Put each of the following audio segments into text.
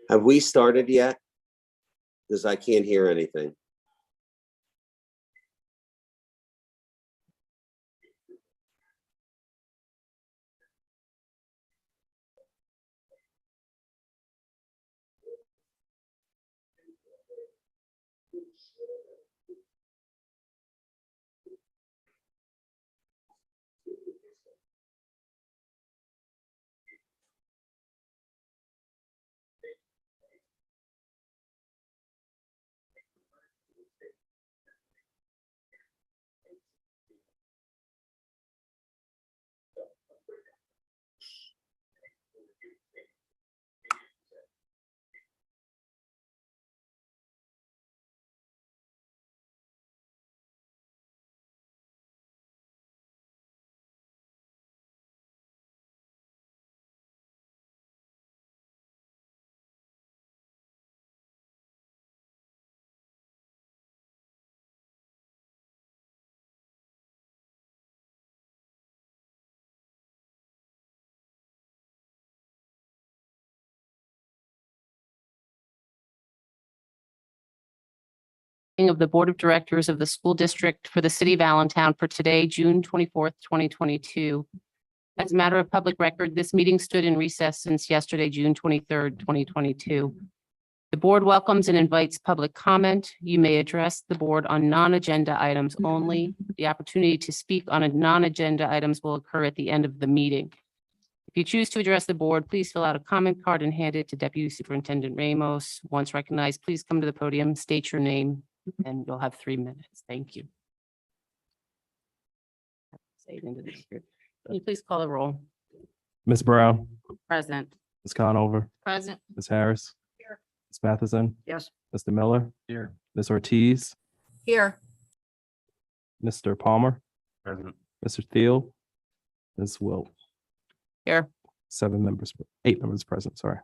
Have we started yet? Because I can't hear anything. Of the Board of Directors of the School District for the City of Allentown for today, June 24th, 2022. As a matter of public record, this meeting stood in recess since yesterday, June 23rd, 2022. The board welcomes and invites public comment. You may address the board on non-agenda items only. The opportunity to speak on a non-agenda items will occur at the end of the meeting. If you choose to address the board, please fill out a comment card and hand it to Deputy Superintendent Ramos. Once recognized, please come to the podium, state your name, and you'll have 3 minutes. Thank you. Say it into the script. Can you please call the roll? Ms. Brown, Present. Ms. Conover, Present. Ms. Harris. Here. Ms. Matheson, Yes. Mr. Miller. Here. Ms. Ortiz, Here. Mr. Palmer, Present. Mr. Thiel, Ms. Wilt. Here. 8 members present, sorry.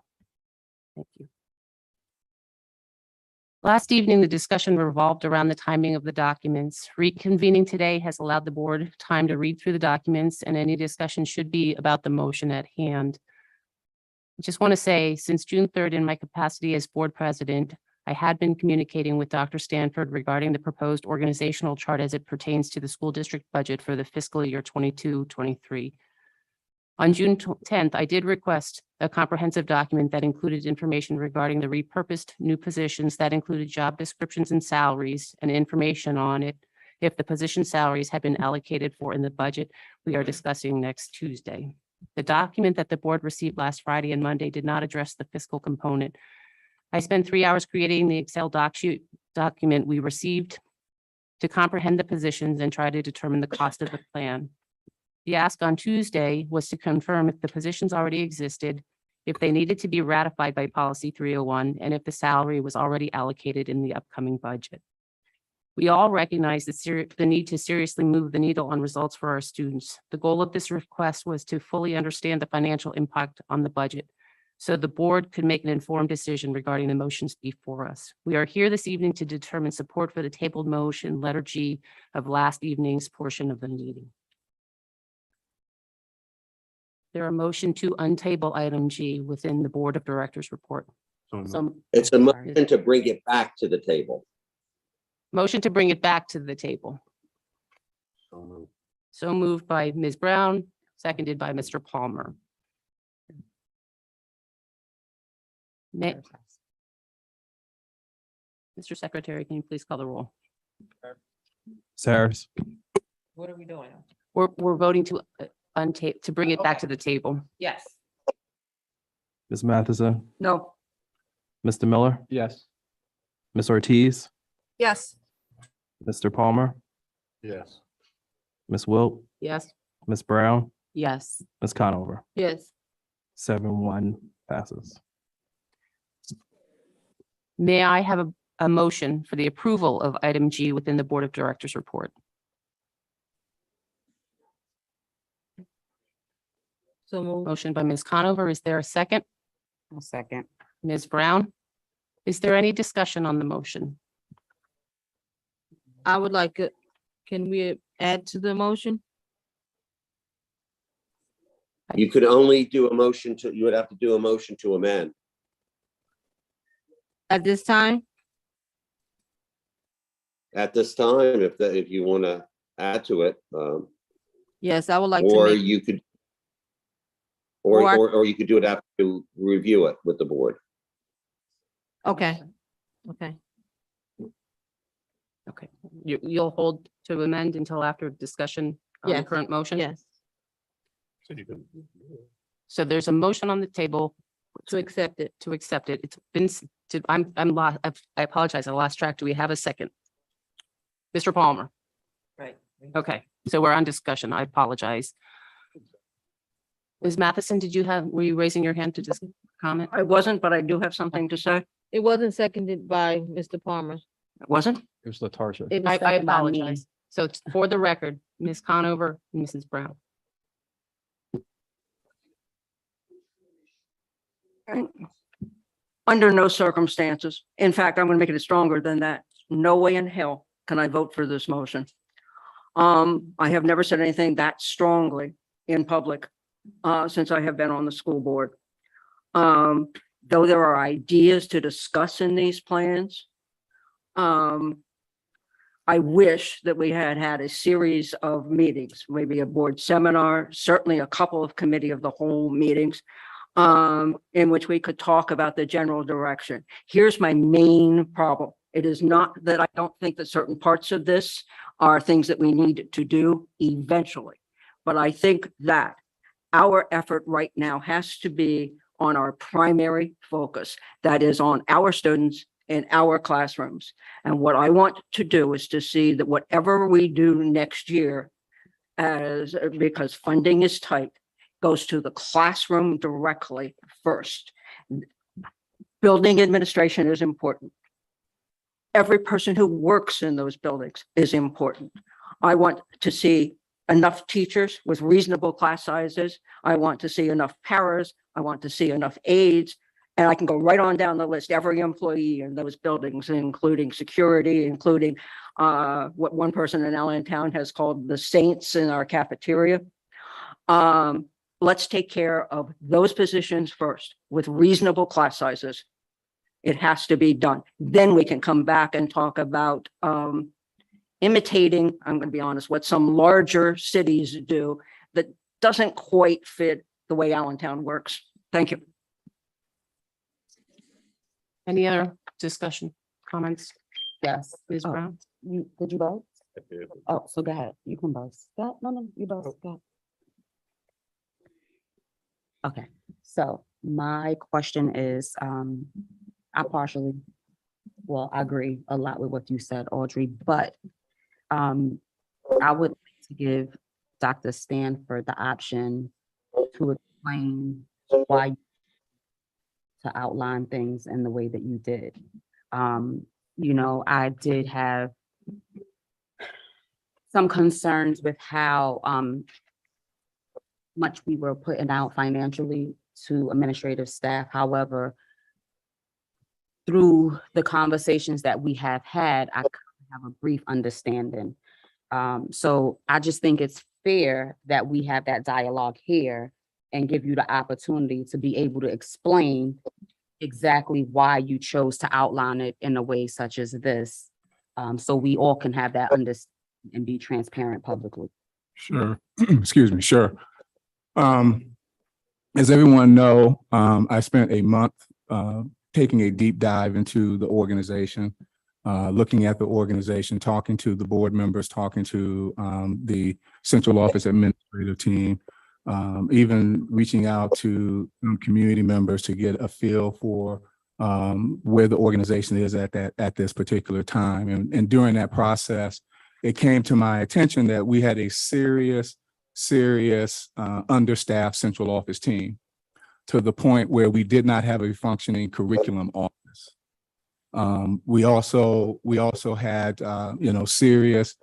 Thank you. Last evening, the discussion revolved around the timing of the documents. Reconvening today has allowed the board time to read through the documents, and any discussion should be about the motion at hand. I just want to say, since June 3rd, in my capacity as board president, I had been communicating with Dr. Stanford regarding the proposed organizational chart as it pertains to the school district budget for the fiscal year 22-23. On June 10th, I did request a comprehensive document that included information regarding the repurposed new positions that included job descriptions and salaries and information on it if the position salaries had been allocated for in the budget we are discussing next Tuesday. The document that the board received last Friday and Monday did not address the fiscal component. I spent 3 hours creating the Excel document we received to comprehend the positions and try to determine the cost of the plan. The ask on Tuesday was to confirm if the positions already existed, if they needed to be ratified by policy 301, and if the salary was already allocated in the upcoming budget. We all recognize the need to seriously move the needle on results for our students. The goal of this request was to fully understand the financial impact on the budget, so the board could make an informed decision regarding the motions before us. We are here this evening to determine support for the tabled motion, letter G of last evening's portion of the meeting. There a motion to untable item G within the Board of Directors report. It's a motion to bring it back to the table. Motion to bring it back to the table. So moved by Ms. Brown, seconded by Mr. Palmer. Mr. Secretary, can you please call the roll? Ms. Harris, What are we doing? We're voting to to bring it back to the table. Yes. Ms. Matheson, No. Mr. Miller. Yes. Ms. Ortiz, Yes. Mr. Palmer, Yes. Ms. Wilt, Yes. Ms. Brown, Yes. Ms. Conover. Yes. 7-1 passes. May I have a motion for the approval of item G within the Board of Directors report? So motion by Ms. Conover. Is there a second? I'll second. Ms. Brown? Is there any discussion on the motion? I would like it. Can we add to the motion? You could only do a motion to, you would have to do a motion to amend. at this time? At this time, if you want to add to it, Yes, I would like to or make, you could, Or I- or you could do it after you review it with the board. okay, okay. Okay, you'll hold to amend until after discussion on the Yes. current motion? Yes, So there's a motion on the table to accept it. to accept it. It's been, I'm lost, I apologize, I lost track. Do we have a second? Mr. Palmer? Right. Okay, so we're on discussion. I apologize. Ms. Matheson, were you raising your hand to just comment? I wasn't, but I do have something to say. It wasn't seconded by Mr. Palmer. It wasn't? It was Latarsha. It was I seconded by me. apologize. So for the record, Ms. Conover, and Mrs. Brown. Under no circumstances. In fact, I'm going to make it stronger than that. No way in hell can I vote for this motion. I have never said anything that strongly in public since I have been on the school board. Though there are ideas to discuss in these plans, I wish that we had had a series of meetings, maybe a board seminar, certainly a couple of committee of the whole meetings, in which we could talk about the general direction. Here's my main problem. It is not that I don't think that certain parts of this are things that we need to do eventually, but I think that our effort right now has to be on our primary focus, that is on our students in our classrooms. And what I want to do is to see that whatever we do next year, because funding is tight, goes to the classroom directly first. Building administration is important. Every person who works in those buildings is important. I want to see enough teachers with reasonable class sizes. I want to see enough paras. I want to see enough aides. And I can go right on down the list, every employee in those buildings, including security, including what one person in Allentown has called the saints in our cafeteria. Let's take care of those positions first with reasonable class sizes. It has to be done. Then we can come back and talk about imitating, I'm going to be honest, what some larger cities do that doesn't quite fit the way Allentown works. Thank you. Any other discussion, comments? Yes. Ms. Oh. Brown? Did you vote? Oh, so go ahead. You can vote. No, you vote. Go ahead. Okay, so my question is, I agree a lot with what you said, Audrey, but I would like to give Dr. Stanford the option to explain why to outline things in the way that you did. I did have some concerns with how much we were putting out financially to administrative staff. However, through the conversations that we have had, I have a brief understanding. So I just think it's fair that we have that dialogue here and give you the opportunity to be able to explain exactly why you chose to outline it in a way such as this. So we all can have that understanding and be transparent publicly. Sure. Excuse me. Sure. As everyone know, I spent a month taking a deep dive into the organization, looking at the organization, talking to the board members, talking to the central office administrative team, even reaching out to community members to get a feel for where the organization is at this particular time. And during that process, it came to my attention that we had a serious understaffed central office team, to the point where we did not have a functioning curriculum office. We also had serious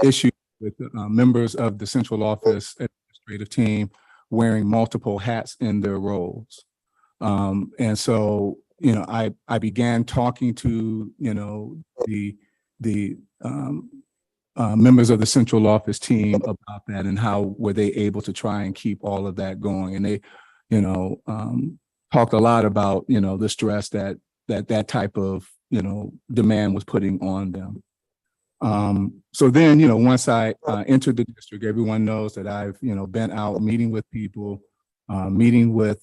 issues with members of the central office administrative team wearing multiple hats in their roles. And so, I began talking to the members of the central office team about that and how were they able to try and keep all of that going. And they talked a lot about, the stress that that type of, demand was putting on them. So then, once I entered the district, everyone knows that I've, been out meeting with people, meeting with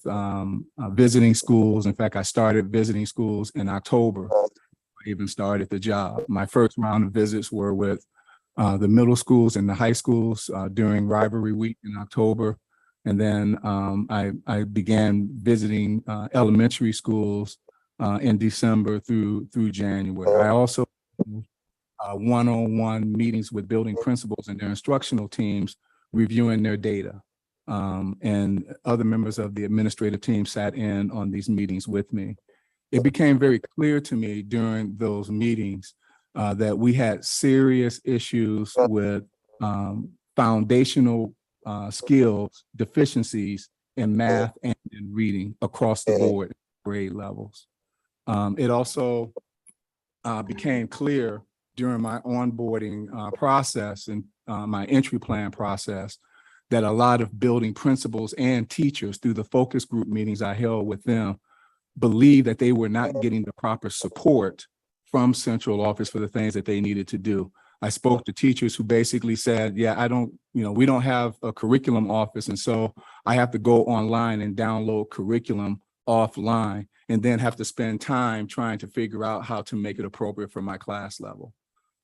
visiting schools. In fact, I started visiting schools in October. I even started the job. My first round of visits were with the middle schools and the high schools during rivalry week in October. And then I began visiting elementary schools in December through January. I also one-on-one meetings with building principals and their instructional teams, reviewing their data. And other members of the administrative team sat in on these meetings with me. It became very clear to me during those meetings that we had serious issues with foundational skills deficiencies in math and in reading across the board grade levels. It also became clear during my onboarding process and my entry plan process that a lot of building principals and teachers through the focus group meetings I held with them believed that they were not getting the proper support from central office for the things that they needed to do. I spoke to teachers who basically said, yeah, we don't have a curriculum office. And so I have to go online and download curriculum offline and then have to spend time trying to figure out how to make it appropriate for my class level.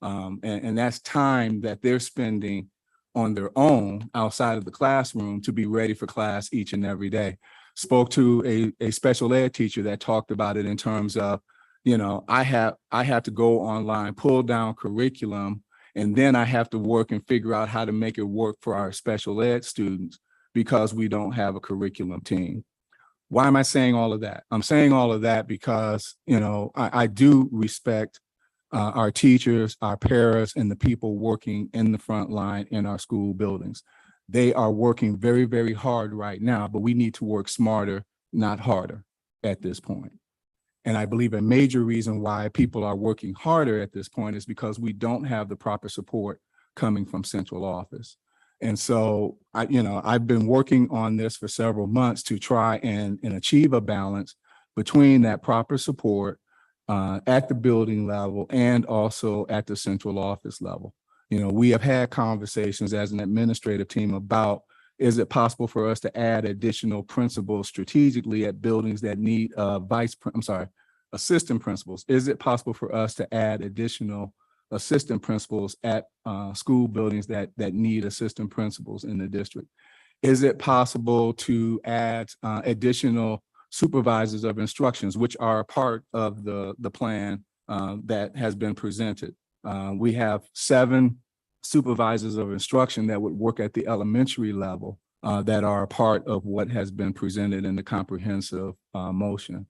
And that's time that they're spending on their own outside of the classroom to be ready for class each and every day. Spoke to a special ed teacher that talked about it in terms of, I have to go online, pull down curriculum, and then I have to work and figure out how to make it work for our special ed students because we don't have a curriculum team. Why am I saying all of that? I'm saying all of that because, I do respect our teachers, our paras, and the people working in the front line in our school buildings. They are working very, very hard right now, but we need to work smarter, not harder at this point. And I believe a major reason why people are working harder at this point is because we don't have the proper support coming from central office. And so I've been working on this for several months to try and achieve a balance between that proper support at the building level and also at the central office level. We have had conversations as an administrative team about, is it possible for us to add additional principals strategically at buildings that need assistant principals? Is it possible for us to add additional assistant principals at school buildings that need assistant principals in the district? Is it possible to add additional supervisors of instructions, which are a part of the plan that has been presented? We have 7 supervisors of instruction that would work at the elementary level that are a part of what has been presented in the comprehensive motion.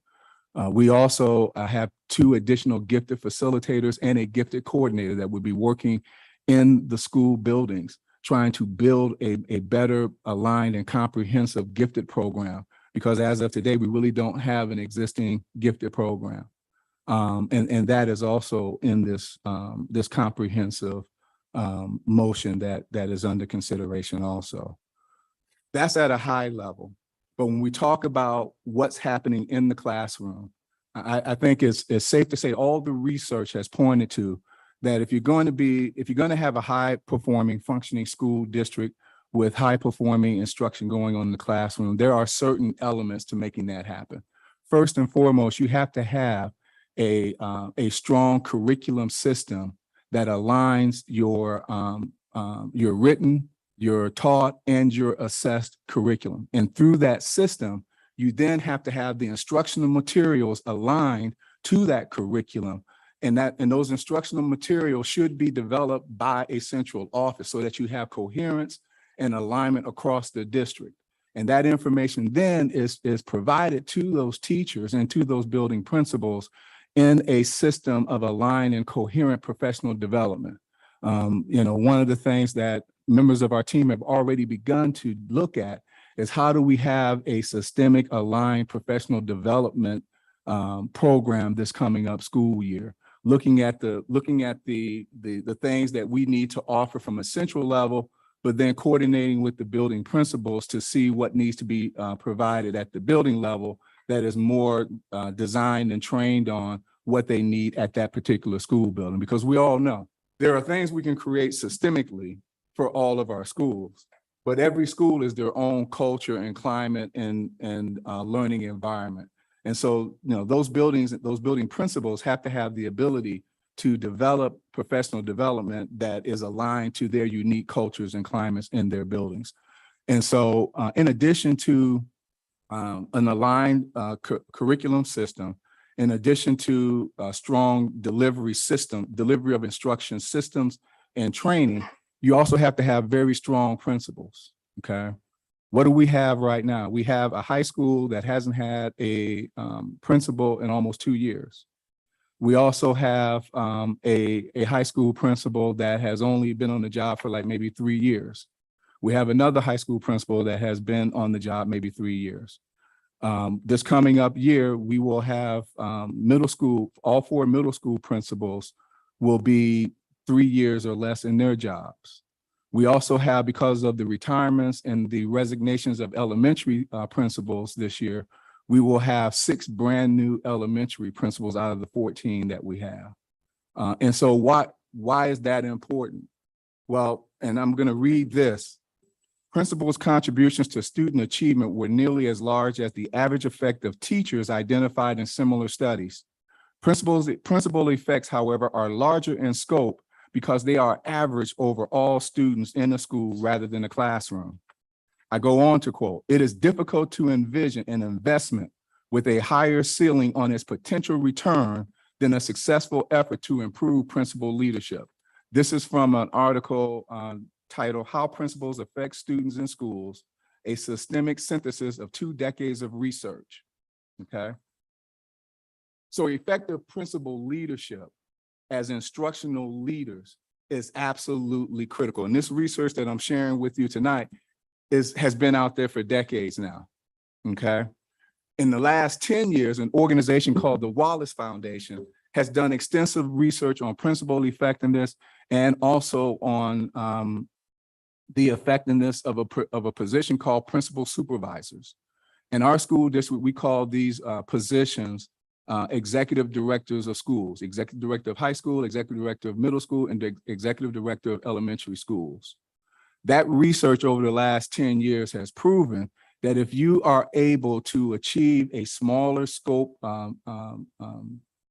We also have 2 additional gifted facilitators and a gifted coordinator that would be working in the school buildings, trying to build a better aligned and comprehensive gifted program. Because as of today, we really don't have an existing gifted program. And that is also in this comprehensive motion that is under consideration also. That's at a high level. But when we talk about what's happening in the classroom, I think it's safe to say all the research has pointed to that if you're going to have a high performing functioning school district with high performing instruction going on in the classroom, there are certain elements to making that happen. First and foremost, you have to have a strong curriculum system that aligns your written, your taught, and your assessed curriculum. And through that system, you then have to have the instructional materials aligned to that curriculum. And those instructional materials should be developed by a central office so that you have coherence and alignment across the district. And that information then is provided to those teachers and to those building principals in a system of aligned and coherent professional development. One of the things that members of our team have already begun to look at is how do we have a systemic aligned professional development program this coming up school year, looking at the things that we need to offer from a central level, but then coordinating with the building principals to see what needs to be provided at the building level that is more designed and trained on what they need at that particular school building. Because we all know there are things we can create systemically for all of our schools, but every school is their own culture and climate and learning environment. And so, you know, those building principals have to have the ability to develop professional development that is aligned to their unique cultures and climates in their buildings. And so in addition to an aligned curriculum system, in addition to a strong delivery of instruction systems and training, you also have to have very strong principals, okay? What do we have right now? We have a high school that hasn't had a principal in almost 2 years. We also have a high school principal that has only been on the job for like maybe 3 years. We have another high school principal that has been on the job maybe 3 years. This coming up year, we will have middle school, all 4 middle school principals will be 3 years or less in their jobs. We also have, because of the retirements and the resignations of elementary principals this year, we will have 6 brand new elementary principals out of the 14 that we have. And so why is that important? Well, and I'm going to read this. Principals' contributions to student achievement were nearly as large as the average effect of teachers identified in similar studies. Principal effects, however, are larger in scope because they are averaged over all students in a school rather than a classroom. I go on to quote, "It is difficult to envision an investment with a higher ceiling on its potential return than a successful effort to improve principal leadership." This is from an article titled "How Principals Affect Students in Schools, a Systemic Synthesis of 2 Decades of Research." Okay. So effective principal leadership as instructional leaders is absolutely critical. And this research that I'm sharing with you tonight has been out there for decades now. Okay. In the last 10 years, an organization called the Wallace Foundation has done extensive research on principal effectiveness and also on the effectiveness of a position called principal supervisors. In our school district, we call these positions executive directors of schools, executive director of high school, executive director of middle school, and the executive director of elementary schools. That research over the last 10 years has proven that if you are able to achieve a smaller scope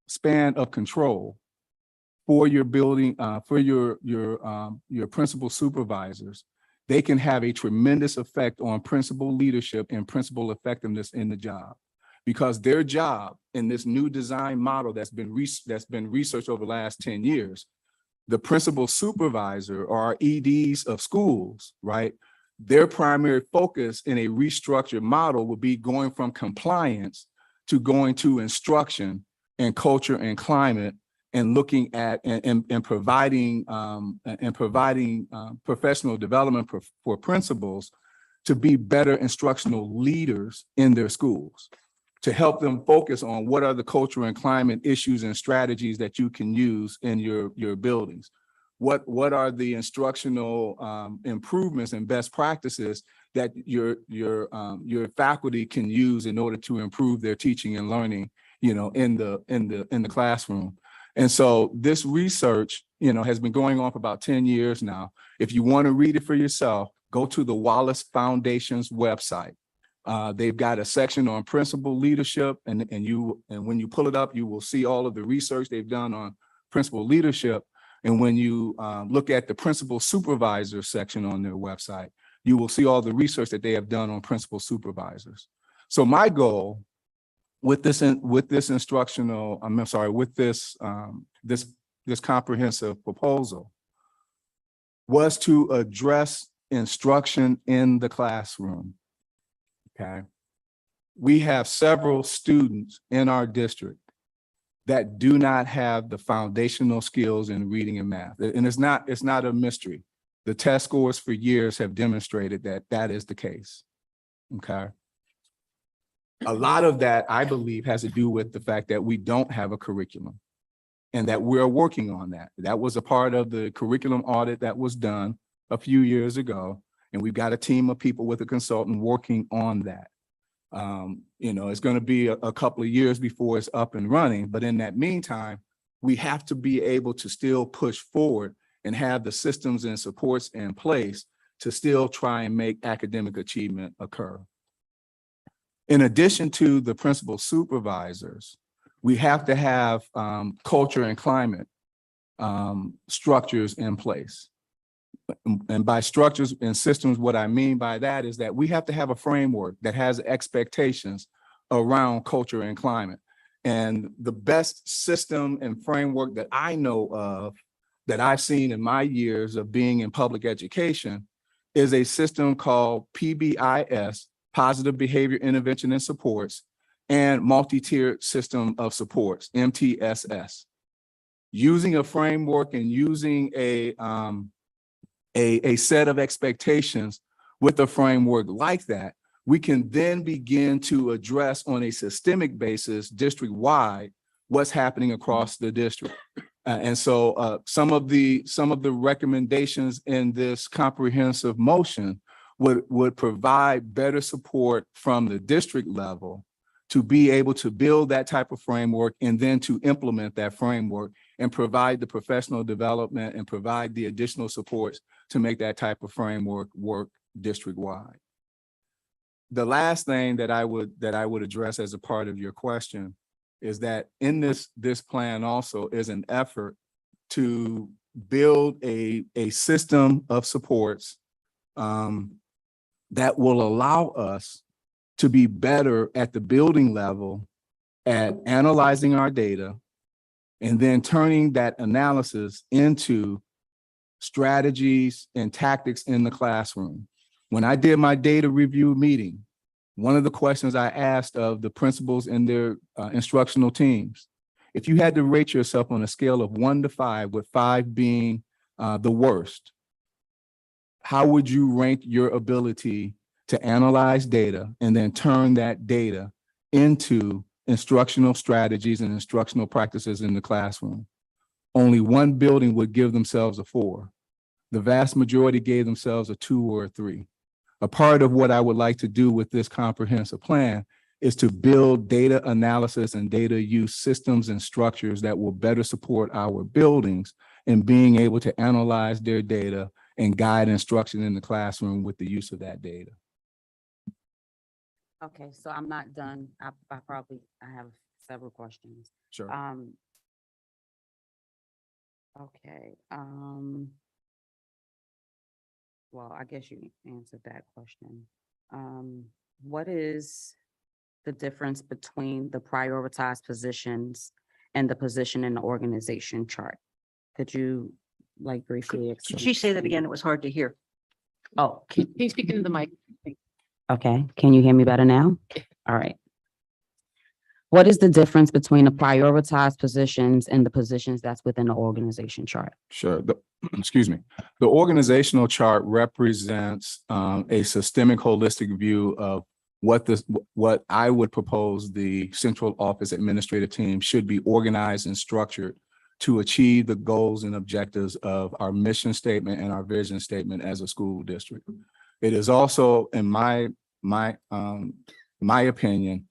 span of control for your building, for your principal supervisors, they can have a tremendous effect on principal leadership and principal effectiveness in the job. Because their job in this new design model that's been researched over the last 10 years, the principal supervisor or our EDs of schools, right? Their primary focus in a restructured model would be going from compliance to going to instruction and culture and climate and looking at and providing professional development for principals to be better instructional leaders in their schools, to help them focus on what are the cultural and climate issues and strategies that you can use in your buildings. What are the instructional improvements and best practices that your faculty can use in order to improve their teaching and learning, you know, in the classroom. And so this research, you know, has been going on for about 10 years now. If you want to read it for yourself, go to the Wallace Foundation's website. They've got a section on principal leadership, and when you pull it up, you will see all of the research they've done on principal leadership. And when you look at the principal supervisor section on their website, you will see all the research that they have done on principal supervisors. So my goal with this instructional, I'm sorry, with this comprehensive proposal was to address instruction in the classroom. Okay. We have several students in our district that do not have the foundational skills in reading and math. And it's not a mystery. The test scores for years have demonstrated that that is the case. Okay. A lot of that, I believe, has to do with the fact that we don't have a curriculum and that we're working on that. That was a part of the curriculum audit that was done a few years ago. And we've got a team of people with a consultant working on that. It's going to be a couple of years before it's up and running, but in that meantime, we have to be able to still push forward and have the systems and supports in place to still try and make academic achievement occur. In addition to the principal supervisors, we have to have culture and climate structures in place. And by structures and systems, what I mean by that is that we have to have a framework that has expectations around culture and climate. And the best system and framework that I know of, that I've seen in my years of being in public education, is a system called PBIS, Positive Behavior Intervention and Supports, and Multi-Tiered System of Supports, MTSS. Using a framework and using a set of expectations with a framework like that, we can then begin to address on a systemic basis, district-wide, what's happening across the district. And so some of the recommendations in this comprehensive motion would provide better support from the district level to be able to build that type of framework and then to implement that framework and provide the professional development and provide the additional supports to make that type of framework work district-wide. The last thing that I would address as a part of your question is that in this plan also is an effort to build a system of supports that will allow us to be better at the building level at analyzing our data and then turning that analysis into strategies and tactics in the classroom. When I did my data review meeting, one of the questions I asked of the principals and their instructional teams, if you had to rate yourself on a scale of 1 to 5, with 5 being the worst, how would you rank your ability to analyze data and then turn that data into instructional strategies and instructional practices in the classroom? Only one building would give themselves a 4. The vast majority gave themselves a 2 or a 3. A part of what I would like to do with this comprehensive plan is to build data analysis and data use systems and structures that will better support our buildings in being able to analyze their data and guide instruction in the classroom with the use of that data. Okay, so I'm not done. I have several questions. Sure. Okay. Well, I guess you answered that question. What is the difference between the prioritized positions and the position in the organization chart? Could you briefly Could explain? she say that again? It was hard to hear. Oh, Can you speak into the mic? okay. Can you hear me better now? All right. What is the difference between the prioritized positions and the positions that's within the organization chart? Sure. Excuse me. The organizational chart represents a systemic, holistic view of what I would propose the central office administrative team should be organized and structured to achieve the goals and objectives of our mission statement and our vision statement as a school district. It is also, in my opinion,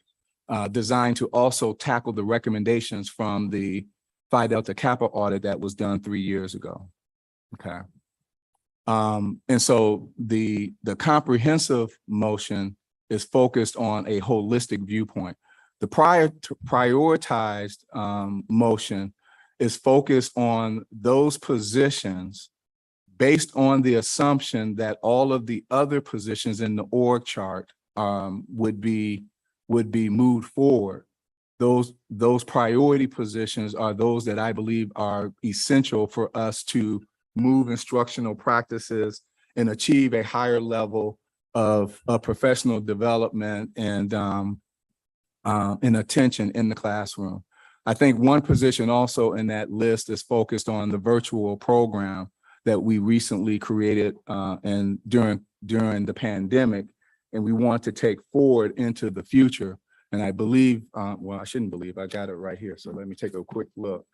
designed to also tackle the recommendations from the Phi Delta Kappa audit that was done 3 years ago. Okay. And so the comprehensive motion is focused on a holistic viewpoint. The prioritized motion is focused on those positions based on the assumption that all of the other positions in the org chart would be moved forward. Those priority positions are those that I believe are essential for us to move instructional practices and achieve a higher level of professional development and attention in the classroom. I think one position also in that list is focused on the virtual program that we recently created and during the pandemic, and we want to take forward into the future. And I believe, well, I shouldn't believe, I got it right here. So let me take a quick look.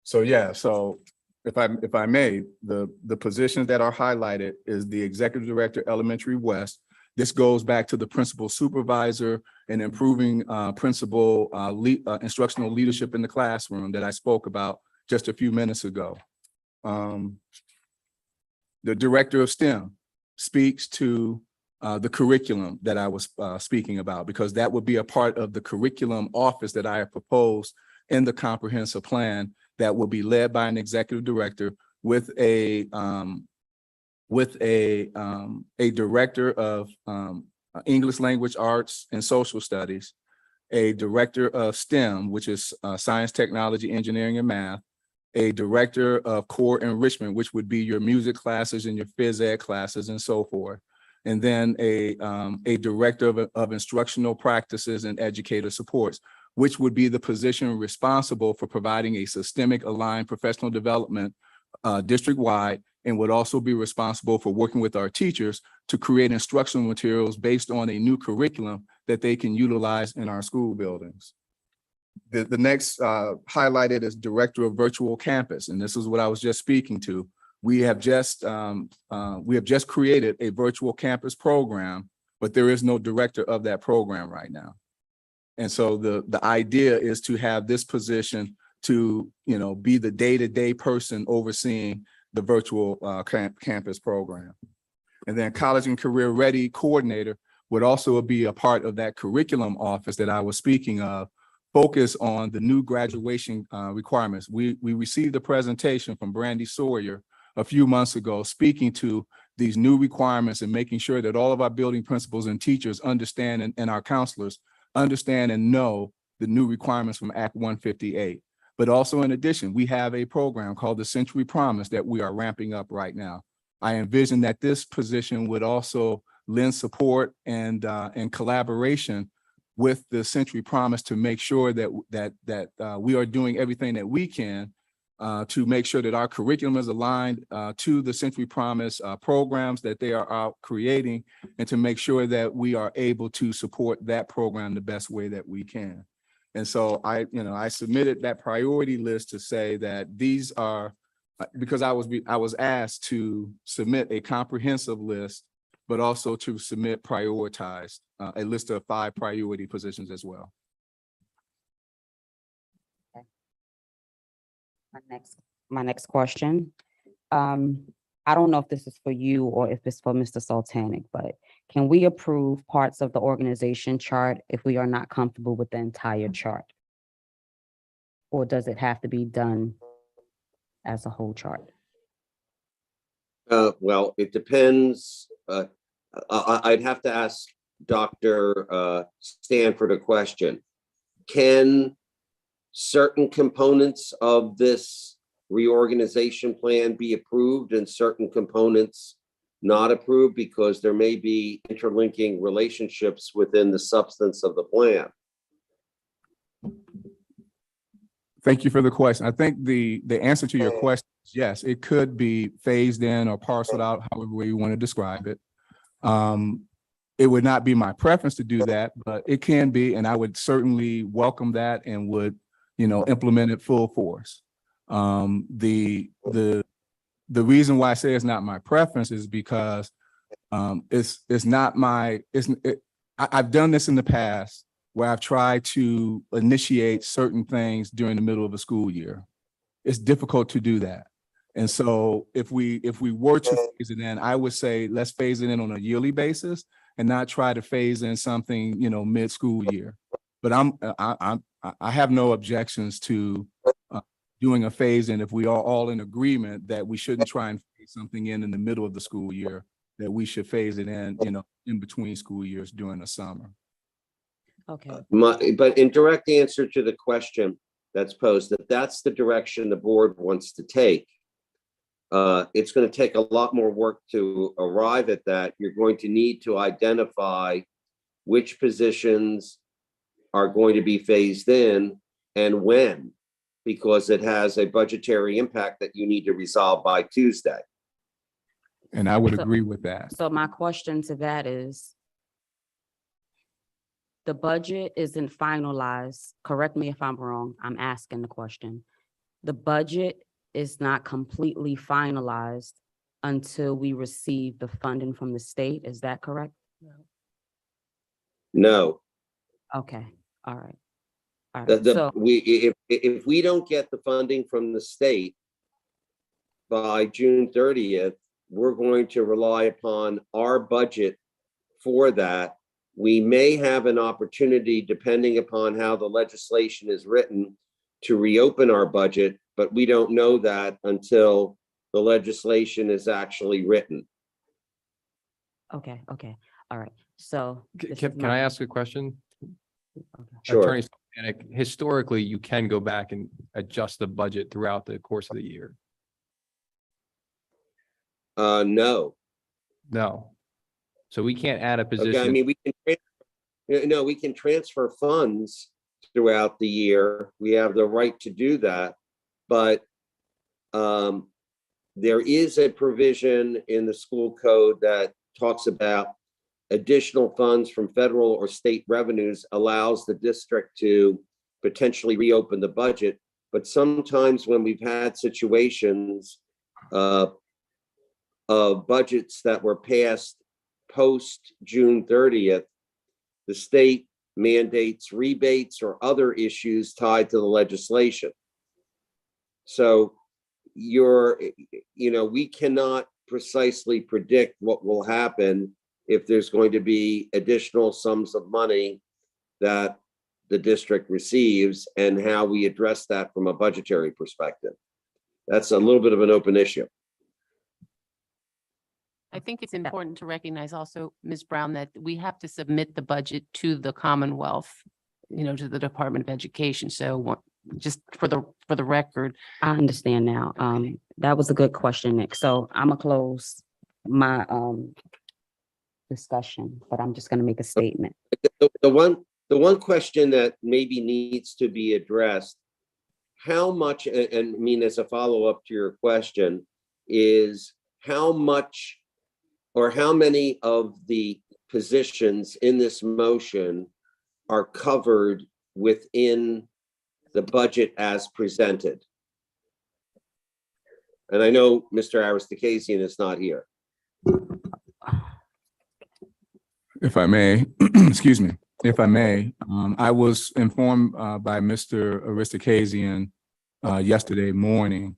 So yeah, so if I may, the positions that are highlighted is the Executive Director, Elementary West. This goes back to the principal supervisor and improving principal instructional leadership in the classroom that I spoke about just a few minutes ago. The Director of STEM speaks to the curriculum that I was speaking about, because that would be a part of the curriculum office that I have proposed in the comprehensive plan that will be led by an executive director with a director of English language arts and social studies, a director of STEM, which is science, technology, engineering, and math, a director of core enrichment, which would be your music classes and your phys ed classes and so forth. And then a director of instructional practices and educator supports, which would be the position responsible for providing a systemic aligned professional development district-wide, and would also be responsible for working with our teachers to create instructional materials based on a new curriculum that they can utilize in our school buildings. The next highlighted is Director of Virtual Campus, and this is what I was just speaking to. We have just created a virtual campus program, but there is no director of that program right now. And so the idea is to have this position to, be the day-to-day person overseeing the virtual campus program. And then College and Career Ready Coordinator would also be a part of that curriculum office that I was speaking of, focus on the new graduation requirements. We received a presentation from Brandy Sawyer a few months ago, speaking to these new requirements and making sure that all of our building principals and teachers understand, and our counselors understand and know the new requirements from Act 158. But also, in addition, we have a program called the Century Promise that we are ramping up right now. I envision that this position would also lend support and collaboration with the Century Promise to make sure that we are doing everything that we can to make sure that our curriculum is aligned to the Century Promise programs that they are out creating, and to make sure that we are able to support that program the best way that we can. And so I submitted that priority list to say that these are, because I was asked to submit a comprehensive list, but also to submit prioritized, a list of 5 priority positions as well. My next question. I don't know if this is for you or if it's for Mr. Sultanic, but can we approve parts of the organization chart if we are not comfortable with the entire chart? Or does it have to be done as a whole chart? Well, it depends. I'd have to ask Dr. Stanford a question. Can certain components of this reorganization plan be approved and certain components not approved, because there may be interlinking relationships within the substance of the plan? Thank you for the question. I think the answer to your question is yes, it could be phased in or parceled out, however way you want to describe it. It would not be my preference to do that, but it can be, and I would certainly welcome that and would, implement it full force. The reason why I say it's not my preference is because it's not I've done this in the past where I've tried to initiate certain things during the middle of a school year. It's difficult to do that. And so if we were to phase it in, I would say let's phase it in on a yearly basis and not try to phase in something, mid-school year. But I have no objections to doing a phase in if we are all in agreement that we shouldn't try and phase something in the middle of the school year, that we should phase it in, in between school years during the summer. Okay. But in direct answer to the question that's posed, if that's the direction the board wants to take, it's going to take a lot more work to arrive at that. You're going to need to identify which positions are going to be phased in and when, because it has a budgetary impact that you need to resolve by Tuesday. And I would agree with that. So my question to that is, the budget isn't finalized. Correct me if I'm wrong. I'm asking the question. the budget is not completely finalized until we receive the funding from the state. Is that correct? No, Okay, all right. All the, right, the, so, if we don't get the funding from the state by June 30th, we're going to rely upon our budget for that. We may have an opportunity, depending upon how the legislation is written, to reopen our budget, but we don't know that until the legislation is actually written. okay, all right, so. this Can is can my- I ask a question? Okay. Sure. Attorney Stefanik, historically, you can go back and adjust the budget throughout the course of the year. No. No. So we can't add a Okay, I position. mean, we can transfer funds throughout the year. We have the right to do that. But there is a provision in the school code that talks about additional funds from federal or state revenues allows the district to potentially reopen the budget. But sometimes when we've had situations of budgets that were passed post June 30th, the state mandates rebates or other issues tied to the legislation. So we cannot precisely predict what will happen if there's going to be additional sums of money that the district receives and how we address that from a budgetary perspective. That's a little bit of an open issue. I think it's important to recognize also, Ms. Brown, that we have to submit the budget to the Commonwealth, to the Department of Education. So just for the record. I understand now. That was a good question, Nick. So I'm gonna close my discussion, but I'm just gonna make a statement. The one question that maybe needs to be addressed, how much, and I mean, as a follow-up to your question, is how much or how many of the positions in this motion are covered within the budget as presented? And I know Mr. Aristocasian is not here. If I may, excuse me, if I may, I was informed by Mr. Aristocasian yesterday morning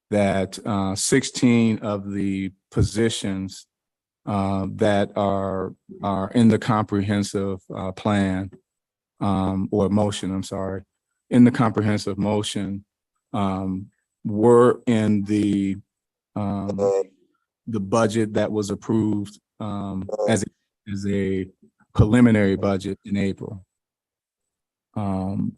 that 16 of the positions that are in the comprehensive plan or motion, I'm sorry, in the comprehensive motion were in the budget that was approved as a preliminary budget in April. And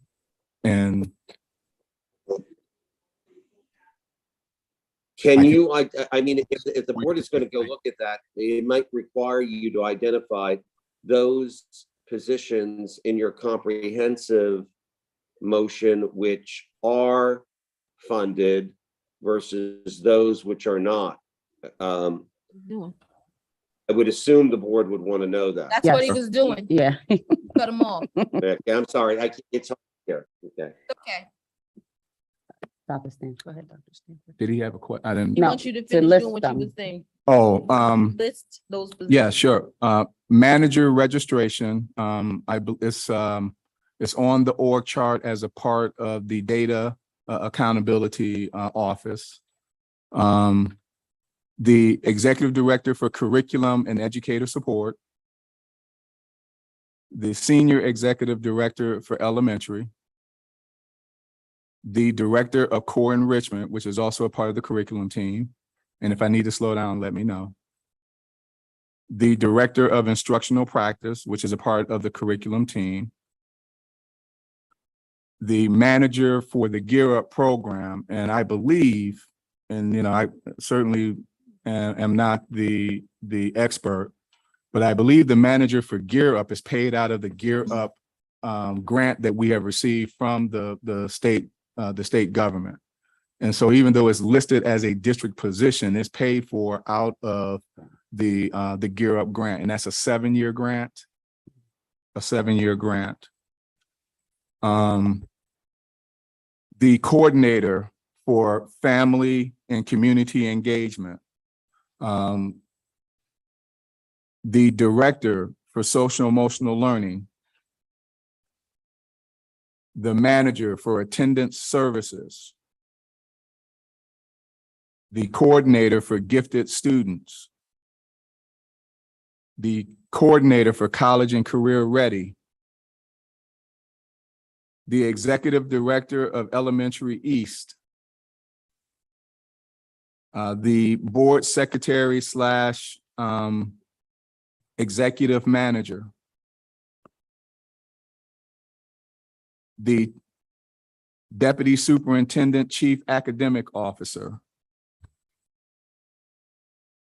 Can you, I mean, if the board is going to go look at that, it might require you to identify those positions in your comprehensive motion which are funded versus those which are not. Doing. I would assume the board would want to know that. That's what he Yes. was doing. Yeah. Cut him off. Okay, I'm sorry, it's hard here. Okay. Okay. Dr. Stanford. Go ahead, Dr. Stanford. did he have a question? I didn't. He No, wants you to to finish list doing what you them. was saying. Oh, List those positions. yeah, sure. Manager registration, it's on the org chart as a part of the data accountability office. The executive director for curriculum and educator support, the senior executive director for elementary, the director of core enrichment, which is also a part of the curriculum team. And if I need to slow down, let me know. The director of instructional practice, which is a part of the curriculum team. The manager for the Gear Up program, and I believe, and I certainly am not the expert, but I believe the manager for Gear Up is paid out of the Gear Up grant that we have received from the state government. And so even though it's listed as a district position, it's paid for out of the Gear Up grant, and that's a 7-year grant. The coordinator for family and community engagement. The director for social emotional learning, the manager for attendance services, the coordinator for gifted students, the coordinator for college and career ready, the executive director of Elementary East, the board secretary slash executive manager, the deputy superintendent chief academic officer,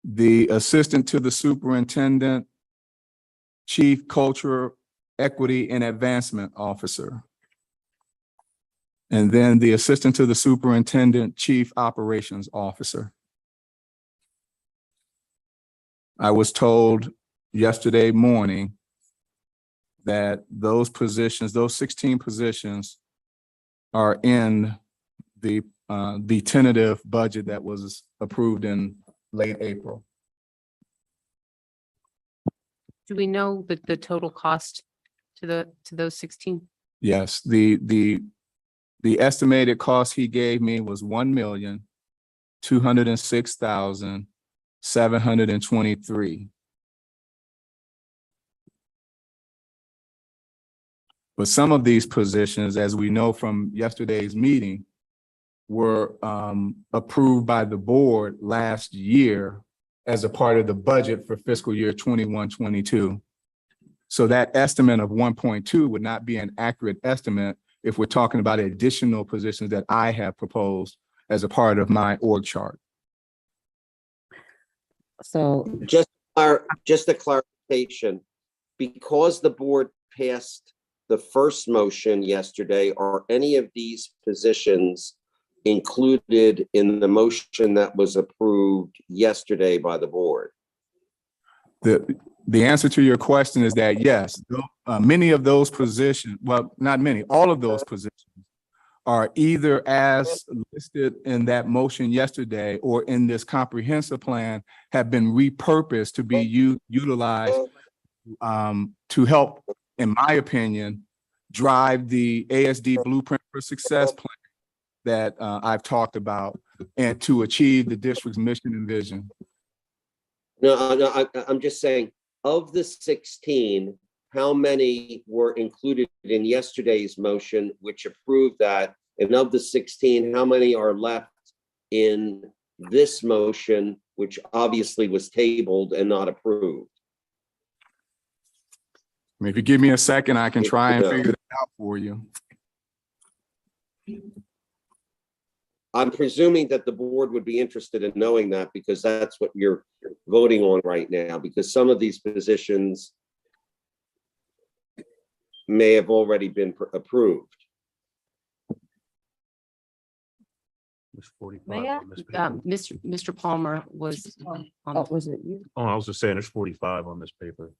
the assistant to the superintendent chief culture, equity, and advancement officer, and then the assistant to the superintendent chief operations officer. I was told yesterday morning that those positions, those 16 positions are in the tentative budget that was approved in late April. Do we know the total cost to those 16? Yes, the estimated cost he gave me was $1,206,723. But some of these positions, as we know from yesterday's meeting, were approved by the board last year as a part of the budget for fiscal year 21-22. So that estimate of 1.2 would not be an accurate estimate if we're talking about additional positions that I have proposed as a part of my org chart. So Just a clarification, because the board passed the first motion yesterday, are any of these positions included in the motion that was approved yesterday by the board? The answer to your question is that yes, many of those positions, well, not many, all of those positions are either as listed in that motion yesterday or in this comprehensive plan have been repurposed to be utilized to help, in my opinion, drive the ASD Blueprint for Success plan that I've talked about and to achieve the district's mission and vision. No, I'm just saying, of the 16, how many were included in yesterday's motion, which approved that? And of the 16, how many are left in this motion, which obviously was tabled and not approved? I mean, if you give me a second, I can try and figure it out for you. I'm presuming that the board would be interested in knowing that because that's what you're voting on right now, because some of these positions may have already been approved. May I? Mr. Palmer was on. was it you? Oh, I was just saying there's 45 on this paper.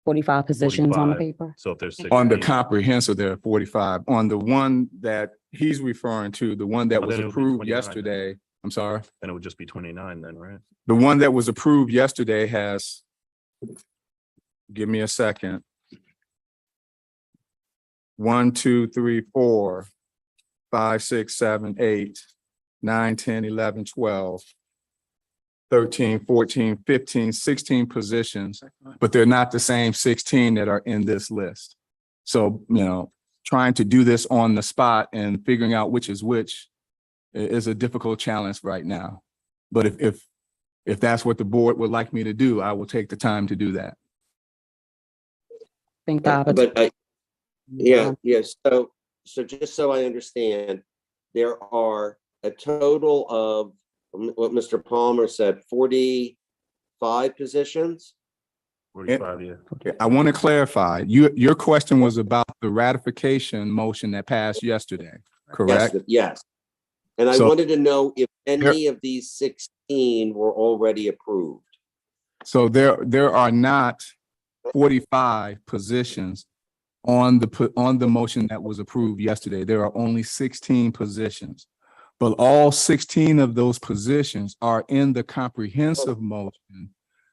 45 positions on the 45. paper? So if there's 16. On the comprehensive, there are 45. On the one that he's referring to, the one that Oh, was then it would be approved 29 then. yesterday, I'm sorry. Then it would just be 29 then, right? The one that was approved yesterday has, give me a second. 1, 2, 3, 4, 5, 6, 7, 8, 9, 10, 11, 12, 13, 14, 15, 16 positions, but they're not the same 16 that are in this list. So, you know, trying to do this on the spot and figuring out which is which is a difficult challenge right now. But if that's what the board would like me to do, I will take the time to do that. Think that. Yes. So just so I understand, there are a total of what Mr. Palmer said, 45 positions. 45, yeah. Okay, I want to clarify, your question was about the ratification motion that passed yesterday, correct? Yes. And I So- wanted to know if any of these 16 were already approved. So there are not 45 positions on the motion that was approved yesterday. There are only 16 positions, but all 16 of those positions are in the comprehensive motion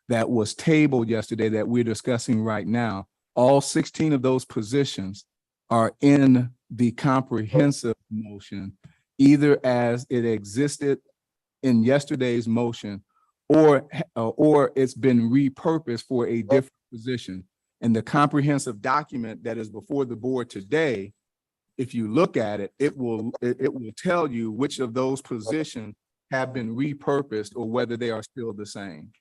that was tabled yesterday that we're discussing right now. All 16 of those positions are in the comprehensive motion, either as it existed in yesterday's motion or it's been repurposed for a different position. And the comprehensive document that is before the board today, if you look at it, it will tell you which of those positions have been repurposed or whether they are still the same.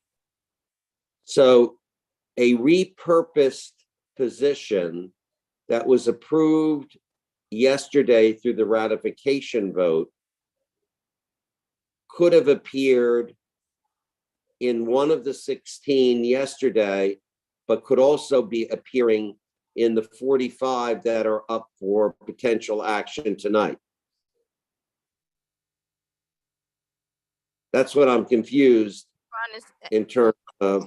So a repurposed position that was approved yesterday through the ratification vote could have appeared in one of the 16 yesterday, but could also be appearing in the 45 that are up for potential action tonight. That's what I'm confused in terms of.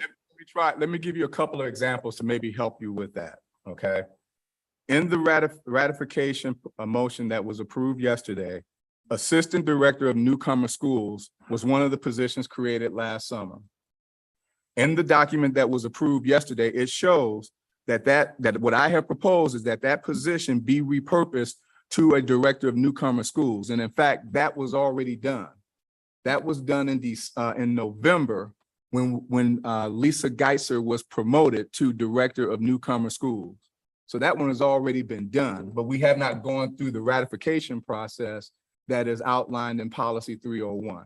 Let me give you a couple of examples to maybe help you with that, okay? In the ratification motion that was approved yesterday, Assistant Director of Newcomer Schools was one of the positions created last summer. In the document that was approved yesterday, it shows that what I have proposed is that position be repurposed to a Director of Newcomer Schools. And in fact, that was already done. That was done in November when Lisa Geisler was promoted to Director of Newcomer Schools. So that one has already been done, but we have not gone through the ratification process that is outlined in Policy 301.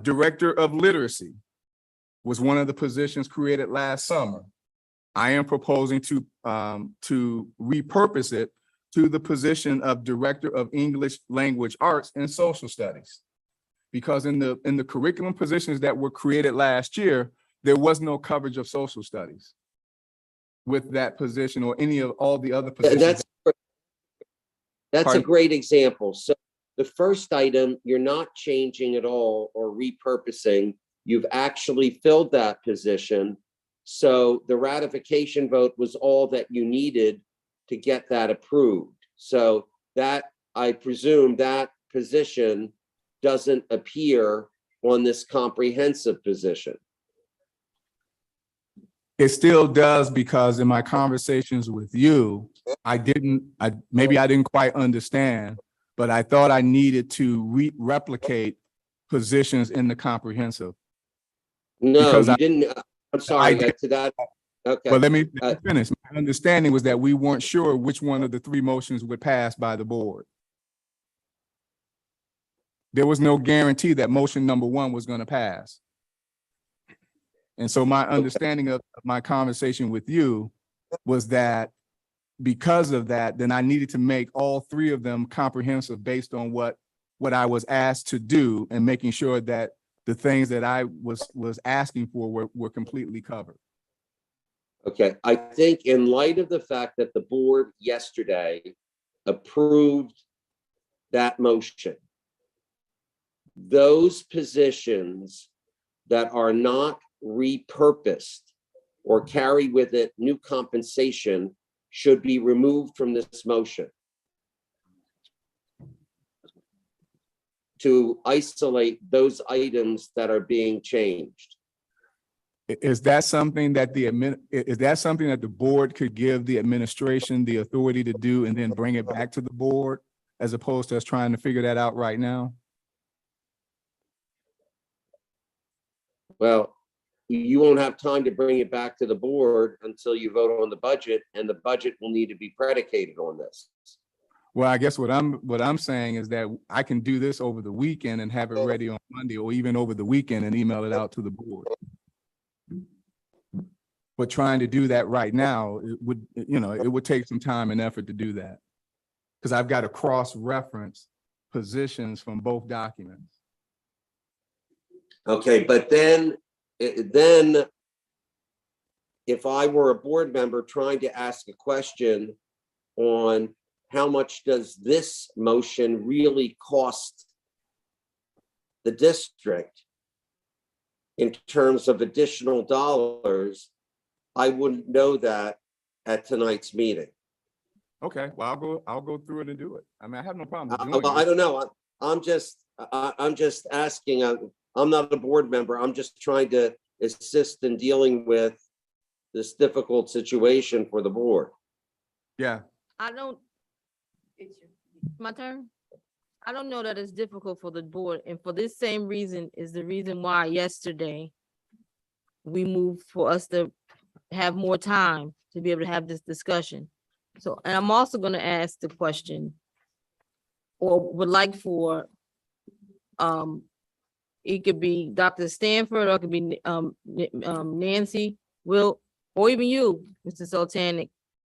Director of Literacy was one of the positions created last summer. I am proposing to repurpose it to the position of Director of English Language Arts and Social Studies. Because in the curriculum positions that were created last year, there was no coverage of social studies with that position or any of all the other positions. That's a great example. So the first item, you're not changing at all or repurposing. You've actually filled that position. So the ratification vote was all that you needed to get that approved. So that, I presume that position doesn't appear on this comprehensive position. It still does, because in my conversations with you, maybe I didn't quite understand, but I thought I needed to replicate positions in the comprehensive. No, Because you didn't. I'm sorry, did. to that. Okay. Well, let me finish. My understanding was that we weren't sure which one of the three motions would pass by the board. There was no guarantee that motion number one was going to pass. And so my understanding of my conversation with you was that because of that, then I needed to make all three of them comprehensive based on what I was asked to do, and making sure that the things that I was asking for were completely covered. Okay, I think in light of the fact that the board yesterday approved that motion, those positions that are not repurposed or carry with it new compensation should be removed from this motion to isolate those items that are being changed. Is that something that the board could give the administration the authority to do and then bring it back to the board, as opposed to us trying to figure that out right now? Well, you won't have time to bring it back to the board until you vote on the budget, and the budget will need to be predicated on this. Well, I guess what I'm saying is that I can do this over the weekend and have it ready on Monday, or even over the weekend and email it out to the board. But trying to do that right now, it would take some time and effort to do that, because I've got to cross-reference positions from both documents. Okay, but then if I were a board member trying to ask a question on how much does this motion really cost the district in terms of additional dollars, I wouldn't know that at tonight's meeting. Okay, well, I'll go through it and do it. I mean, I have no problem doing Well, I it. don't know. I'm just asking. I'm not a board member. I'm just trying to assist in dealing with this difficult situation for the board. Yeah, I don't. My turn? I don't know that it's difficult for the board, and for this same reason is the reason why yesterday we moved for us to have more time to be able to have this discussion. So, and I'm also gonna ask the question, or would like for, it could be Dr. Stanford, or it could be, Nancy, Will, or even you, Mr. Sultanic,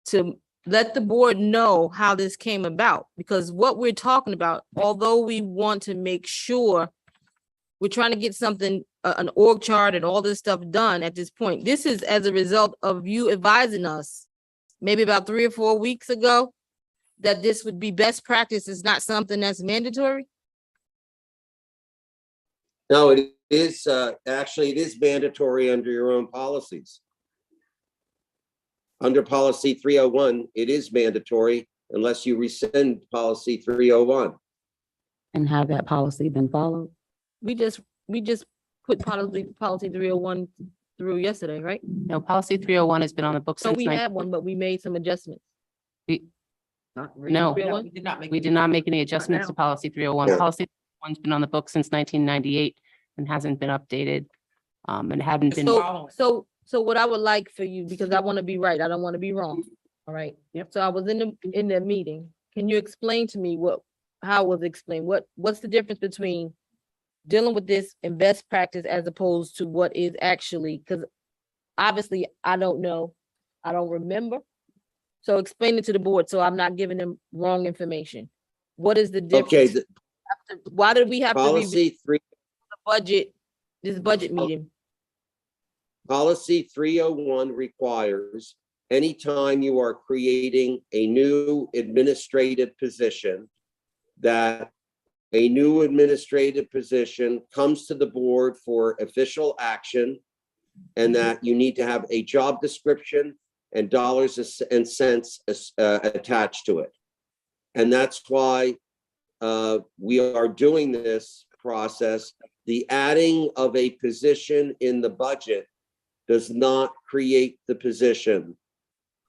to let the board know how this came about, because what we're talking about, although we want to make sure we're trying to get something, an org chart and all this stuff done at this point, this is as a result of you advising us maybe about 3 or 4 weeks ago that this would be best practice. It's not something that's mandatory. No, it is, actually, it is mandatory under your own policies. Under policy 301, it is mandatory unless you rescind policy 301. And have that policy been followed? We just put policy 301 through yesterday, right? No, policy 301 has been on the books So since we nine- had one, but we made some adjustments. No, 301? we did not make any adjustments to policy 301. Yeah. Policy 301's been on the books since 1998 and hasn't been updated. And hadn't been. So what I would like for you, because I want to be right, I don't want to be wrong. All right. Yep. So I was in the meeting. Can you explain to me how it was explained? What's the difference between dealing with this and best practice as opposed to what is actually, because obviously I don't know, I don't remember. So explain it to the board so I'm not giving them wrong information. What is the Okay, difference? Why did we have to revisit policy this budget meeting? Policy 301 requires anytime you are creating a new administrative position, that a new administrative position comes to the board for official action, and that you need to have a job description and dollars and cents attached to it. And that's why we are doing this process. The adding of a position in the budget does not create the position.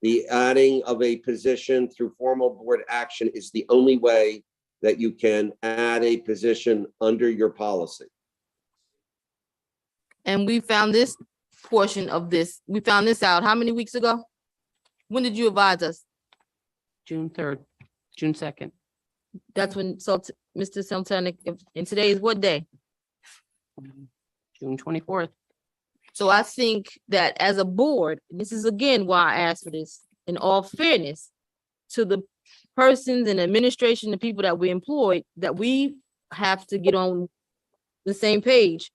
The adding of a position through formal board action is the only way that you can add a position under your policy. And we found this portion of this, we found this out how many weeks ago? When did you advise us? June 3rd, June 2nd. That's when, so Mr. Sultanic, and today is what day? June 24th. So I think that as a board, and this is again why I asked for this, in all fairness to the persons and administration, the people that we employed, that we have to get on the same page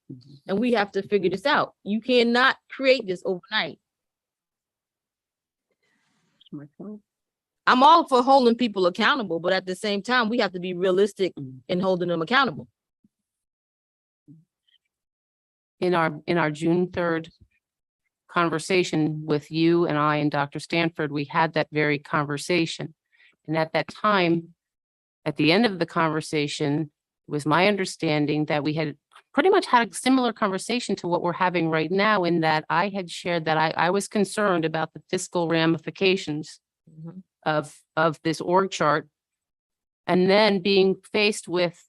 and we have to figure this out. You cannot create this overnight. I'm all for holding people accountable, but at the same time, we have to be realistic in holding them accountable. In our June 3rd conversation with you and I and Dr. Stanford, we had that very conversation. And at that time, at the end of the conversation, it was my understanding that we had pretty much had a similar conversation to what we're having right now, in that I had shared that I was concerned about the fiscal ramifications of this org chart. And then being faced with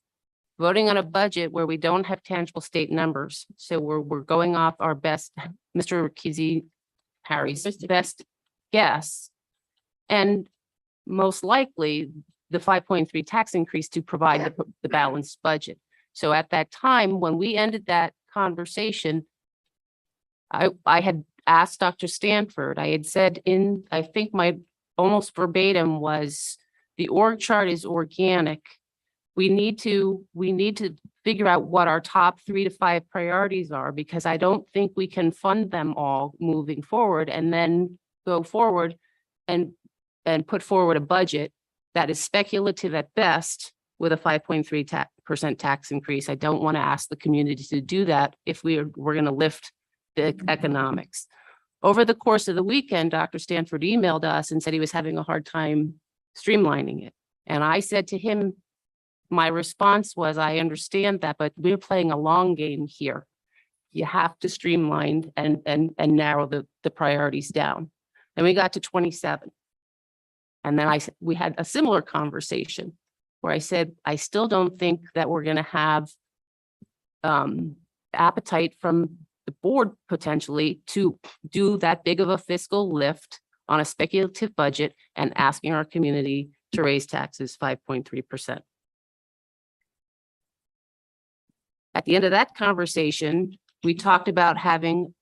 voting on a budget where we don't have tangible state numbers. So we're going off our best, Mr. Kizzy Harry's best guess. And most likely the 5.3 tax increase to provide the balanced budget. So at that time, when we ended that conversation, I had asked Dr. Stanford, I had said I think my almost verbatim was, the org chart is organic. We need to figure out what our top 3 to 5 priorities are, because I don't think we can fund them all moving forward and then go forward and put forward a budget that is speculative at best with a 5.3% tax increase. I don't want to ask the community to do that if we're going to lift the economics. Over the course of the weekend, Dr. Stanford emailed us and said he was having a hard time streamlining it. And I said to him, my response was, I understand that, but we're playing a long game here. You have to streamline and narrow the priorities down. And we got to 27. And then we had a similar conversation where I said, I still don't think that we're going to have appetite from the board potentially to do that big of a fiscal lift on a speculative budget and asking our community to raise taxes 5.3%. At the end of that conversation, we talked about having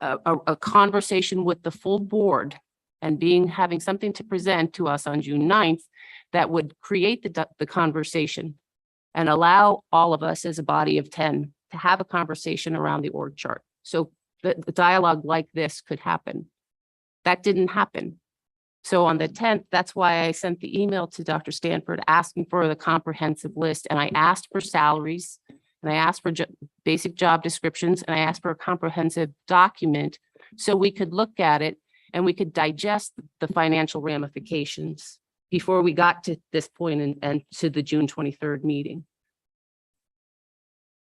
a conversation with the full board and having something to present to us on June 9th that would create the conversation and allow all of us as a body of 10 to have a conversation around the org chart. So the dialogue like this could happen. That didn't happen. So on the 10th, that's why I sent the email to Dr. Stanford asking for the comprehensive list. And I asked for salaries and I asked for basic job descriptions and I asked for a comprehensive document so we could look at it and we could digest the financial ramifications before we got to this point and to the June 23rd meeting.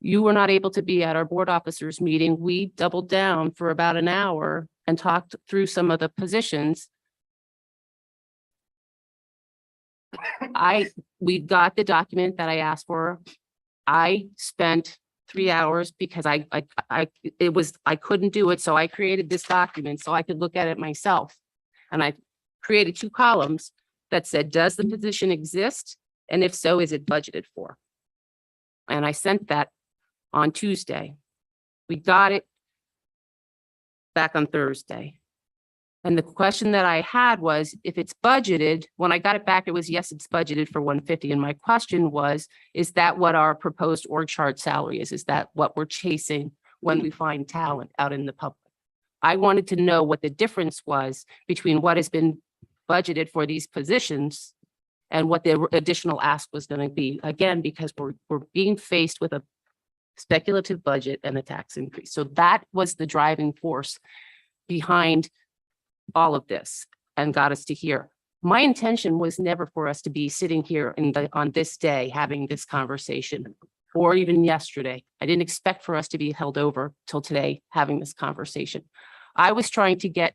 You were not able to be at our board officers meeting. We doubled down for about an hour and talked through some of the positions. We got the document that I asked for. I spent 3 hours because I couldn't do it. So I created this document so I could look at it myself. And I created 2 columns that said, does the position exist? And if so, is it budgeted for? And I sent that on Tuesday. We got it back on Thursday. And the question that I had was, if it's budgeted, when I got it back, it was, yes, it's budgeted for 150. And my question was, is that what our proposed org chart salary is? Is that what we're chasing when we find talent out in the public? I wanted to know what the difference was between what has been budgeted for these positions and what the additional ask was going to be. Again, because we're being faced with a speculative budget and a tax increase. So that was the driving force behind all of this and got us to here. My intention was never for us to be sitting here on this day having this conversation, or even yesterday. I didn't expect for us to be held over till today having this conversation. I was trying to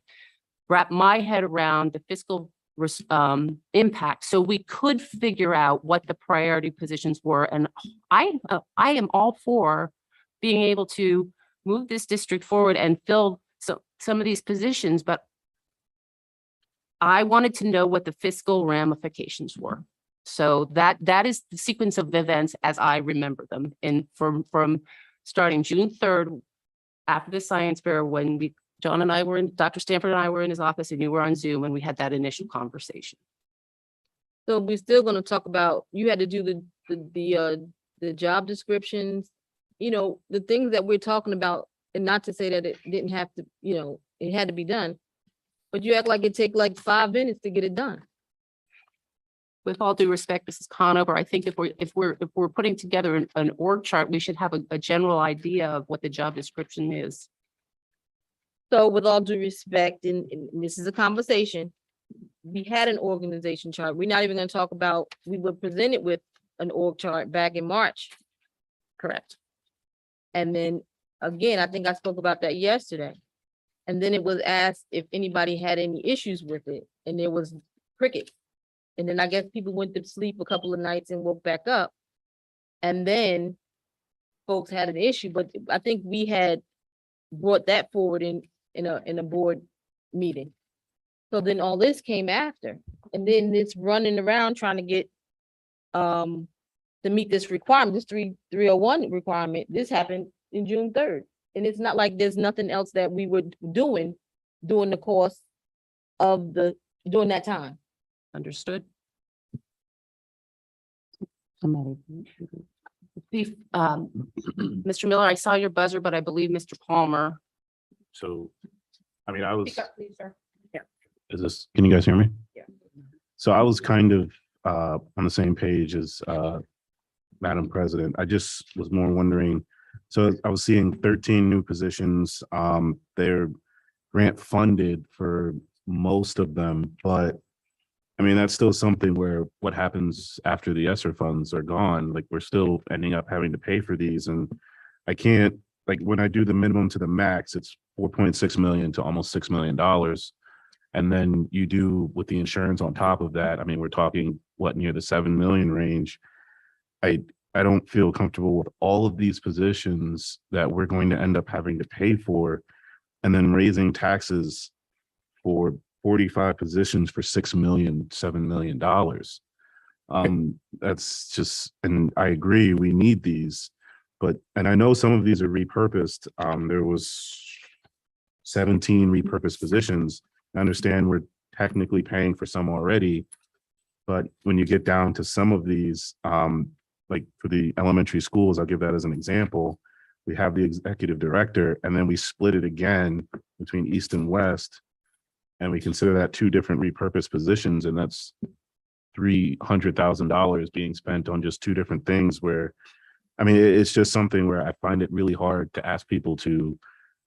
wrap my head around the fiscal impact so we could figure out what the priority positions were. And I am all for being able to move this district forward and fill some of these positions, but I wanted to know what the fiscal ramifications were. So that is the sequence of events as I remember them. And from starting June 3rd, after the science fair, when John and I were Dr. Stanford and I were in his office and you were on Zoom and we had that initial conversation. So we're still going to talk about, you had to do the job descriptions, the things that we're talking about, and not to say that it didn't have to, it had to be done, but you act like it take like 5 minutes to get it done. With all due respect, Mrs. Conover, I think if we're putting together an org chart, we should have a general idea of what the job description is. So with all due respect, and this is a conversation, we had an organization chart. We're not even going to talk about, we were presented with an org chart back in March. Correct. And then again, I think I spoke about that yesterday. And then it was asked if anybody had any issues with it, and there was cricket. And then I guess people went to sleep a couple of nights and woke back up. And then folks had an issue, but I think we had brought that forward in a board meeting. So then all this came after, and then this running around trying to get to meet this requirement, this 301 requirement. This happened in June 3rd. And it's not like there's nothing else that we were doing during the course of during that time. Understood. Somebody. Mr. Miller, I saw your buzzer, but I believe Mr. Palmer. So, I mean, I was, Speak up, please, sir. can you guys hear me? Yeah. So I was kind of on the same page as Madam President. I just was more wondering, so I was seeing 13 new positions. They're grant funded for most of them, but I mean, that's still something where what happens after the ESSER funds are gone, like we're still ending up having to pay for these. And I can't, like, when I do the minimum to the max, it's 4.6 million to almost $6 million. And then you do with the insurance on top of that, I mean, we're talking what, near the 7 million range. I don't feel comfortable with all of these positions that we're going to end up having to pay for, and then raising taxes for 45 positions for $6 million, $7 million. That's just, and I agree, we need these, but, and I know some of these are repurposed. There was 17 repurposed positions. I understand we're technically paying for some already, but when you get down to some of these, like for the elementary schools, I'll give that as an example. We have the executive director, and then we split it again between East and West. And we consider that two different repurposed positions, and that's $300,000 being spent on just two different things where, I mean, it's just something where I find it really hard to ask people to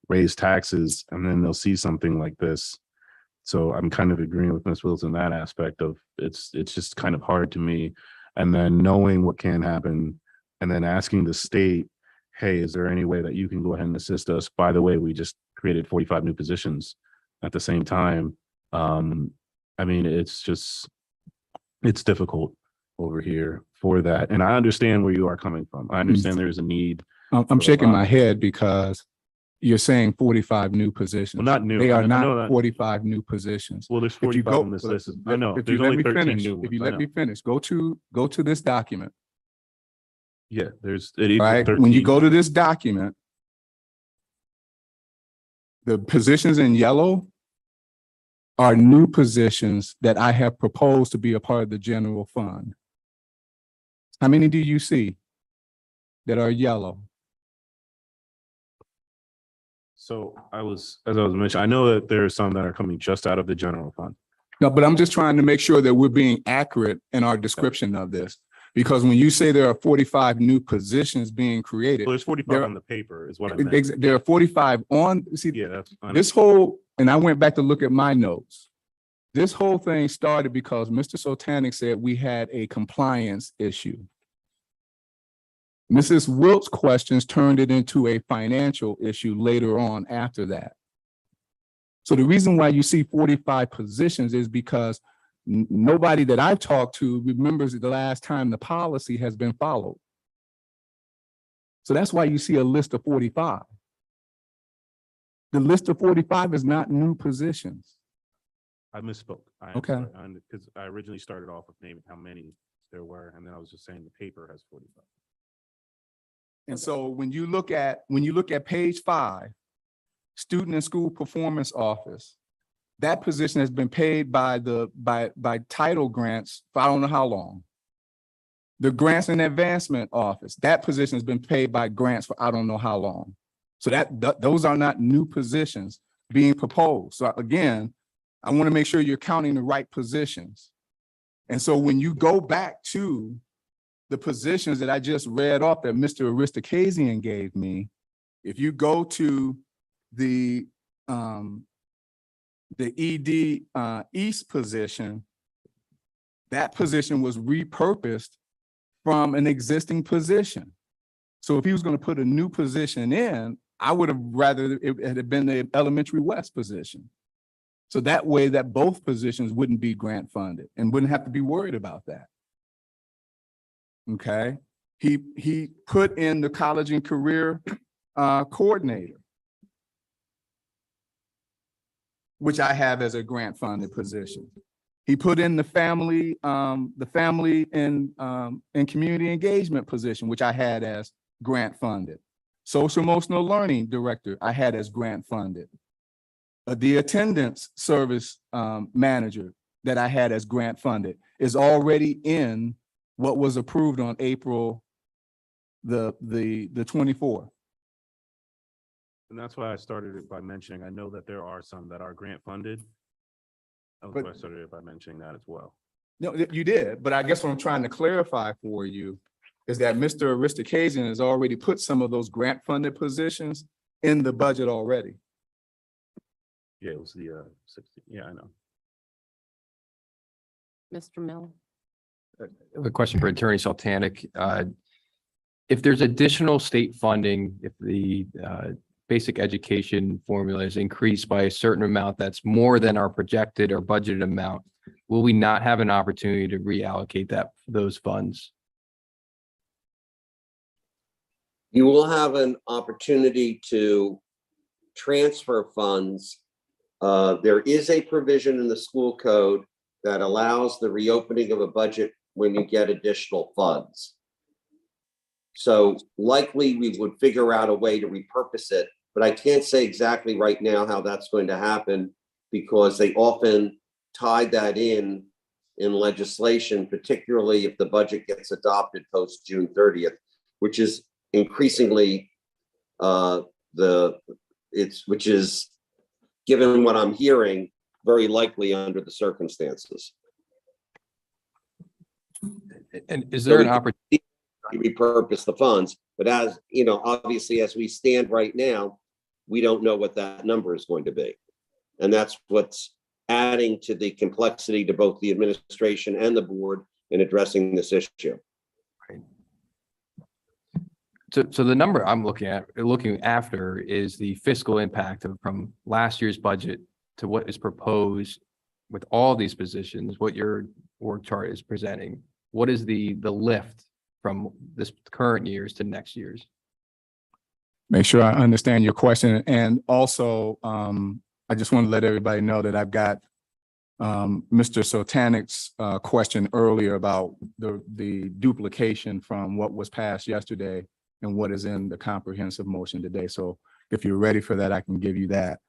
raise taxes and then they'll see something like this. So I'm kind of agreeing with Ms. Wilson in that aspect of it's just kind of hard to me. And then knowing what can happen and then asking the state, hey, is there any way that you can go ahead and assist us? By the way, we just created 45 new positions at the same time. I mean, it's difficult over here for that. And I understand where you are coming from. I understand there's a need. I'm shaking my head because you're saying 45 new positions. Well, not new. They are I know not that. 45 new positions. Well, there's If you 45 go, on this list. I know. if There's you let only me 13 finish, new if you ones. I let me know. finish, go to this document, Yeah, there's it equals right? 13. When you go to this document, the positions in yellow are new positions that I have proposed to be a part of the general fund. How many do you see that are yellow? So as I was mentioning, I know that there are some that are coming just out of the general fund. No, but I'm just trying to make sure that we're being accurate in our description of this. Because when you say there are 45 new positions being created, Well, there's 45 There- on the paper is what I meant. there are 45 on, see, Yeah, that's this whole, and I went back to look at my notes. This whole thing started because Mr. Sotanik said we had a compliance issue. Mrs. Wilt's questions turned it into a financial issue later on after that. So the reason why you see 45 positions is because nobody that I've talked to remembers the last time the policy has been followed. So that's why you see a list of 45. The list of 45 is not new positions. I misspoke. I am Okay. sorry. Because I originally started off with naming how many there were, and then I was just saying the paper has 45. And so when you look at page 5, student and school performance office, that position has been paid by by title grants for I don't know how long. The grants and advancement office, that position has been paid by grants for I don't know how long. So those are not new positions being proposed. So again, I want to make sure you're counting the right positions. And so when you go back to the positions that I just read off that Mr. Aristakazian gave me, if you go to the ED East position, that position was repurposed from an existing position. So if he was going to put a new position in, I would have rather it had been the elementary West position. So that way that both positions wouldn't be grant funded and wouldn't have to be worried about that. Okay, he put in the college and career coordinator, which I have as a grant funded position. He put in the family and community engagement position, which I had as grant funded. Social emotional learning director, I had as grant funded. The attendance service manager that I had as grant funded is already in what was approved on April the 24th. And that's why I started it by mentioning, I know that there are some that are grant funded. That's why I started it by mentioning that as well. No, you did, but I guess what I'm trying to clarify for you is that Mr. Aristakazian has already put some of those grant funded positions in the budget already. Yeah, it was the 60. Yeah, I know. Mr. Mill. I have a question for Attorney Sultanic. If there's additional state funding, if the basic education formula is increased by a certain amount that's more than our projected or budgeted amount, will we not have an opportunity to reallocate those funds? You will have an opportunity to transfer funds. There is a provision in the school code that allows the reopening of a budget when you get additional funds. So likely we would figure out a way to repurpose it, but I can't say exactly right now how that's going to happen because they often tie that in legislation, particularly if the budget gets adopted post June 30th, which is increasingly which is, given what I'm hearing, very likely under the circumstances. And is there an opportunity? Repurpose the funds, but as you know, obviously, as we stand right now, we don't know what that number is going to be. And that's what's adding to the complexity to both the administration and the board in addressing this issue. So the number I'm looking after is the fiscal impact from last year's budget to what is proposed with all these positions, what your org chart is presenting. What is the lift from this current year's to next year's? Make sure I understand your question. And also, I just want to let everybody know that I've got Mr. Sotanic's question earlier about the duplication from what was passed yesterday and what is in the comprehensive motion today. So if you're ready for that, I can give you that.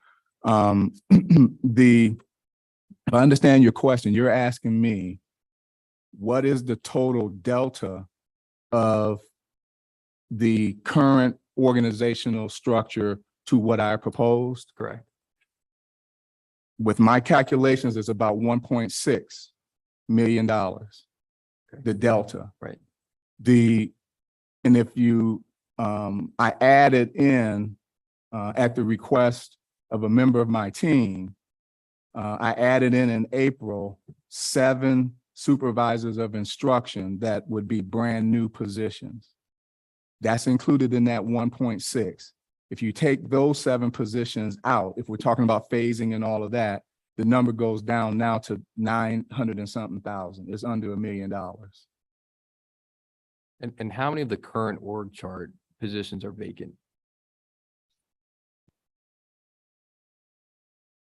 If I understand your question, you're asking me, what is the total delta of the current organizational structure to what I proposed? Correct. With my calculations, it's about $1.6 million, the delta. Right. And if you, I added in at the request of a member of my team, I added in April, 7 supervisors of instruction that would be brand new positions. That's included in that 1.6. If you take those 7 positions out, if we're talking about phasing and all of that, the number goes down now to 900 and something thousand. It's under $1 million. And how many of the current org chart positions are vacant?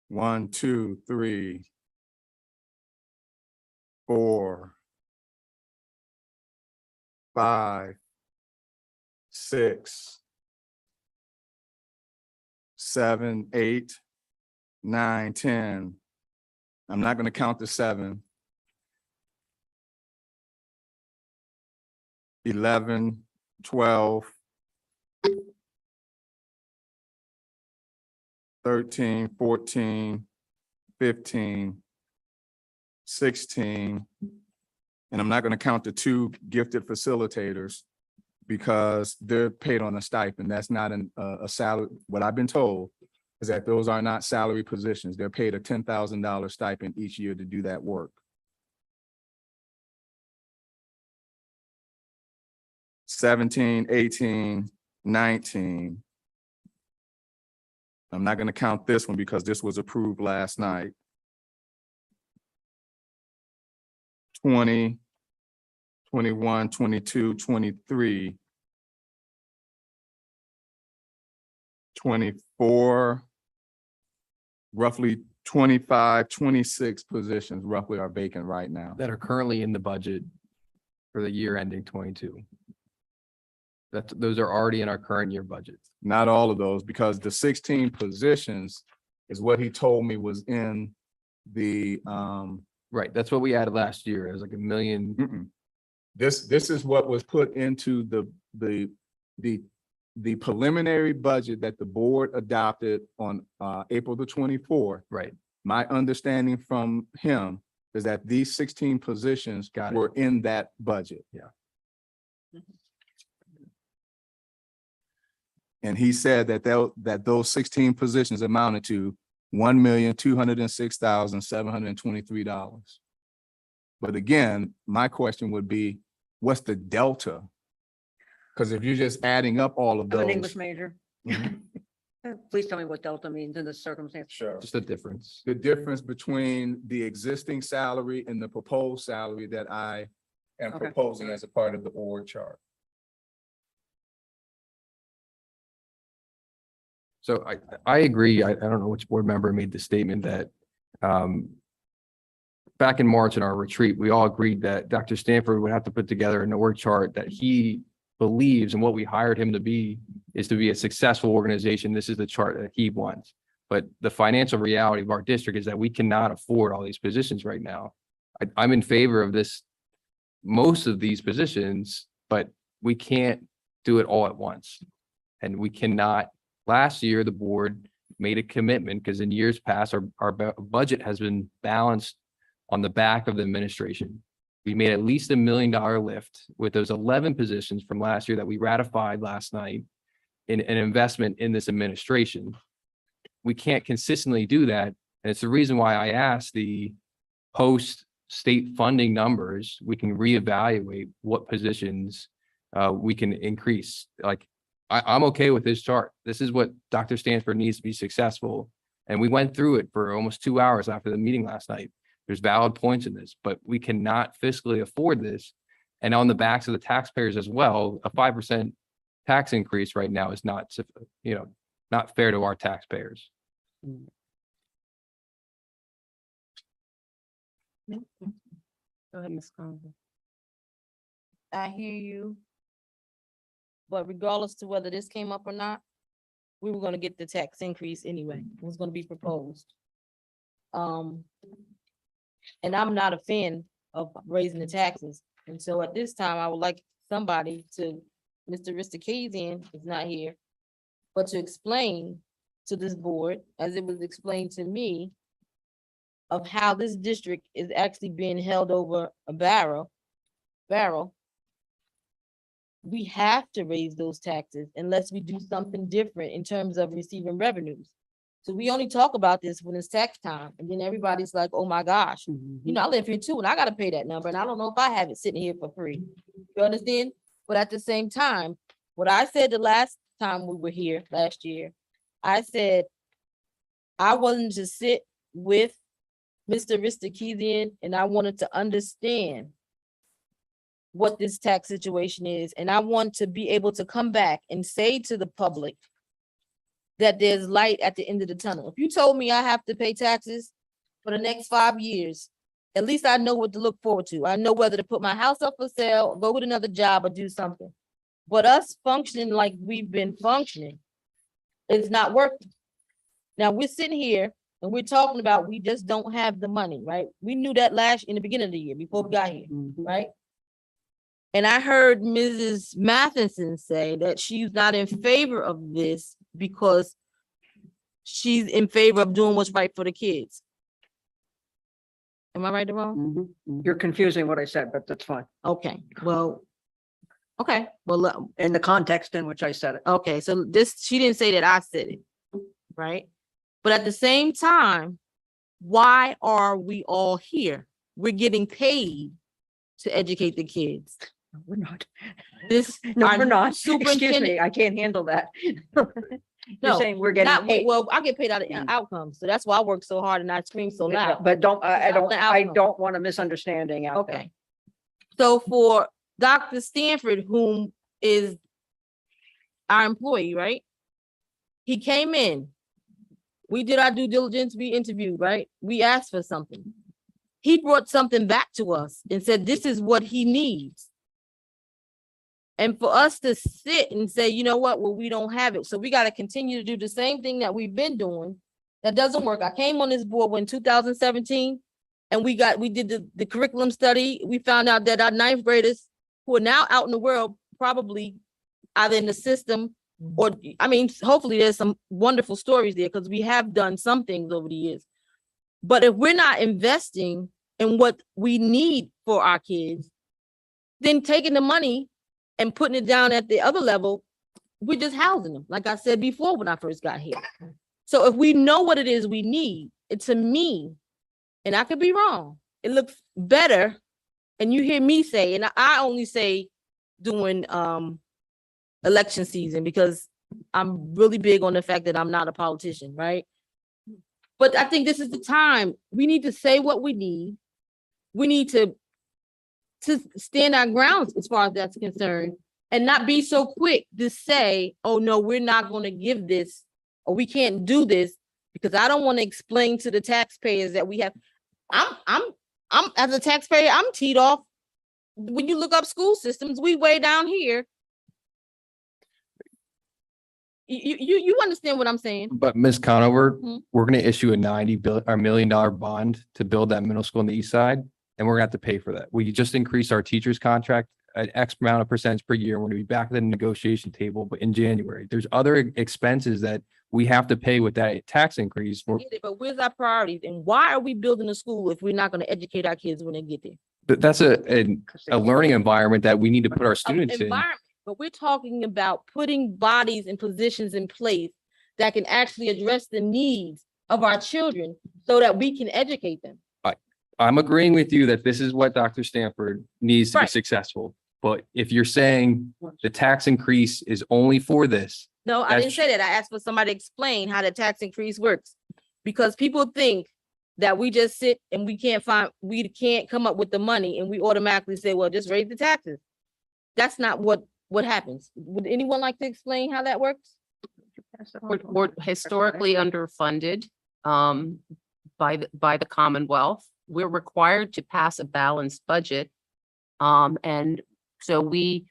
1, 2, 3, 4, 5, 6, 7, 8, 9, 10. I'm not going to count the 7. 11, 12, 13, 14, 15, 16. And I'm not going to count the 2 gifted facilitators because they're paid on a stipend. That's not a salary. What I've been told is that those are not salary positions. They're paid a $10,000 stipend each year to do that work. 17, 18, 19. I'm not going to count this one because this was approved last night. 20, 21, 22, 23, 24, roughly 25, 26 positions roughly are vacant right now. That are currently in the budget for the year ending 22. Those are already in our current year budget. Not all of those, because the 16 positions is what he told me was in the, Right, that's what we added last year. It was like $1 million. This is what was put into the preliminary budget that the board adopted on April the 24th. Right. My understanding from him is that these 16 positions were in that budget. Yeah. And he said that those 16 positions amounted to $1,206,723. But again, my question would be, what's the delta? Because if you're just adding up all of I'm an those. English major. Mhm. Please tell me what delta means in this circumstance. Sure. Just the difference. The difference between the existing salary and the proposed salary that I am Okay. proposing as a part of the org chart. So I agree. I don't know which board member made the statement that back in March in our retreat, we all agreed that Dr. Stanford would have to put together an org chart that he believes, and what we hired him to be is to be a successful organization. This is the chart that he wants. But the financial reality of our district is that we cannot afford all these positions right now. I'm in favor of this, most of these positions, but we can't do it all at once. And we cannot. Last year, the board made a commitment because in years past, our budget has been balanced on the back of the administration. We made at least $1 million lift with those 11 positions from last year that we ratified last night in an investment in this administration. We can't consistently do that. And it's the reason why I asked the post-state funding numbers, we can reevaluate what positions we can increase. Like, I'm okay with this chart. This is what Dr. Stanford needs to be successful. And we went through it for almost 2 hours after the meeting last night. There's valid points in this, but we cannot fiscally afford this. And on the backs of the taxpayers as well, a 5% tax increase right now is not, not fair to our taxpayers. Go ahead, Ms. Conlon. I hear you. But regardless to whether this came up or not, we were gonna get the tax increase anyway. It was gonna be proposed. And I'm not a fan of raising the taxes. And so at this time, I would like somebody to, Mr. Ristakazian is not here, but to explain to this board, as it was explained to me, of how this district is actually being held over a barrel. We have to raise those taxes unless we do something different in terms of receiving revenues. So we only talk about this when it's tax time, and then everybody's like, oh my gosh, you know, I live here too, and I gotta pay that number, and I don't know if I have it sitting here for free. You understand? But at the same time, what I said the last time we were here last year, I said, I wanted to sit with Mr. Ristakazian, and I wanted to understand what this tax situation is. And I want to be able to come back and say to the public that there's light at the end of the tunnel. If you told me I have to pay taxes for the next 5 years, at least I know what to look forward to. I know whether to put my house up for sale, go with another job, or do something. But us functioning like we've been functioning is not working. Now we're sitting here and we're talking about we just don't have the money, right? We knew that in the beginning of the year before we got here, right? And I heard Mrs. Matheson say that she's not in favor of this because she's in favor of doing what's right for the kids. Am I right or wrong? You're confusing what I said, but that's fine. Okay, well, In the context in which I said it. okay, so she didn't say that I said it, right? But at the same time, why are we all here? We're getting paid to educate the kids. No, we're not. No, we're not. Excuse superintendent- me, I can't handle that. No, You're saying we're getting Not, paid. well, I get paid out of Yeah. outcomes, so that's why I work so hard and I scream so loud. But I Outcome. don't want a misunderstanding out there. Okay. So for Dr. Stanford, whom is our employee, right? He came in. We did our due diligence, we interviewed, right? We asked for something. He brought something back to us and said, this is what he needs. And for us to sit and say, you know what, well, we don't have it. So we got to continue to do the same thing that we've been doing. That doesn't work. I came on this board in 2017 and we did the curriculum study. We found out that our 9th graders who are now out in the world, probably either in the system or, I mean, hopefully there's some wonderful stories there because we have done some things over the years. But if we're not investing in what we need for our kids, then taking the money and putting it down at the other level, we're just housing them. Like I said before, when I first got here. So if we know what it is we need, it to me, and I could be wrong, it looks better. And you hear me say, and I only say during election season because I'm really big on the fact that I'm not a politician, right? But I think this is the time we need to say what we need. We need to stand our grounds as far as that's concerned and not be so quick to say, oh no, we're not going to give this or we can't do this because I don't want to explain to the taxpayers that we have. I'm as a taxpayer, I'm teed off. When you look up school systems, we way down here. You understand what I'm saying? But Ms. Conover, Mhm. we're going to issue a $90 million bond to build that middle school on the east side, and we're going to have to pay for that. We just increased our teacher's contract an X amount of percentage per year. We're going to be back at the negotiation table, but in January, there's other expenses that we have to pay with that tax increase. Get it, but where's our priorities? And why are we building a school if we're not going to educate our kids when they get there? That's a learning environment that we need to put our students in. Environment, but we're talking about putting bodies and positions in place that can actually address the needs of our children so that we can educate them. I'm agreeing with you that this is what Dr. Stanford needs to be Right. successful. But if you're saying the tax increase is only for this, No, I didn't say that. I asked for somebody to explain how the tax increase works. Because people think that we just sit and we can't come up with the money and we automatically say, well, just raise the taxes. That's not what happens. Would anyone like to explain how that works? We're historically underfunded by the Commonwealth. We're required to pass a balanced budget. And so we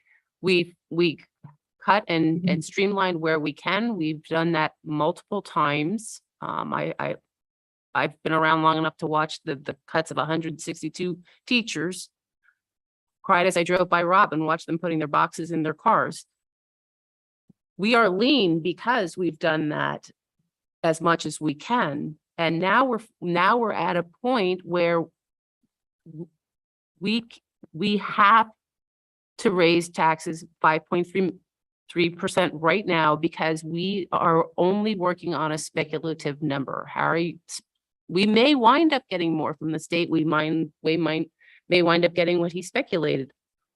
cut and streamline where we can. We've done that multiple times. I've been around long enough to watch the cuts of 162 teachers. Cried as I drove by Rob and watched them putting their boxes in their cars. We are lean because we've done that as much as we can. And now we're at a point where we have to raise taxes 5.3% right now because we are only working on a speculative number. Harry, we may wind up getting more from the state. We may wind up getting what he speculated.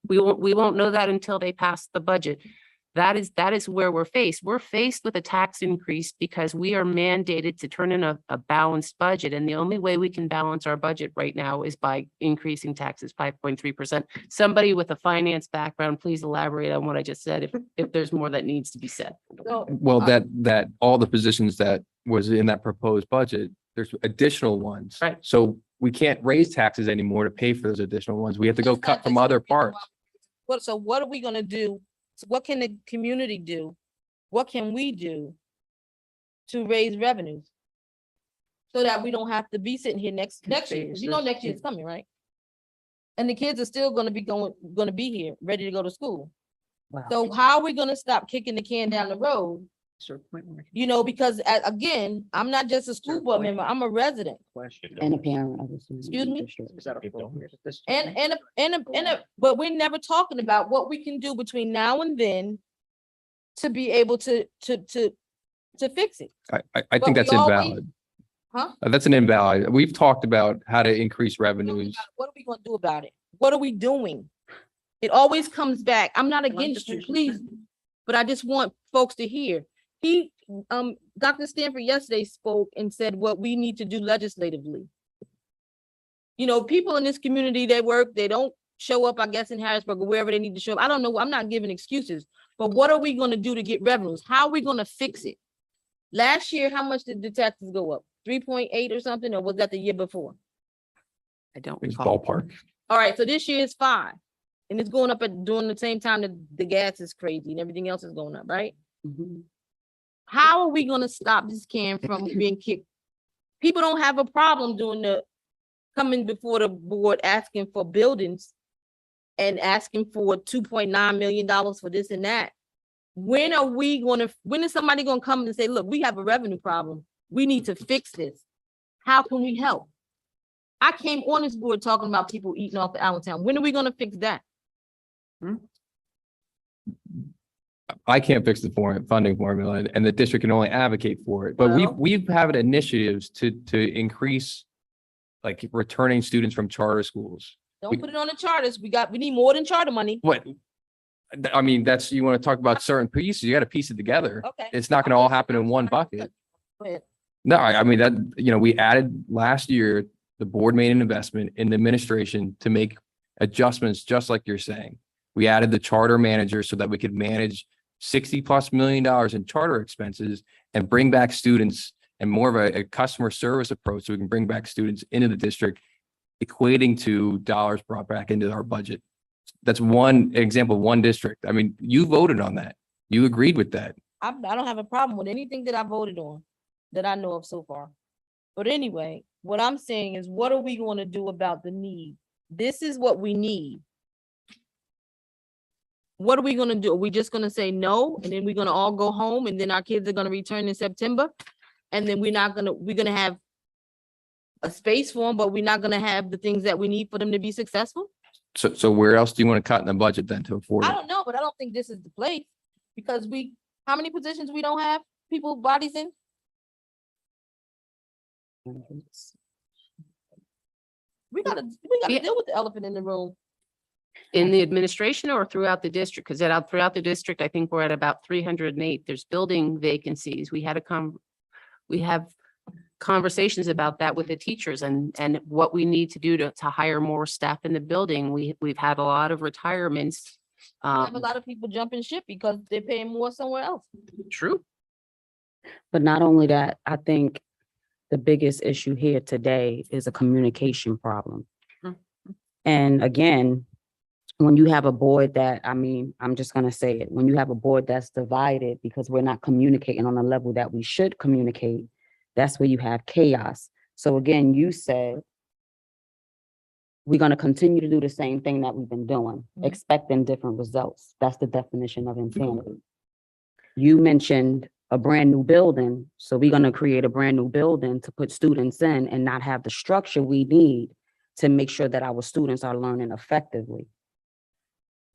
We won't know that until they pass the budget. That is where we're faced. We're faced with a tax increase because we are mandated to turn in a balanced budget. And the only way we can balance our budget right now is by increasing taxes 5.3%. Somebody with a finance background, please elaborate on what I just said if there's more that needs to be said. well, that all the positions that was in that proposed budget, there's additional ones. Right. So we can't raise taxes anymore to pay for those additional ones. We have to go cut from other parts. So what are we gonna do? So what can the community do? What can we do to raise revenues? So that we don't have to be sitting here next year, 'cause you know next year is coming, right? And the kids are still gonna be here, ready to go to school. Wow. So how are we gonna stop kicking the can down the road? You know, because again, I'm not just a school board member, I'm a resident. And a parent of the student. Excuse me? District. But we're never talking about what we can do between now and then to be able to fix it. I But think that's we always- invalid. Huh? That's an invalid. We've talked about how to increase What revenues. are we gonna do about it? What are we doing? It always comes back. I'm not against you, please, but I just want folks to hear. Dr. Stanford yesterday spoke and said what we need to do legislatively. You know, people in this community, they work, they don't show up, I guess, in Harrisburg or wherever they need to show up. I don't know. I'm not giving excuses, but what are we gonna do to get revenues? How are we gonna fix it? Last year, how much did the taxes go up? 3.8 or something, or was that the year before? I don't It's recall. ballpark. All right, so this year is 5. And it's going up during the same time that the gas is crazy and everything else is going up, right? Mhm. How are we gonna stop this can from being kicked? People don't have a problem coming before the board asking for buildings and asking for $2.9 million for this and that. When is somebody gonna come and say, look, we have a revenue problem. We need to fix this. How can we help? I came on this board talking about people eating off the Allentown. When are we gonna fix that? I can't fix the funding formula and the district can only advocate for it. But Well- we've had initiatives to increase like returning students from charter schools. Don't put it on the charters. We need more than charter money. What? I mean, that's, you want to talk about certain pieces, you got to piece it together. Okay. It's not going to all happen in one bucket. Go ahead. No, I mean that, we added last year, the board made an investment in the administration to make adjustments, just like you're saying. We added the charter manager so that we could manage $60+ million in charter expenses and bring back students and more of a customer service approach so we can bring back students into the district, equating to dollars brought back into our budget. That's one example, one district. I mean, you voted on that. You agreed with that. I don't have a problem with anything that I voted on that I know of so far. But anyway, what I'm saying is, what are we going to do about the need? This is what we need. What are we going to do? Are we just going to say no, and then we're going to all go home, and then our kids are going to return in September? And then we're going to have a space for them, but we're not going to have the things that we need for them to be successful? So where else do you want to cut in the budget then to afford I it? don't know, but I don't think this is the place, because how many positions we don't have people bodies in? We gotta Yeah. deal with the elephant in the room. In the administration or throughout the district? Because throughout the district, I think we're at about 308. There's building vacancies. We have conversations about that with the teachers and what we need to do to hire more staff in the building. We've had a lot of retirements. We have a lot of people jumping ship because they're paying more somewhere else. True. But not only that, I think the biggest issue here today is a communication problem. Mhm. And again, when you have a board that, I'm just gonna say it, when you have a board that's divided because we're not communicating on the level that we should communicate, that's where you have chaos. So again, you said we're gonna continue to do the same thing that we've been doing, Mhm. expecting different results. That's the definition of insanity. You mentioned a brand new building, so we're gonna create a brand new building to put students in and not have the structure we need to make sure that our students are learning effectively.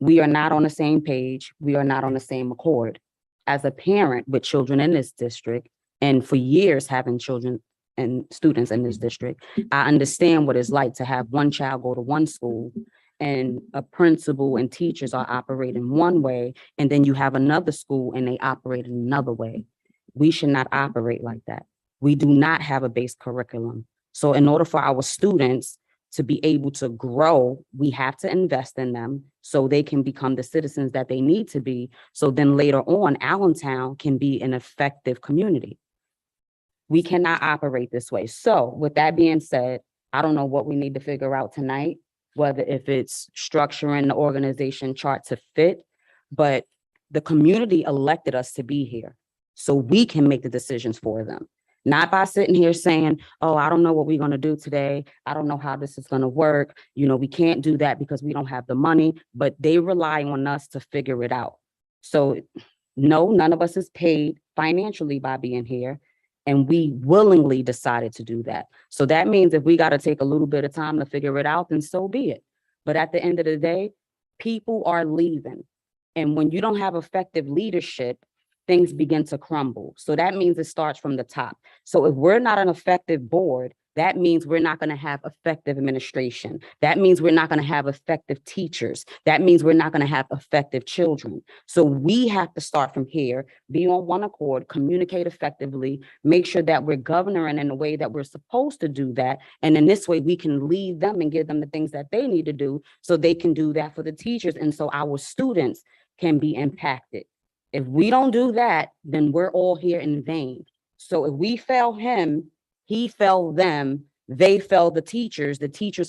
We are not on the same page. We are not on the same accord. As a parent with children in this district, and for years having children and students in this district, I understand what it's like to have one child go to one school and a principal and teachers are operating one way, and then you have another school and they operate in another way. We should not operate like that. We do not have a base curriculum. So in order for our students to be able to grow, we have to invest in them so they can become the citizens that they need to be. So then later on, Allentown can be an effective community. We cannot operate this way. So with that being said, I don't know what we need to figure out tonight, whether if it's structuring the organization chart to fit, but the community elected us to be here. So we can make the decisions for them. Not by sitting here saying, oh, I don't know what we're going to do today. I don't know how this is going to work. We can't do that because we don't have the money, but they rely on us to figure it out. So no, none of us is paid financially by being here. And we willingly decided to do that. So that means if we got to take a little bit of time to figure it out, then so be it. But at the end of the day, people are leaving. And when you don't have effective leadership, things begin to crumble. So that means it starts from the top. So if we're not an effective board, that means we're not going to have effective administration. That means we're not going to have effective teachers. That means we're not going to have effective children. So we have to start from here, be on one accord, communicate effectively, make sure that we're governing in the way that we're supposed to do that. And in this way, we can lead them and give them the things that they need to do so they can do that for the teachers. And so our students can be impacted. If we don't do that, then we're all here in vain. So if we fail him, he failed them, they failed the teachers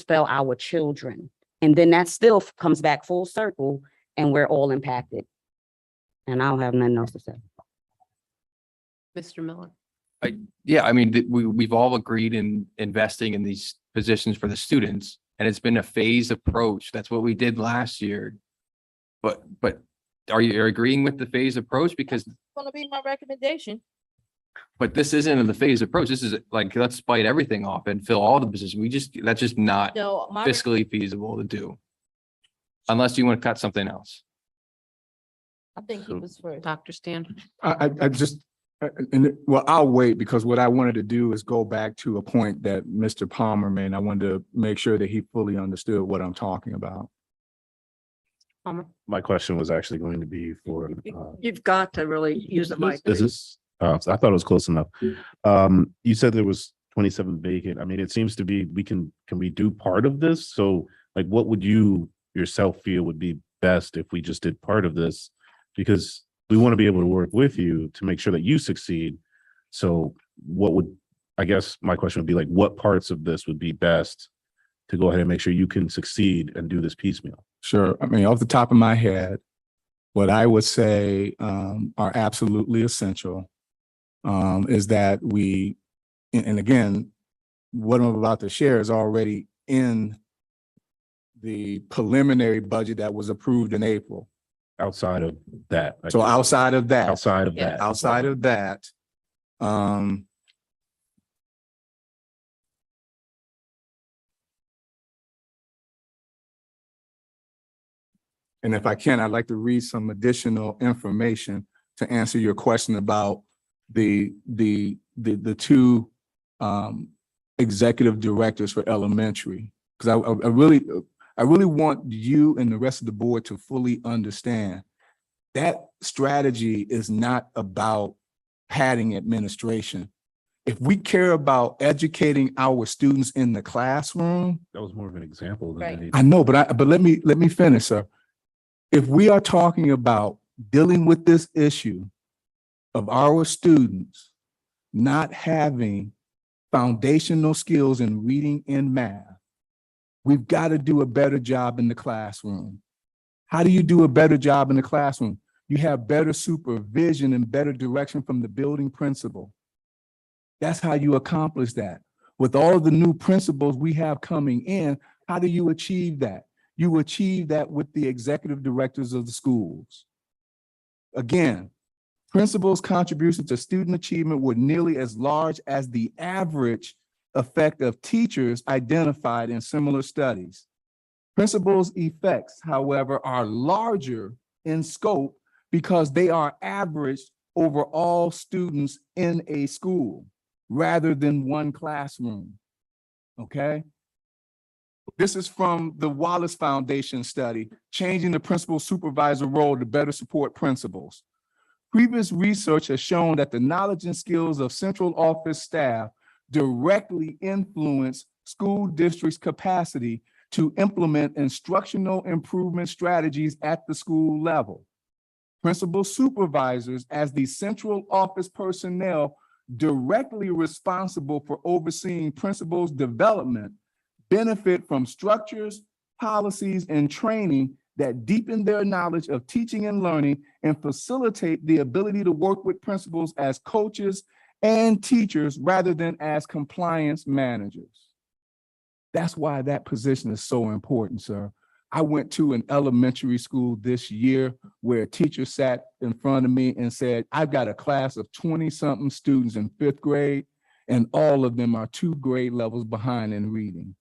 fail our children. And then that still comes back full circle and we're all impacted. And I don't have nothing else to say. Mr. Miller. Yeah, I mean, we've all agreed in investing in these positions for the students, and it's been a phased approach. That's what we did last year. But are you agreeing with the phased approach? Because It's gonna be my recommendation. but this isn't the phased approach. This is like, let's bite everything off and fill all the positions. That's just not No, my fiscally feasible to do. Unless you want to cut something else. I think he was first. Dr. Stan. I just, well, I'll wait because what I wanted to do is go back to a point that Mr. Palmer made. I wanted to make sure that he fully understood what I'm talking about. Palmer. My question was actually going to be for, You've got to really use the mic. is this, I thought it was close enough. You said there was 27 vacant. I mean, it seems to be, can we do part of this? So like, what would you yourself feel would be best if we just did part of this? Because we want to be able to work with you to make sure that you succeed. So what would, I guess my question would be like, what parts of this would be best to go ahead and make sure you can succeed and do this piecemeal? Sure. I mean, off the top of my head, what I would say are absolutely essential is that we, and again, what I'm about to share is already in the preliminary budget that was approved in April. Outside of that. So outside of that, Outside of Yeah. that. outside of that, and if I can, I'd like to read some additional information to answer your question about the two executive directors for elementary. Because I really want you and the rest of the board to fully understand that strategy is not about padding administration. If we care about educating our students in the classroom, That was more of an example than Right. anything. I know, but let me finish, sir. If we are talking about dealing with this issue of our students not having foundational skills in reading and math, we've got to do a better job in the classroom. How do you do a better job in the classroom? You have better supervision and better direction from the building principal. That's how you accomplish that. With all of the new principals we have coming in, how do you achieve that? You achieve that with the executive directors of the schools. Again, principals' contribution to student achievement were nearly as large as the average effect of teachers identified in similar studies. Principals' effects, however, are larger in scope because they are averaged over all students in a school rather than one classroom. Okay? This is from the Wallace Foundation study, Changing the Principal Supervisor Role to Better Support Principals. Previous research has shown that the knowledge and skills of central office staff directly influence school districts' capacity to implement instructional improvement strategies at the school level. Principal supervisors, as the central office personnel directly responsible for overseeing principals' development, benefit from structures, policies, and training that deepen their knowledge of teaching and learning and facilitate the ability to work with principals as coaches and teachers rather than as compliance managers. That's why that position is so important, sir. I went to an elementary school this year where a teacher sat in front of me and said, I've got a class of 20-something students in 5th grade, and all of them are 2 grade levels behind in reading.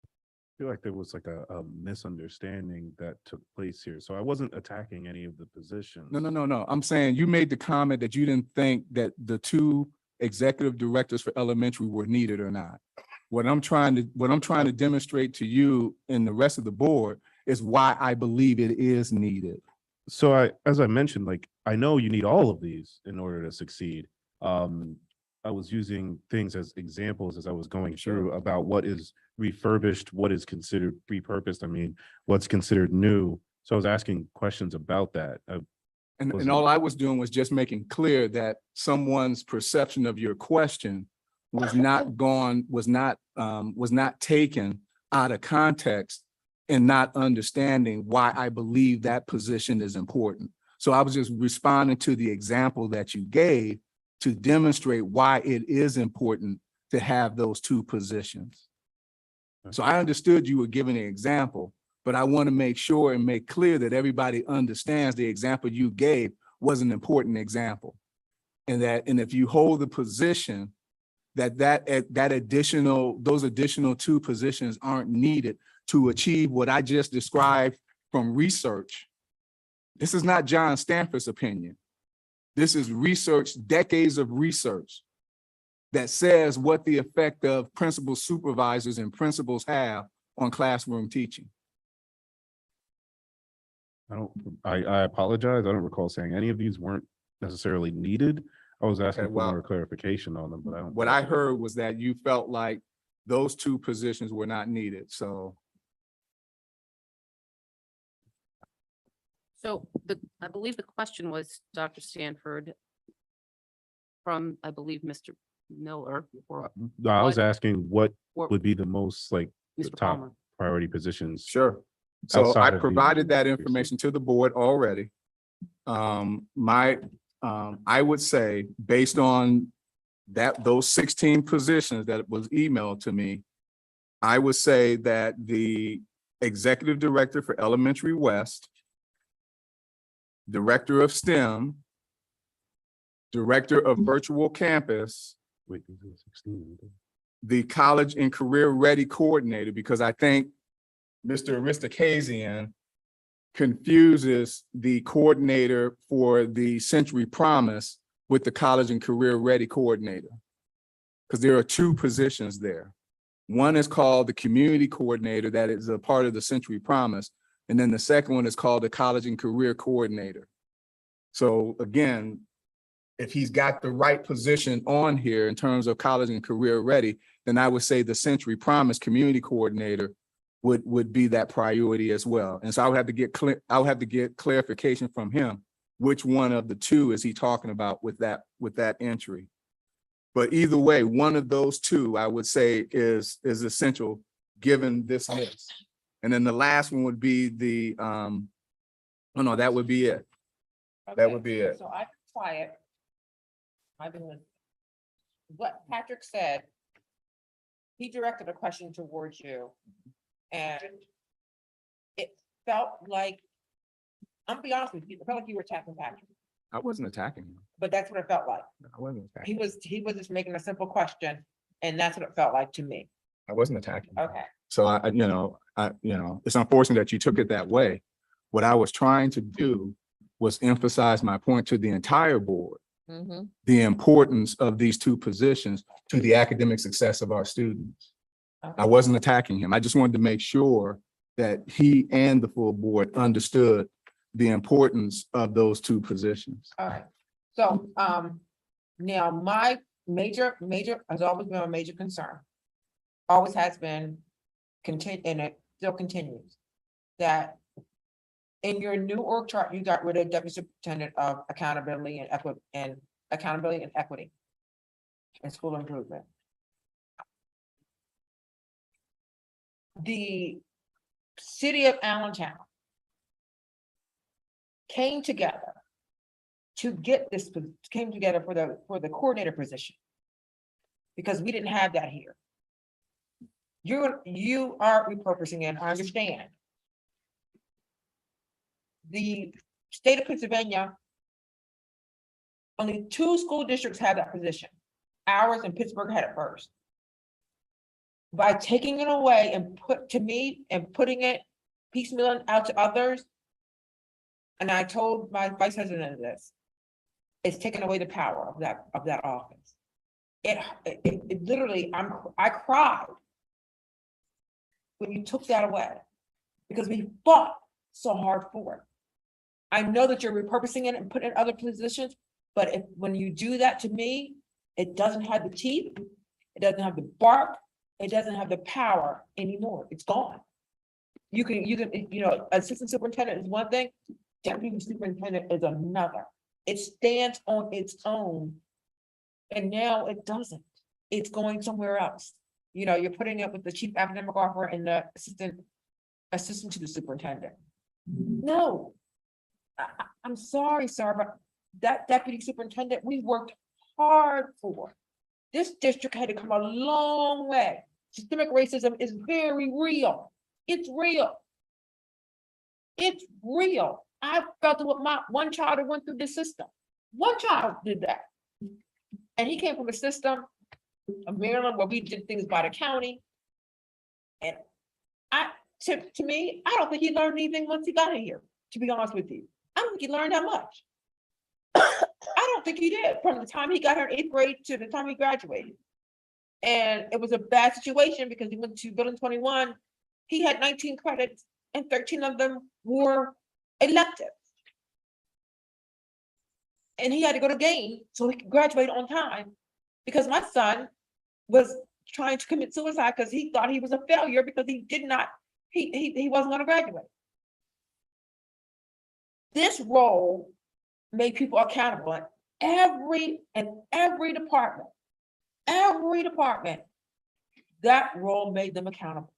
I feel like there was like a misunderstanding that took place here. So I wasn't attacking any of the positions. No. I'm saying you made the comment that you didn't think that the 2 executive directors for elementary were needed or not. What I'm trying to demonstrate to you and the rest of the board is why I believe it is needed. So as I mentioned, like, I know you need all of these in order to succeed. I was using things as examples as I was going through about what is refurbished, what is considered repurposed. I mean, what's considered new. So I was asking questions about that. And all I was doing was just making clear that someone's perception of your question was not taken out of context and not understanding why I believe that position is important. So I was just responding to the example that you gave to demonstrate why it is important to have those 2 positions. So I understood you were giving an example, but I want to make sure and make clear that everybody understands the example you gave was an important example. And if you hold the position those additional 2 positions aren't needed to achieve what I just described from research, This is not John Stanford's opinion. This is research, decades of research that says what the effect of principal supervisors and principals have on classroom teaching. I apologize. I don't recall saying any of these weren't necessarily needed. I was asking Okay, for well, more clarification on them, but I don't. What I heard was that you felt like those two positions were not needed, so. So I believe the question was, Dr. Stanford, from, I believe, Mr. Miller or No, I was what- asking what or would be the most like the Mr. top Palmer. priority positions. Sure. So Outside I of the- provided that information to the board already. I would say, based on those 16 positions that was emailed to me, I would say that the executive director for Elementary West, director of STEM, director of virtual campus, Wait, these are 16. the college and career ready coordinator, because I think Mr. Aristakazian confuses the coordinator for the Century Promise with the college and career ready coordinator. Because there are two positions there. One is called the community coordinator, that is a part of the Century Promise. And then the second one is called the college and career coordinator. So again, if he's got the right position on here in terms of college and career ready, then I would say the Century Promise community coordinator would be that priority as well. And so I would have to get clarification from him. Which one of the two is he talking about with that entry? But either way, one of those two, I would say is essential given this list. And then the last one would be the, oh no, that would be it. That would be it. So I've been quiet. I've been listening. What Patrick said, he directed a question towards you. And it felt like, I'm gonna be honest with you, it felt like you were attacking Patrick, I wasn't attacking him. but that's what it felt like. I wasn't attacking. He was just making a simple question, and that's what it felt like to me. I wasn't attacking him. Okay. So it's unfortunate that you took it that way. What I was trying to do was emphasize my point to the entire board, the importance of these two positions to the academic success of our students. I wasn't attacking him. I just wanted to make sure that he and the full board understood the importance of those two positions. All right. So, now my major has always been a major concern. Always has been, and it still continues, that in your new org chart, you got rid of Deputy Superintendent of Accountability and Equity and School Improvement. The city of Allentown came together to get this, came together for the coordinator position. Because we didn't have that here. You are repurposing it, I understand. The state of Pennsylvania, only 2 school districts had that position. Ours and Pittsburgh had it first. By taking it away and putting it piecemeal out to others. And I told my vice president this, it's taken away the power of that office. It literally, I cried when you took that away, because we fought so hard for it. I know that you're repurposing it and putting it in other positions, but when you do that to me, it doesn't have the teeth, it doesn't have the bark, it doesn't have the power anymore. It's gone. You can, assistant superintendent is one thing, deputy superintendent is another. It stands on its own. And now it doesn't. It's going somewhere else. You're putting it with the chief academic officer and the assistant to the superintendent. No. I'm sorry, sir, but that deputy superintendent, we worked hard for. This district had to come a long way. Systemic racism is very real. It's real. It's real. I felt it with my one child that went through the system. One child did that. And he came from a system of Maryland where we did things by the county. And to me, I don't think he learned anything once he got here, to be honest with you. I don't think he learned that much. I don't think he did from the time he got here in 8th grade to the time he graduated. And it was a bad situation because he went to Building 21. He had 19 credits and 13 of them were elective. And he had to go to GAIN so he could graduate on time because my son was trying to commit suicide because he thought he was a failure because he did not, he wasn't going to graduate. This role made people accountable in every department, that role made them accountable.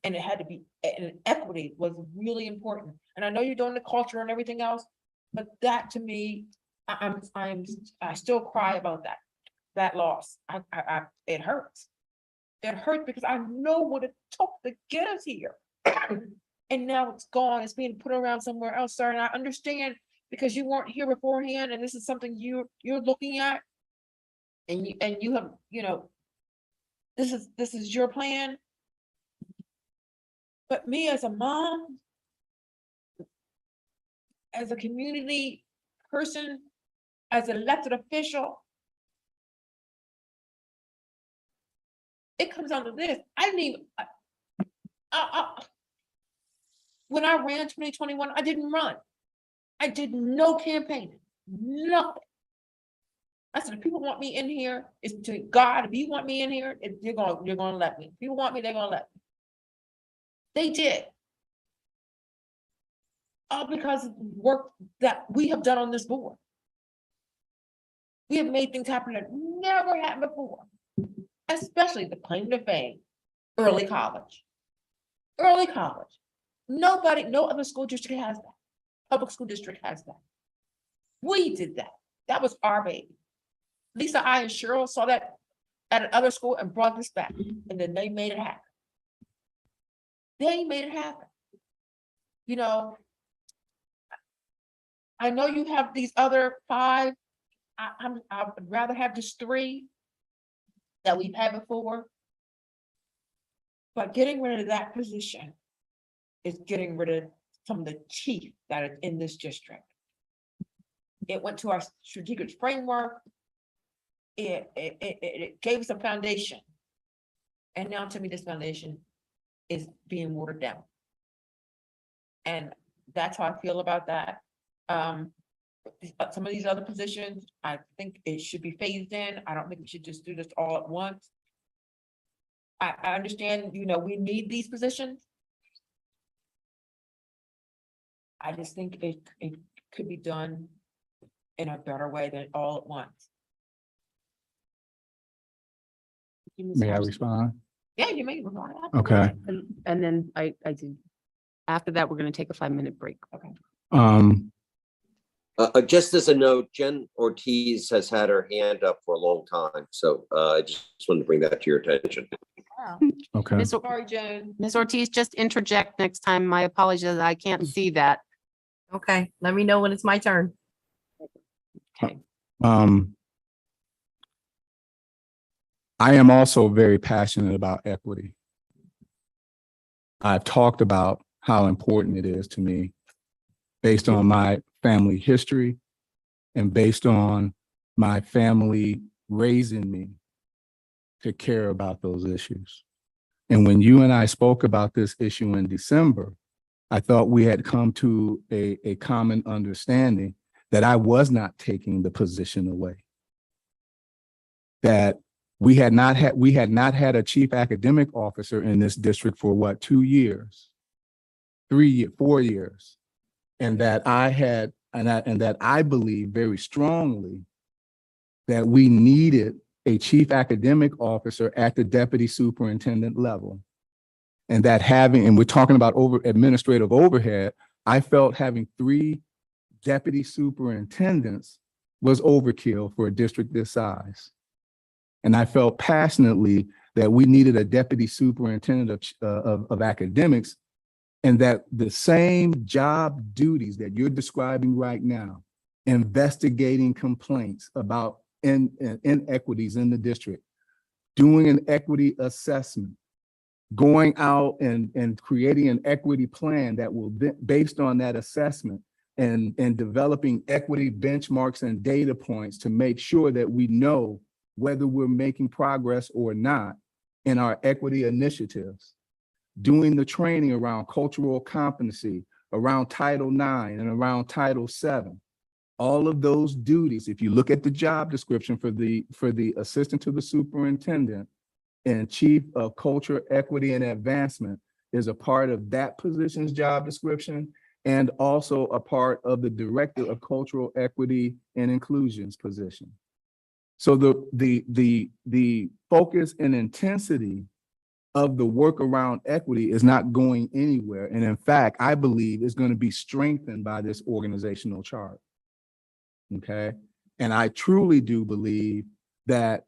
And it had to be, and equity was really important. And I know you're doing the culture and everything else, but that to me, I still cry about that loss. It hurts. It hurts because I know what it took to get us here. And now it's gone. It's being put around somewhere else, sir. And I understand because you weren't here beforehand, and this is something you're looking at, and you have, you know, this is your plan. But me as a mom, as a community person, as an elected official, it comes down to this. I didn't even, when I ran 2021, I didn't run. I did no campaigning, nothing. I said, if people want me in here, it's between God. If you want me in here, you're gonna let me. If you want me, they're gonna let me. They did. All because of work that we have done on this board. We have made things happen that never happened before, especially the claim to fame, early college. Early college. Nobody, no other school district has that. Public school district has that. We did that. That was our baby. Lisa, I, and Cheryl saw that at another school and brought this back, and then they made it happen. They made it happen. You know, I know you have these other 5. I would rather have just 3 that we've had before. But getting rid of that position is getting rid of some of the teeth that are in this district. It went to our strategic framework. It gave us a foundation. And now to me, this foundation is being watered down. And that's how I feel about that. Some of these other positions, I think it should be phased in. I don't think we should just do this all at once. I understand, you know, we need these positions. I just think it could be done in a better way than all at once. May I respond? Yeah, you may. Okay. And then I do. After that, we're going to take a 5-minute break. Okay. Just as a note, Jen Ortiz has had her hand up for a long time, so I just wanted to bring that to your attention. Okay. Sorry, Jen. Ms. Ortiz, just interject next time. My apologies, I can't see that. Okay, let me know when it's my turn. Okay. I am also very passionate about equity. I've talked about how important it is to me based on my family history and based on my family raising me to care about those issues. And when you and I spoke about this issue in December, I thought we had come to a common understanding that I was not taking the position away. That we had not had a chief academic officer in this district for what, 2 years, 4 years. And that I believe very strongly that we needed a chief academic officer at the deputy superintendent level. And that and we're talking about administrative overhead, I felt having 3 deputy superintendents was overkill for a district this size. And I felt passionately that we needed a deputy superintendent of academics, and that the same job duties that you're describing right now, investigating complaints about inequities in the district, doing an equity assessment, going out and creating an equity plan that will, based on that assessment, and developing equity benchmarks and data points to make sure that we know whether we're making progress or not in our equity initiatives. Doing the training around cultural competency, around Title IX and around Title VII. All of those duties, if you look at the job description for the assistant to the superintendent and chief of culture, equity, and advancement, is a part of that position's job description and also a part of the director of cultural equity and inclusion's position. So the focus and intensity of the work around equity is not going anywhere. And in fact, I believe is going to be strengthened by this organizational chart. Okay. And I truly do believe that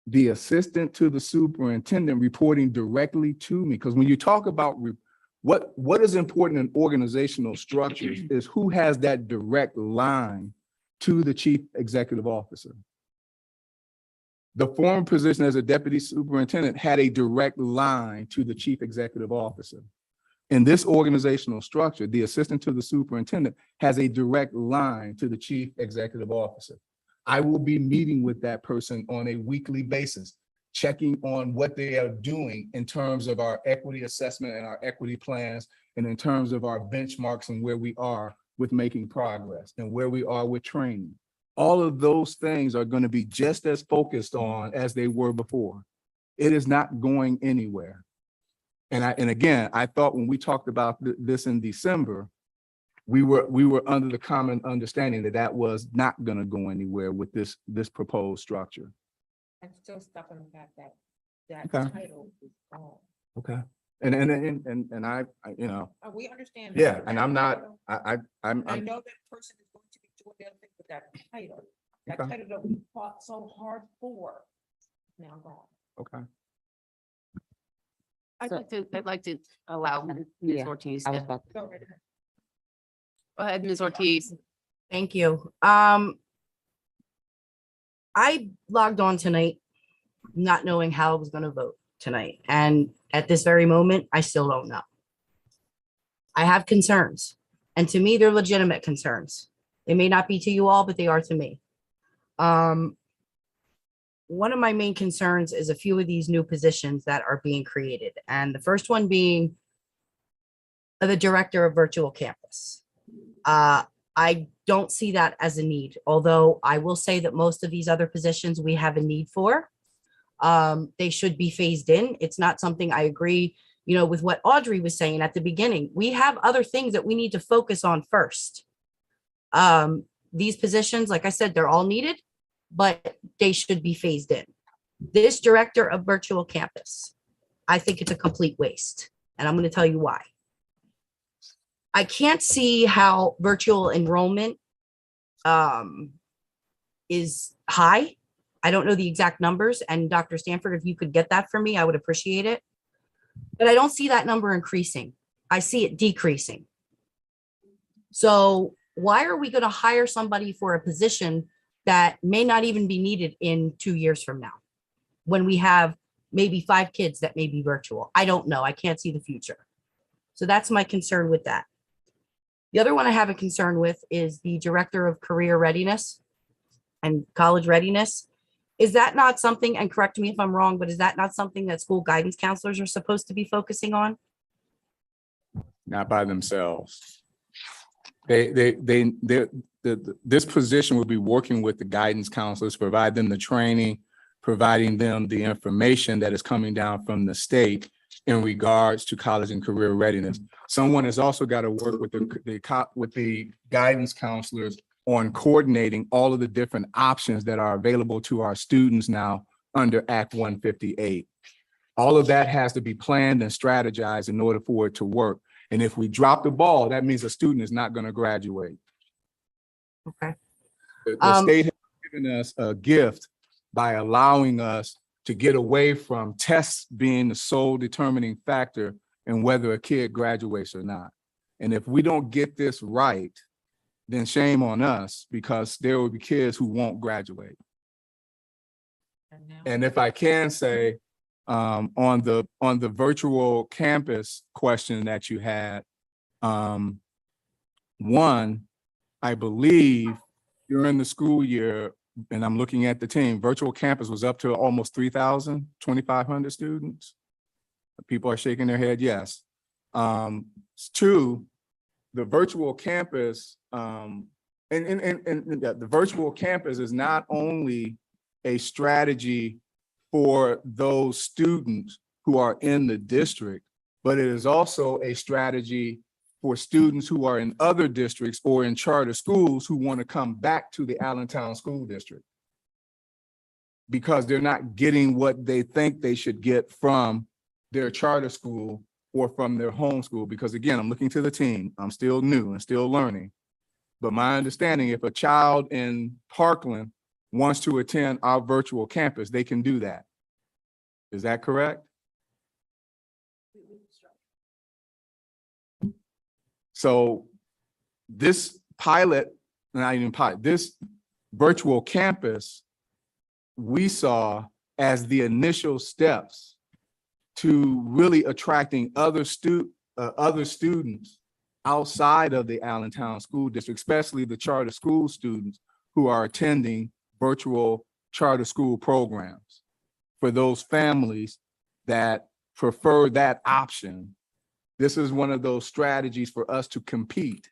the assistant to the superintendent reporting directly to me, because when you talk about what is important in organizational structures is who has that direct line to the chief executive officer. The former position as a deputy superintendent had a direct line to the chief executive officer. In this organizational structure, the assistant to the superintendent has a direct line to the chief executive officer. I will be meeting with that person on a weekly basis, checking on what they are doing in terms of our equity assessment and our equity plans, and in terms of our benchmarks and where we are with making progress and where we are with training. All of those things are going to be just as focused on as they were before. It is not going anywhere. And again, I thought when we talked about this in December, we were under the common understanding that that was not going to go anywhere with this proposed structure. I'm still stuck on the fact that Okay. title is gone. Okay. And I you know, We understand. yeah, that. and I'm not, I I'm know that person is going to be doing their thing with that title. That Okay. title that we fought so hard for, now gone. okay. I'd like to allow Ms. Yeah, Ortiz. I was to- about, Go right ahead. Go ahead, Ms. Ortiz. Thank you. I logged on tonight, not knowing how I was going to vote tonight. And at this very moment, I still don't know. I have concerns, and to me, they're legitimate concerns. They may not be to you all, but they are to me. One of my main concerns is a few of these new positions that are being created. And the first one being the director of virtual campus. I don't see that as a need, although I will say that most of these other positions we have a need for. They should be phased in. It's not something I agree, with what Audrey was saying at the beginning. We have other things that we need to focus on first. These positions, like I said, they're all needed, but they should be phased in. This director of virtual campus, I think it's a complete waste, and I'm going to tell you why. I can't see how virtual enrollment is high. I don't know the exact numbers, and Dr. Stanford, if you could get that for me, I would appreciate it. But I don't see that number increasing. I see it decreasing. So why are we going to hire somebody for a position that may not even be needed in 2 years from now, when we have maybe 5 kids that may be virtual? I don't know. I can't see the future. So that's my concern with that. The other one I have a concern with is the director of career readiness and college readiness. Is that not something, and correct me if I'm wrong, but is that not something that school guidance counselors are supposed to be focusing on? Not by themselves. This position will be working with the guidance counselors, provide them the training, providing them the information that is coming down from the state in regards to college and career readiness. Someone has also got to work with the guidance counselors on coordinating all of the different options that are available to our students now under Act 158. All of that has to be planned and strategized in order for it to work. And if we drop the ball, that means a student is not going to graduate. Okay. The state has given us a gift by allowing us to get away from tests being the sole determining factor in whether a kid graduates or not. And if we don't get this right, then shame on us, because there will be kids who won't graduate. And if I can say, on the virtual campus question that you had, One, I believe during the school year, and I'm looking at the team, virtual campus was up to almost 3,000, 2,500 students. People are shaking their head, yes. Two, the virtual campus, the virtual campus is not only a strategy for those students who are in the district, but it is also a strategy for students who are in other districts or in charter schools who want to come back to the Allentown School District because they're not getting what they think they should get from their charter school or from their home school. Because again, I'm looking to the team. I'm still new and still learning. But my understanding, if a child in Parkland wants to attend our virtual campus, they can do that. Is that correct? So this pilot, not even pilot, this virtual campus, we saw as the initial steps to really attracting other students outside of the Allentown School District, especially the charter school students who are attending virtual charter school programs. For those families that prefer that option, this is one of those strategies for us to compete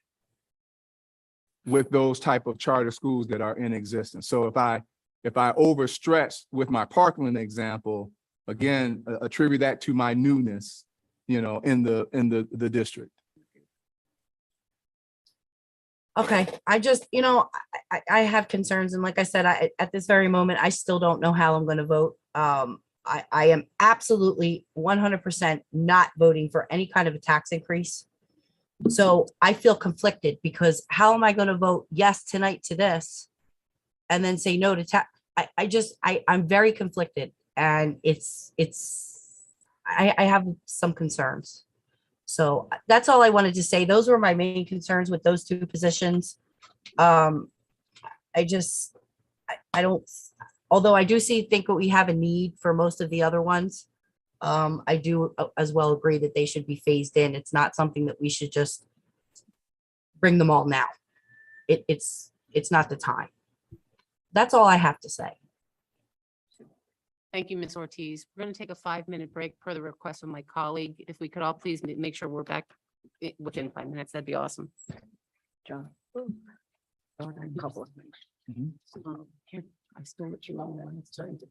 with those type of charter schools that are in existence. So if I overstretch with my Parkland example, again, attribute that to my newness, in the district. Okay, I just, I have concerns, and like I said, at this very moment, I still don't know how I'm gonna vote. I am absolutely 100% not voting for any kind of a tax increase. So I feel conflicted because how am I gonna vote yes tonight to this and then say no to tax? I'm very conflicted, and I have some concerns. So that's all I wanted to say. Those were my main concerns with those two positions. I don't, although I do think that we have a need for most of the other ones. I do as well agree that they should be phased in. It's not something that we should just bring them all now. It's not the time. That's all I have to say. Thank you, Ms. Ortiz. We're going to take a 5-minute break per the request of my colleague. If we could all please make sure we're back within 5 minutes, that'd be awesome. John. A couple of things. Here, I still let you know when it's time to.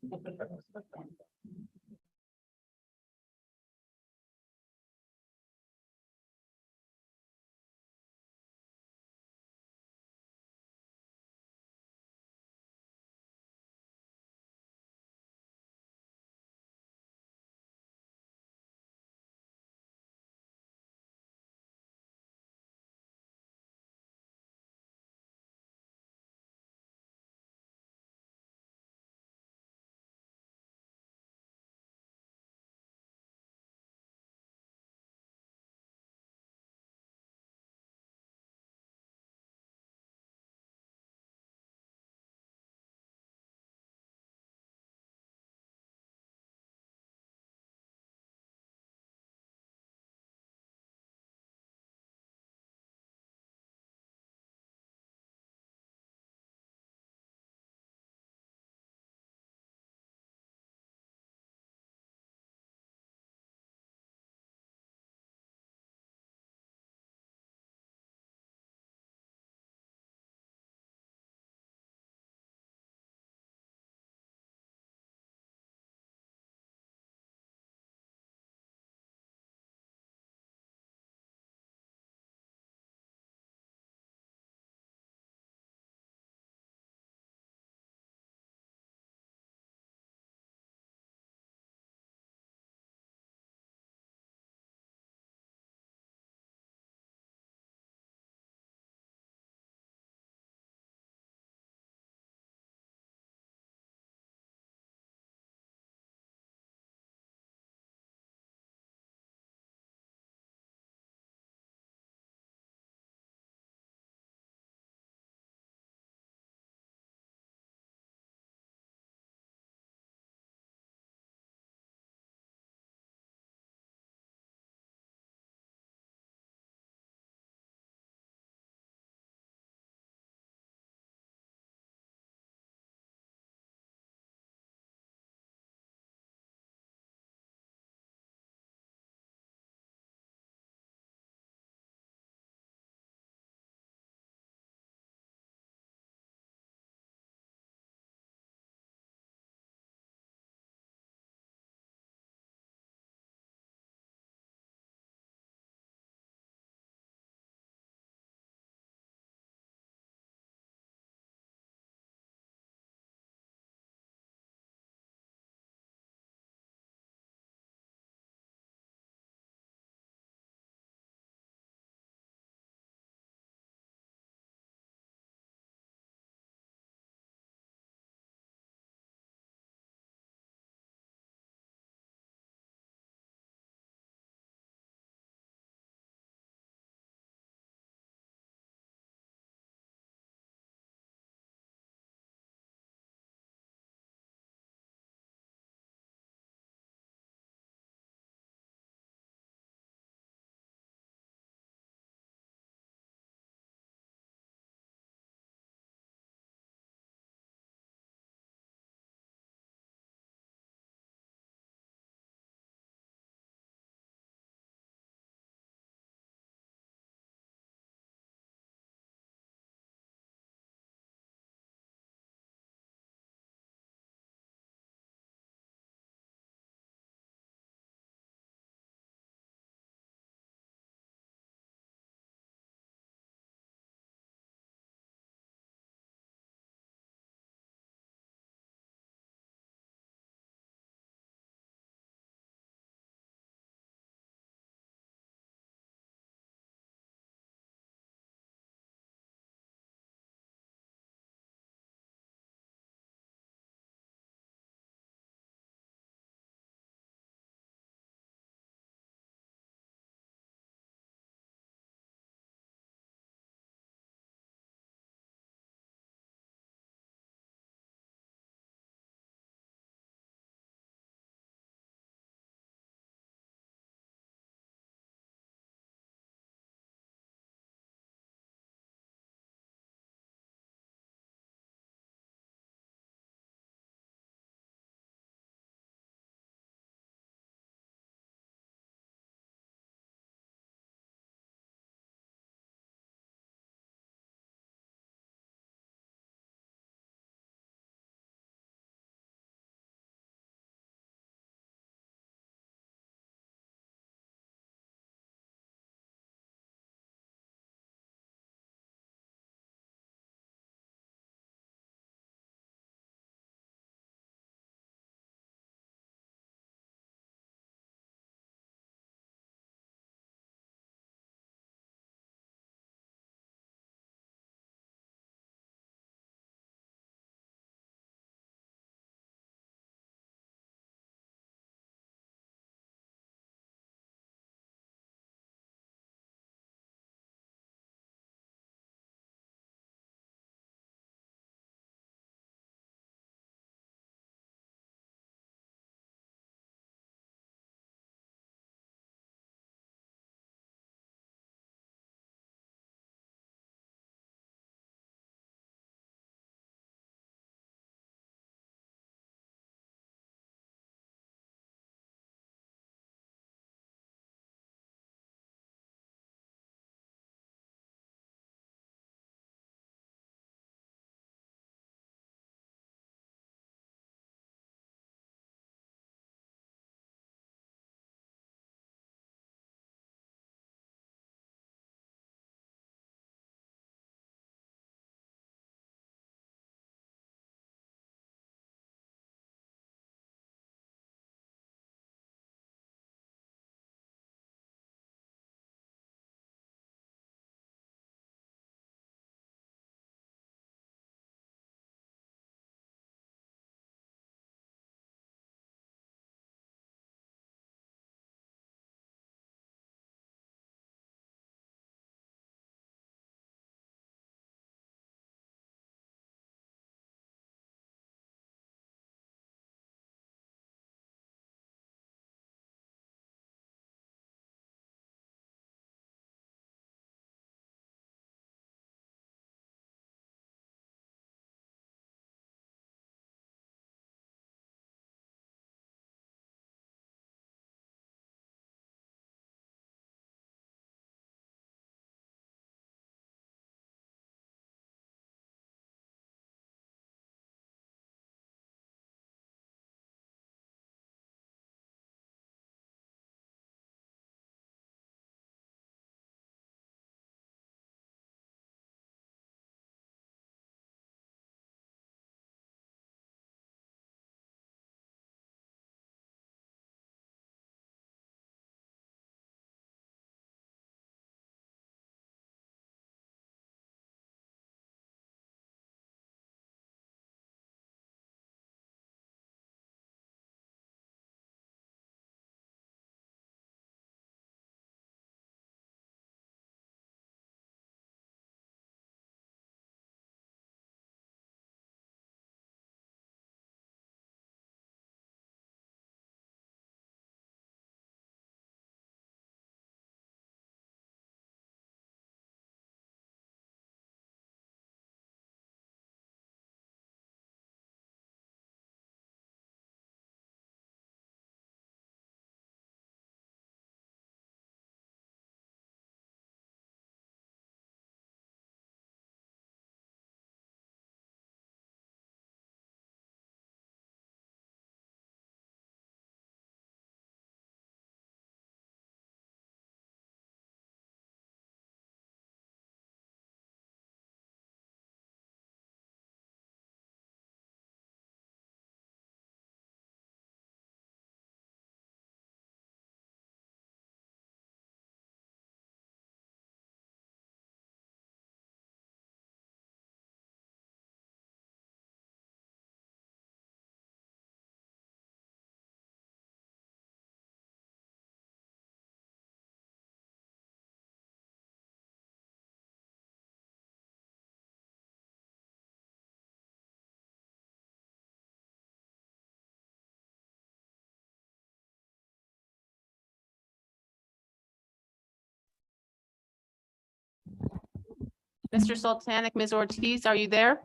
Mr. Sultanic, Ms. Ortiz, are you there?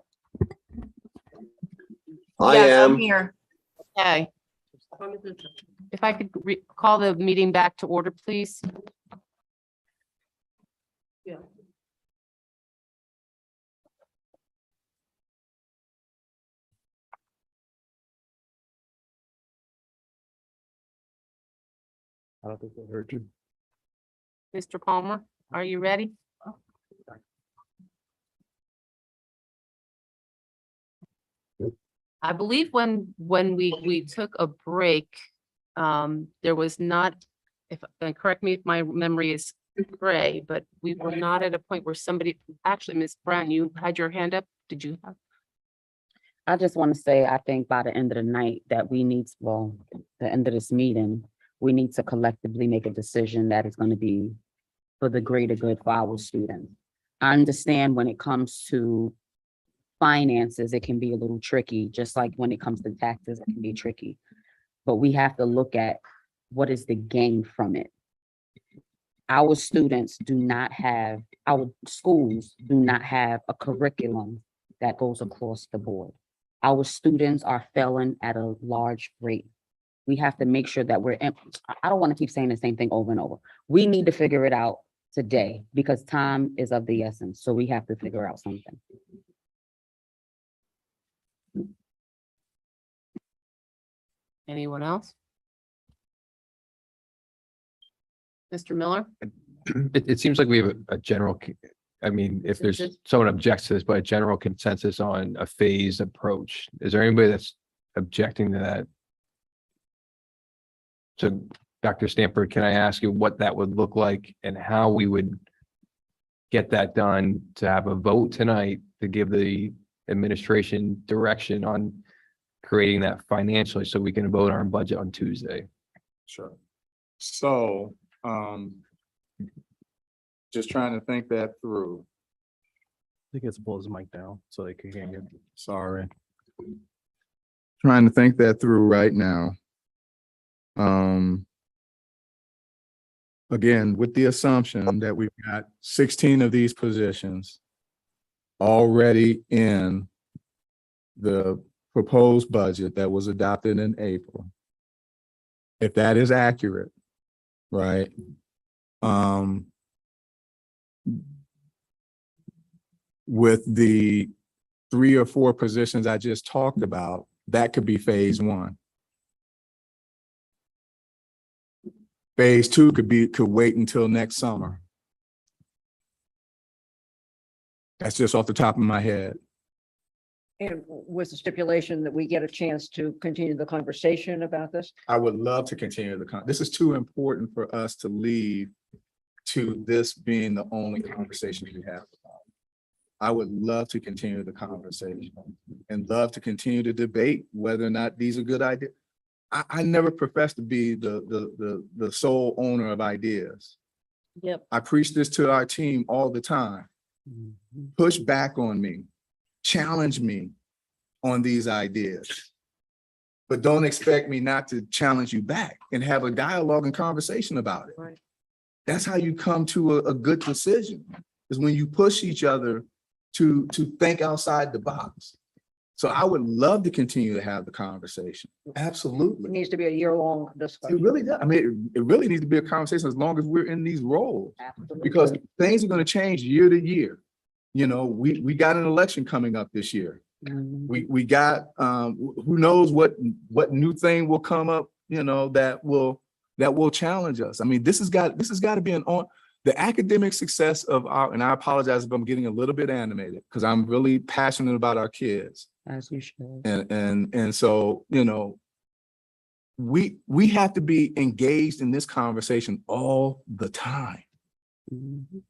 I Yes, I'm am. here. Okay. If I could call the meeting back to order, please. I don't think they heard you. Mr. Palmer, are you ready? I believe when we took a break, there was not, if, and correct me if my memory is gray, but we were not at a point where somebody, actually, Ms. Brown, you had your hand up. Did you have? I just want to say, I think by the end of the night that we need, well, the end of this meeting, we need to collectively make a decision that is going to be for the greater good for our students. I understand when it comes to finances, it can be a little tricky, just like when it comes to taxes, it can be tricky. But we have to look at what is the gain from it. Our students do not have, our schools do not have a curriculum that goes across the board. Our students are failing at a large rate. We have to make sure that I don't want to keep saying the same thing over and over. We need to figure it out today because time is of the essence. So we have to figure out something. Anyone else? Mr. Miller? It seems like we have a general, I mean, if there's Consensus? someone objects to this, but a general consensus on a phased approach. Is there anybody that's objecting to that? So, Dr. Stanford, can I ask you what that would look like and how we would get that done to have a vote tonight to give the administration direction on creating that financially so we can vote on our budget on Tuesday? Sure. So, just trying to think that through. I think it's pull his mic down so they can hear you. Sorry. Trying to think that through right now. Again, with the assumption that we've got 16 of these positions already in the proposed budget that was adopted in April. If that is accurate, right? With the 3 or 4 positions I just talked about, that could be phase 1. Phase 2 could wait until next summer. That's just off the top of my head. And with the stipulation that we get a chance to continue the conversation about this. I would love to continue this is too important for us to leave to this being the only conversation we have. I would love to continue the conversation and love to continue to debate whether or not these are good ideas. I never professed to be the sole owner of ideas. Yep. I preach this to our team all the time. Push back on me, challenge me on these ideas. But don't expect me not to challenge you back and have a dialogue and conversation about it. Right. That's how you come to a good decision, is when you push each other to think outside the box. So I would love to continue to have the conversation. It Absolutely. needs to be a year-long It discussion. really does. I mean, it really needs to be a conversation as long as we're in these roles, Absolutely. because things are going to change year to year. You know, we got an election coming up this year. We got who knows what new thing will come up, you know, that will challenge us. I mean, this has got to be the academic success of and I apologize if I'm getting a little bit animated because I'm really passionate about our kids. As you should. And so, you know, we have to be engaged in this conversation all the time. Mhm.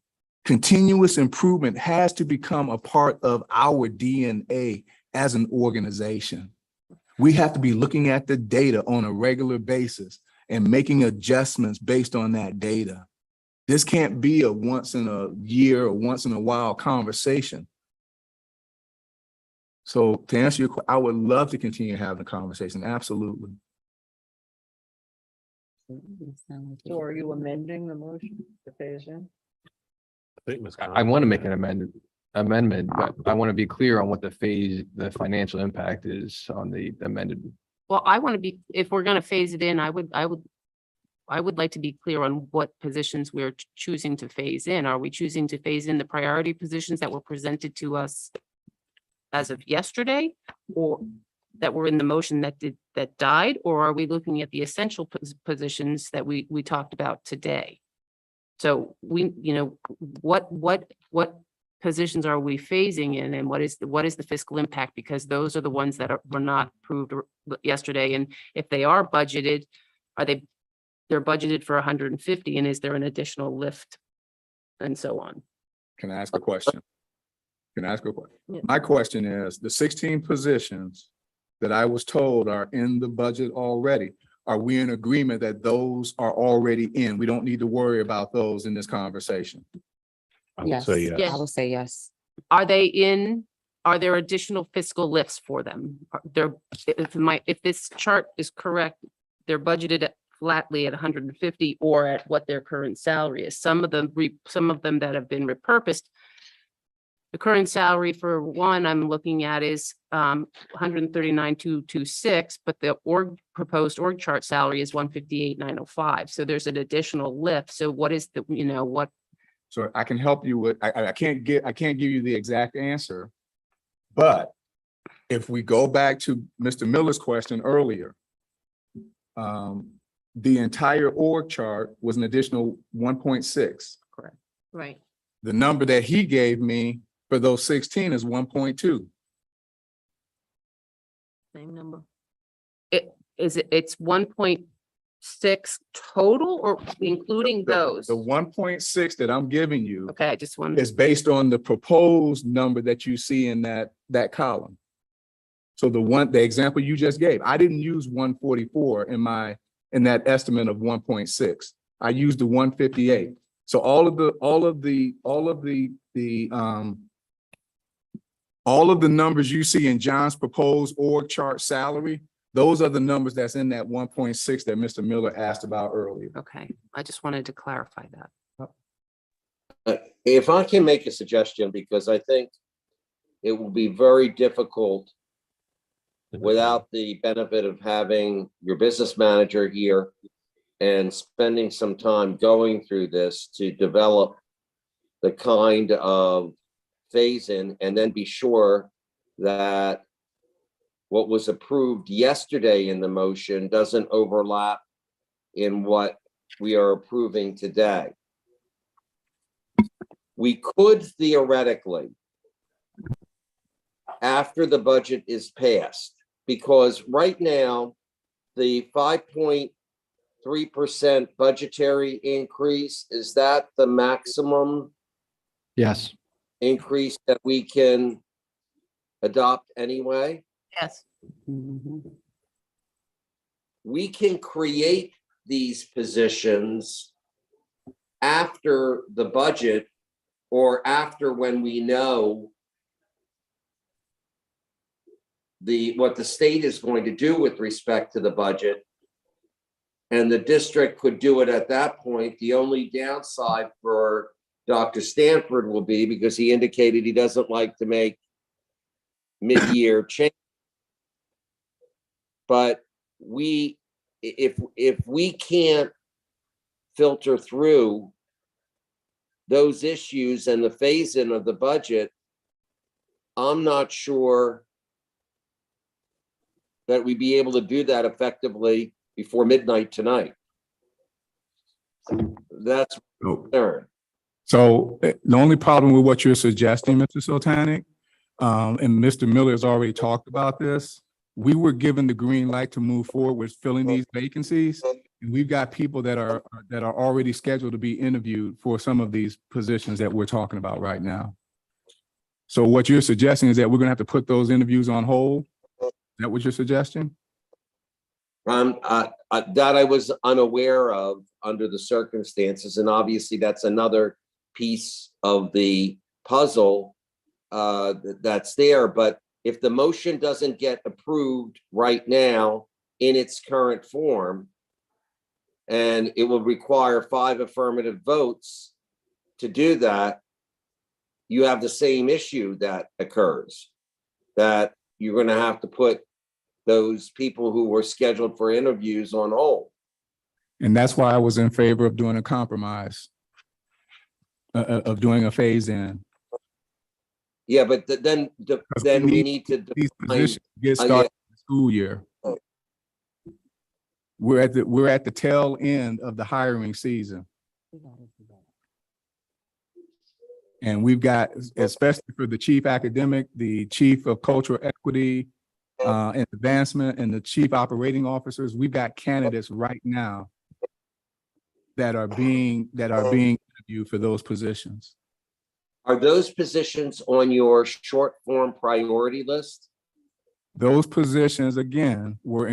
Continuous improvement has to become a part of our DNA as an organization. We have to be looking at the data on a regular basis and making adjustments based on that data. This can't be a once in a year or once in a while conversation. So to answer your question, I would love to continue having the conversation. Absolutely. So are you amending the motion to phase in? I want to make an amendment. amendment, but I want to be clear on what the financial impact is on the amended. Well, I want to be, if we're going to phase it in, I would like to be clear on what positions we're choosing to phase in. Are we choosing to phase in the priority positions that were presented to us as of yesterday, or that were in the motion that died, or are we looking at the essential positions that we talked about today? So what positions are we phasing in, and what is the fiscal impact? Because those are the ones that were not approved yesterday. And if they are budgeted, they're budgeted for 150, and is there an additional lift and so on? Can I ask a question? Yeah. My question is, the 16 positions that I was told are in the budget already, are we in agreement that those are already in? We don't need to worry about those in this conversation. I would Yes, say yes. I will say yes. Are they in? Are there additional fiscal lifts for them? If this chart is correct, they're budgeted flatly at 150 or at what their current salary is. Some of them that have been repurposed. The current salary for one I'm looking at is 139,226, but the proposed org chart salary is 158,905. So there's an additional lift. So what is the, what? So I can help you with, I can't give you the exact answer, but if we go back to Mr. Miller's question earlier, the entire org chart was an additional 1.6. Correct. Right. The number that he gave me for those 16 is 1.2. Same number. It's 1.6 total, or including those? The 1.6 that I'm giving you Okay, I just wanted. is based on the proposed number that you see in that column. So the example you just gave, I didn't use 144 in that estimate of 1.6. I used the 158. So all of the numbers you see in John's proposed org chart salary, those are the numbers that's in that 1.6 that Mr. Miller asked about earlier. Okay, I just wanted to clarify that. If I can make a suggestion, because I think it will be very difficult without the benefit of having your business manager here and spending some time going through this to develop the kind of phase in, and then be sure that what was approved yesterday in the motion doesn't overlap in what we are approving today. We could theoretically, after the budget is passed, because right now, the 5.3% budgetary increase, is that the maximum Yes. increase that we can adopt anyway? Yes. We can create these positions after the budget, or after when we know what the state is going to do with respect to the budget. And the district could do it at that point. The only downside for Dr. Stanford will be, because he indicated he doesn't like to make mid-year change. But if we can't filter through those issues and the phase-in of the budget, I'm not sure that we'd be able to do that effectively before midnight tonight. That's my concern. So the only problem with what you're suggesting, Mr. Sultanic, and Mr. Miller has already talked about this, we were given the green light to move forward with filling these vacancies. And we've got people that are already scheduled to be interviewed for some of these positions that we're talking about right now. So what you're suggesting is that we're gonna have to put those interviews on hold? Is that what you're suggesting? That I was unaware of under the circumstances, and obviously that's another piece of the puzzle that's there. But if the motion doesn't get approved right now in its current form, and it will require 5 affirmative votes to do that, you have the same issue that occurs, that you're going to have to put those people who were scheduled for interviews on hold. And that's why I was in favor of doing a compromise, of doing a phase in. Yeah, but then we need to These define. positions get started in the school year. We're at the tail end of the hiring season. And we've got, especially for the chief academic, the chief of cultural equity and advancement, and the chief operating officers, we've got candidates right now that are being interviewed for those positions. Are those positions on your short form priority list? Those positions, again, were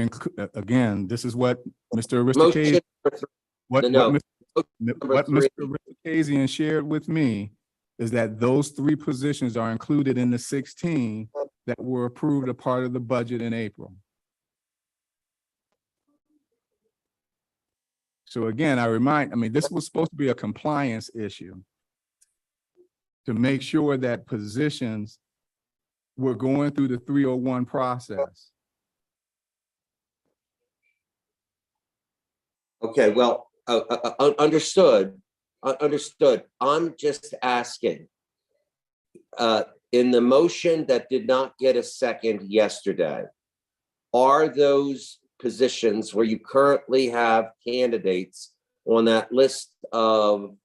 again, this is what Mr. Motion Aristocratian, number what three. Mr. Aristocratian shared with me is that those 3 positions are included in the 16 that were approved a part of the budget in April. So again, I mean, this was supposed to be a compliance issue to make sure that positions were going through the 301 process. Okay, well, understood. Understood. I'm just asking. In the motion that did not get a second yesterday, are those positions where you currently have candidates on that list of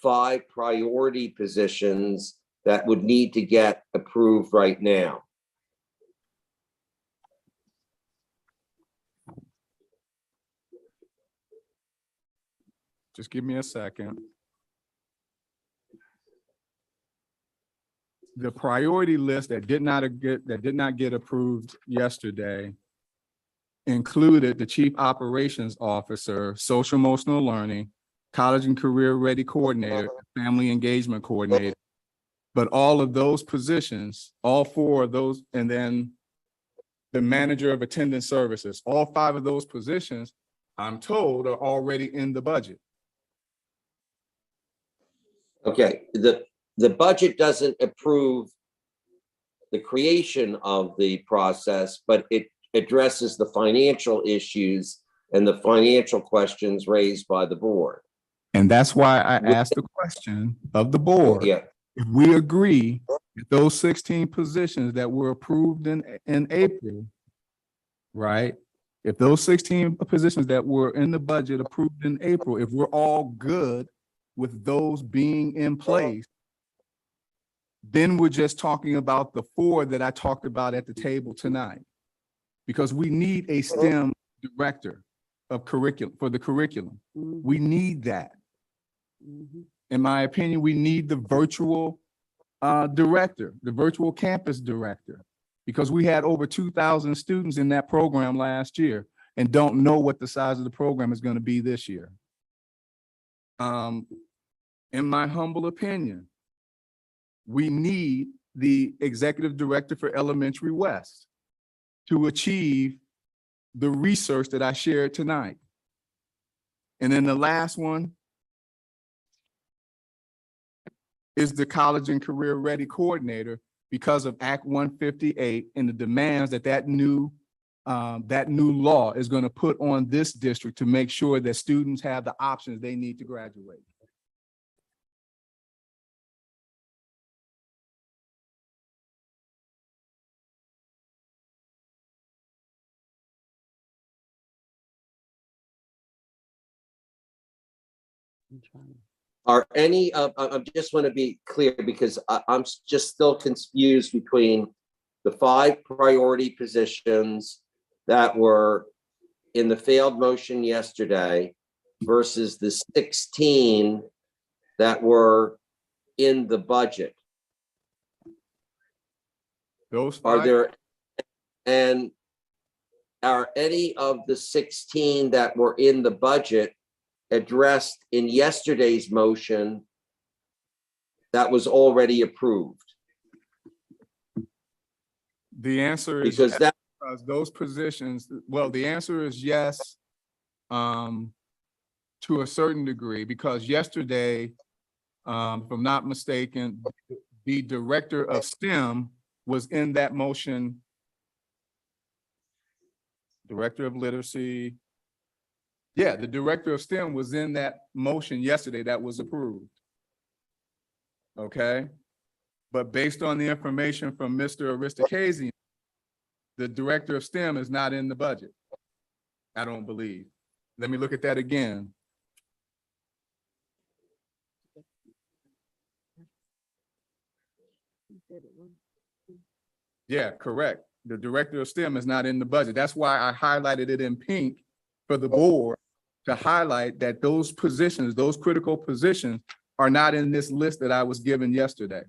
5 priority positions that would need to get approved right now? Just give me a second. The priority list that did not get approved yesterday included the chief operations officer, social emotional learning, college and career ready coordinator, family engagement coordinator. But all of those positions, all 4 of those, and then the manager of attendance services, all 5 of those positions, I'm told, are already in the budget. Okay, the budget doesn't approve the creation of the process, but it addresses the financial issues and the financial questions raised by the board. And that's why I asked the question of the board. Yeah, If we agree that those 16 positions that were approved in April, right? If those 16 positions that were in the budget approved in April, if we're all good with those being in place, then we're just talking about the 4 that I talked about at the table tonight. Because we need a STEM director of curriculum for the curriculum. We need that. In my opinion, we need the virtual director, the virtual campus director, because we had over 2,000 students in that program last year and don't know what the size of the program is going to be this year. In my humble opinion, we need the executive director for Elementary West to achieve the research that I shared tonight. And then the last one is the college and career ready coordinator because of Act 158 and the demands that new law is going to put on this district to make sure that students have the options they need to graduate. are any of, I just want to be clear because I'm just still confused between the 5 priority positions that were in the failed motion yesterday versus the 16 that were in the budget. Those Are 5, there, and are any of the 16 that were in the budget addressed in yesterday's motion that was already approved? the answer is Because yes, that, because those positions, well, the answer is yes, to a certain degree, because yesterday, if I'm not mistaken, the director of STEM was in that motion. Director of literacy. Yeah, the director of STEM was in that motion yesterday that was approved. Okay, but based on the information from Mr. Aristocasian, the director of STEM is not in the budget. I don't believe. Let me look at that again. Yeah, correct. The director of STEM is not in the budget. That's why I highlighted it in pink for the board to highlight that those positions, those critical positions are not in this list that I was given yesterday.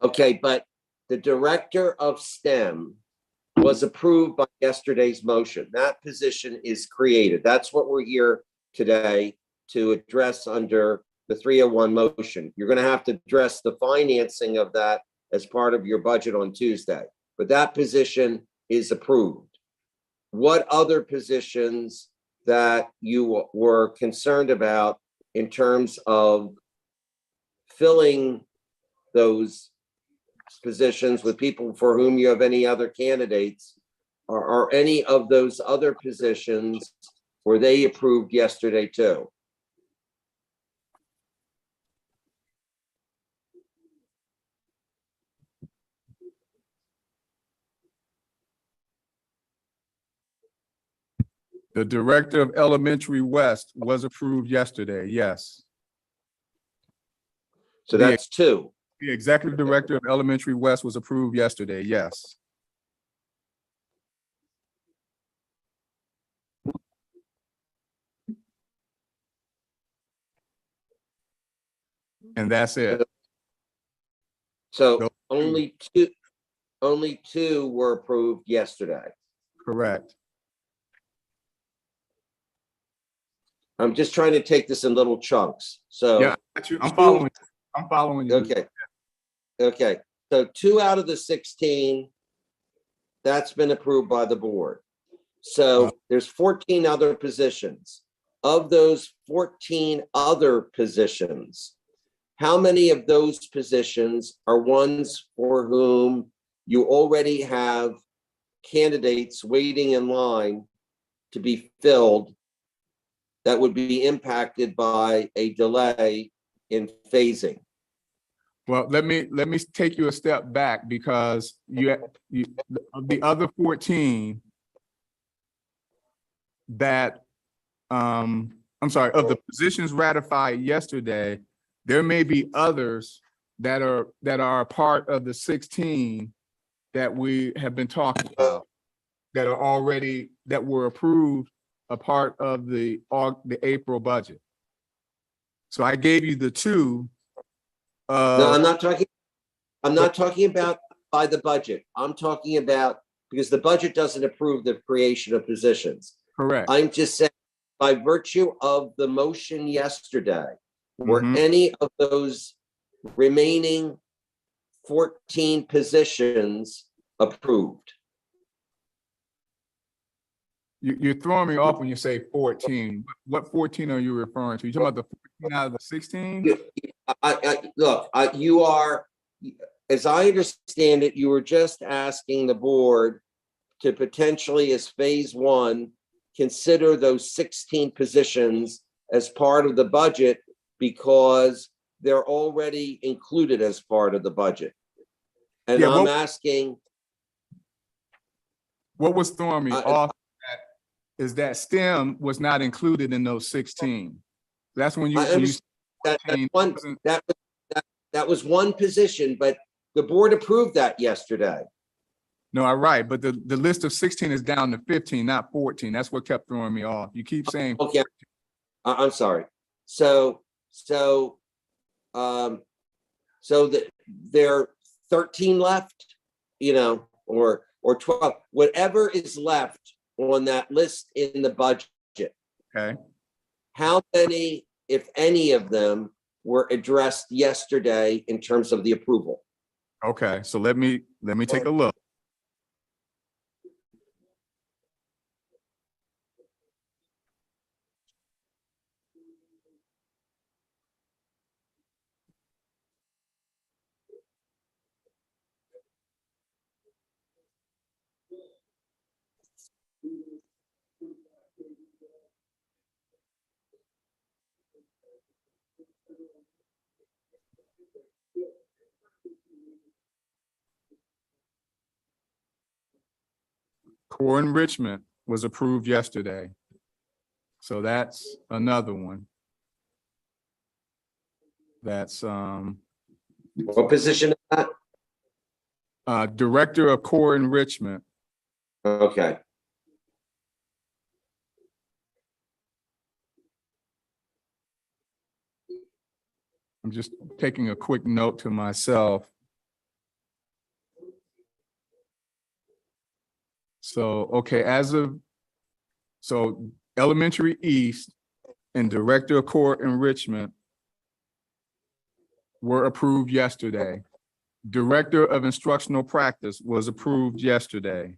Okay, but the director of STEM was approved by yesterday's motion. That position is created. That's what we're here today to address under the 301 motion. You're going to have to address the financing of that as part of your budget on Tuesday, but that position is approved. What other positions that you were concerned about in terms of filling those positions with people for whom you have any other candidates? Are any of those other positions, were they approved yesterday too? The director of Elementary West was approved yesterday, yes. So that's two. The executive director of Elementary West was approved yesterday, yes. And that's it. So Those only two were approved yesterday. Correct. I'm just trying to take this in little chunks. So Yeah, I'm following. I'm following you. okay. Okay. So 2 out of the 16, that's been approved by the board. So there's 14 other positions. Of those 14 other positions, how many of those positions are ones for whom you already have candidates waiting in line to be filled that would be impacted by a delay in phasing? Well, let me take you a step back, because the other 14 that I'm sorry, of the positions ratified yesterday, there may be others that are a part of the 16 that we have been talking about that were approved a part of the April budget. So I gave you the two. No, I'm not talking about by the budget. I'm talking about because the budget doesn't approve the creation of positions. Correct. I'm just saying by virtue of the motion yesterday, were any of those remaining 14 positions approved? You're throwing me off when you say 14. What 14 are you referring to? You talking about the 14 out of the 16? You are, as I understand it, you were just asking the board to potentially, as phase one, consider those 16 positions as part of the budget because they're already included as part of the budget. And Yeah, I'm asking. What was throwing me off is that STEM was not included in those 16. That's when you. That was one position, but the board approved that yesterday. No, I'm right, but the list of 16 is down to 15, not 14. That's what kept throwing me off. You keep saying. Okay, I'm sorry. So there are 13 left, or 12, whatever is left on that list in the budget. Okay. How many, if any of them, were addressed yesterday in terms of the approval? Okay, so let me take a look. Core enrichment was approved yesterday. So that's another one. That's What position is that? Director of Core Enrichment. Okay. I'm just taking a quick note to myself. So, okay, so Elementary East and Director of Core Enrichment were approved yesterday. Director of Instructional Practice was approved yesterday.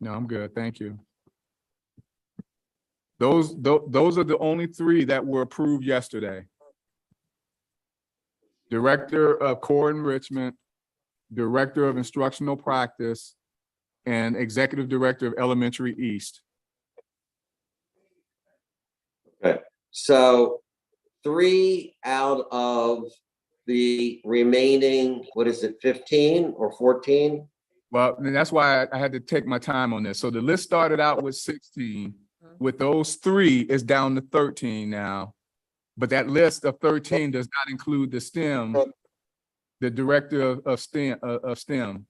No, I'm good. Thank you. Those are the only three that were approved yesterday. Director of Core Enrichment, Director of Instructional Practice, and Executive Director of Elementary East. Okay, so 3 out of the remaining, what is it, 15 or 14? Well, and that's why I had to take my time on this. So the list started out with 16. With those 3, it's down to 13 now. But that list of 13 does not include the STEM, the director of STEM.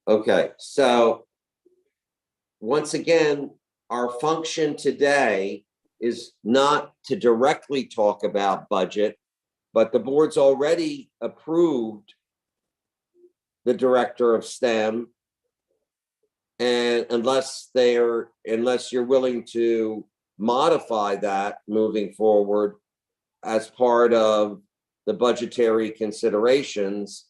Okay, so once again, our function today is not to directly talk about budget, but the board's already approved the director of STEM. And unless you're willing to modify that moving forward as part of the budgetary considerations.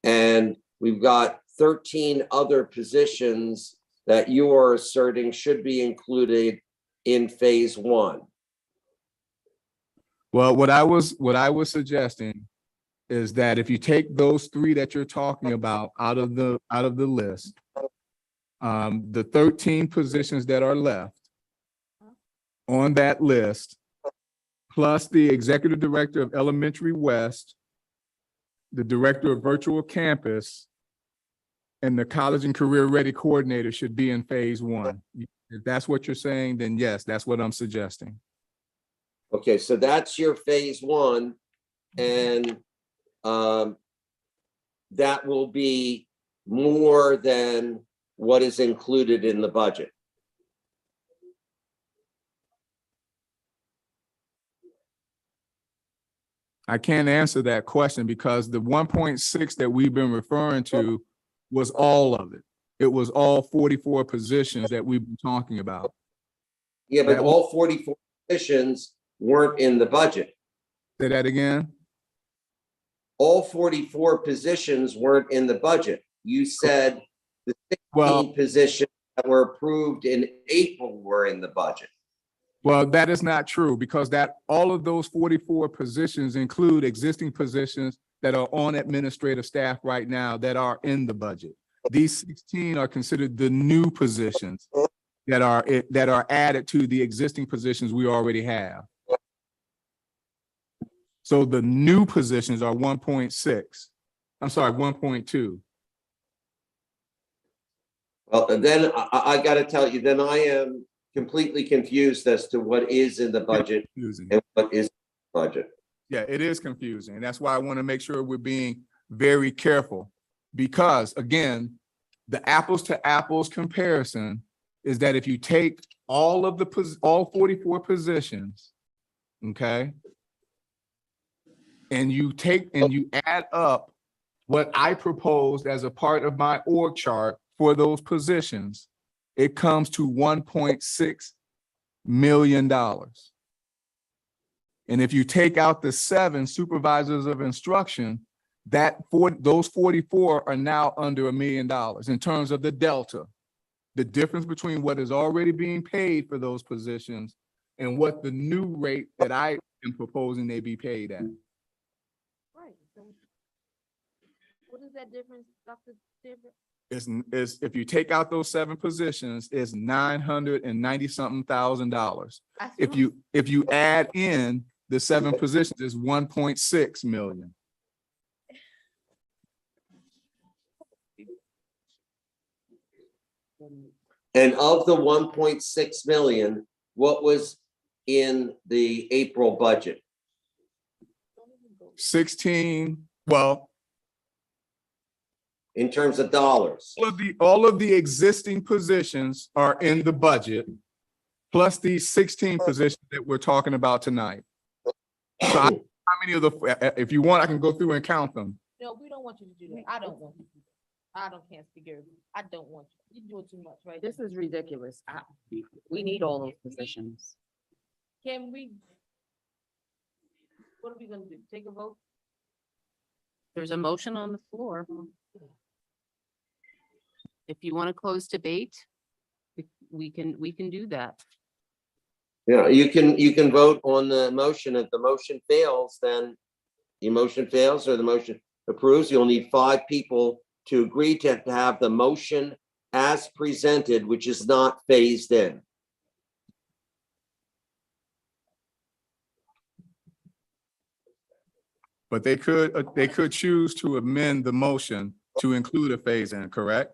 And we've got 13 other positions that you are asserting should be included in phase 1. Well, what I was suggesting is that if you take those 3 that you're talking about out of the list, the 13 positions that are left on that list, plus the Executive Director of Elementary West, the Director of Virtual Campus, and the College and Career Ready Coordinator should be in phase 1. If that's what you're saying, then yes, that's what I'm suggesting. Okay, so that's your phase 1, and that will be more than what is included in the budget. I can't answer that question because the 1.6 that we've been referring to was all of it. It was all 44 positions that we've been talking about. Yeah, but That all 44 positions weren't in the budget. Say that again? All 44 positions weren't in the budget. You said the 16 positions that were approved in April were in the budget. Well, that is not true because all of those 44 positions include existing positions that are on administrative staff right now that are in the budget. These 16 are considered the new positions that are added to the existing positions we already have. So the new positions are 1.6. I'm sorry, 1.2. Well, then I got to tell you, then I am completely confused as to what is in the budget and what is in the budget. Yeah, it is confusing. And that's why I want to make sure we're being very careful because again, the apples to apples comparison is that if you take all 44 positions, okay, and you add up what I proposed as a part of my org chart for those positions, it comes to $1.6 million. And if you take out the 7 supervisors of instruction, those 44 are now under $1 million in terms of the delta. the difference between what is already being paid for those positions and what the new rate that I am proposing they be paid at. Right. So what is that difference, Dr. Stanford? Is if you take out those 7 positions, it's $990-something thousand. If you add in the 7 positions, it's 1.6 million. And of the 1.6 million, what was in the April budget? 16, well, In terms of dollars? all of the existing positions are in the budget, plus these 16 positions that we're talking about tonight. So how many of the, if you want, I can go through and count them. No, we don't want you to do that. I don't want you to do that. Can't figure it. I don't want you. You're doing too much, right? This is ridiculous. We need all those positions. Can we? What are we gonna do? Take a vote? There's a motion on the floor. If you want to close debate, we can do that. Yeah, you can vote on the motion. If the motion fails, then the motion fails or the motion approves. You'll need 5 people to agree to have the motion as presented, which is not phased in. But they could choose to amend the motion to include a phase in, correct?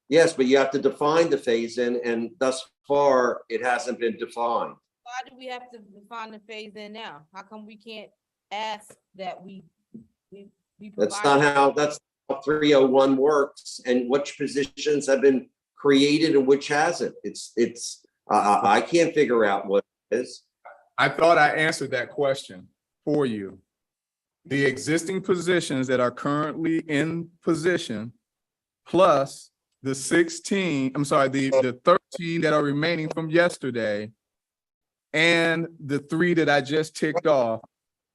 Yes, but you have to define the phase in, and thus far, it hasn't been defined. Why do we have to define the phase in now? How come we can't ask that we That's provide- not how 301 works, and which positions have been created and which hasn't. I can't figure out what it is. I thought I answered that question for you. The existing positions that are currently in position, plus the 16, I'm sorry, the 13 that are remaining from yesterday, and the 3 that I just ticked off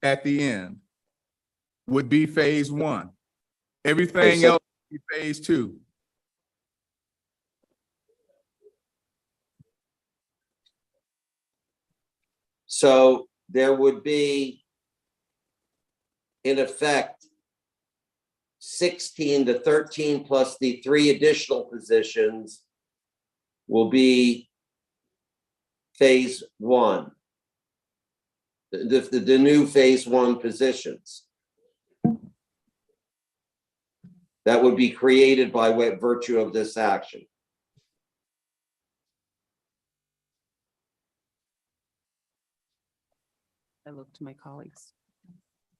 at the end would be phase 1. Everything so- else would be phase 2. So there would be, in effect, 16 to 13 plus the 3 additional positions will be phase 1. The new phase 1 positions. That would be created by virtue of this action. I look to my colleagues.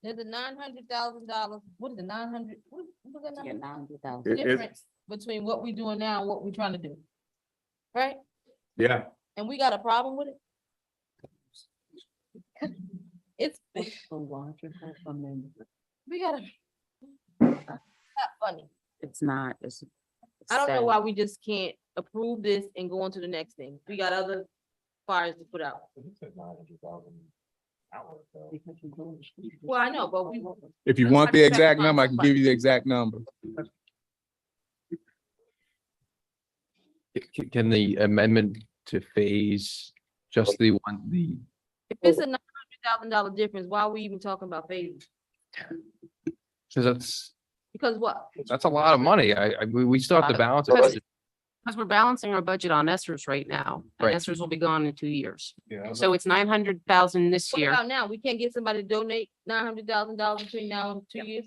There's a $900,000. What is the 900? What was that Yeah, number? 900,000. It- Difference between what we're doing now and what we're trying to do. Right? Yeah. And we got a problem with it? It's, we gotta. Not funny. It's not, I don't know sad. why we just can't approve this and go on to the next thing. We got other fires to put out. Well, I know, but we. If you want the exact number, I can give you the exact number. Can the amendment to phase just the one, If it's a $900,000 difference, why are we even talking about phasing? because Because what? that's a lot of money. We still have to balance it. Because we're balancing our budget on ESSERS right now. And Right. ESSERS will be gone in 2 years. Yeah. So it's 900,000 this What year. about now? We can't get somebody to donate $900,000 between now and 2 years?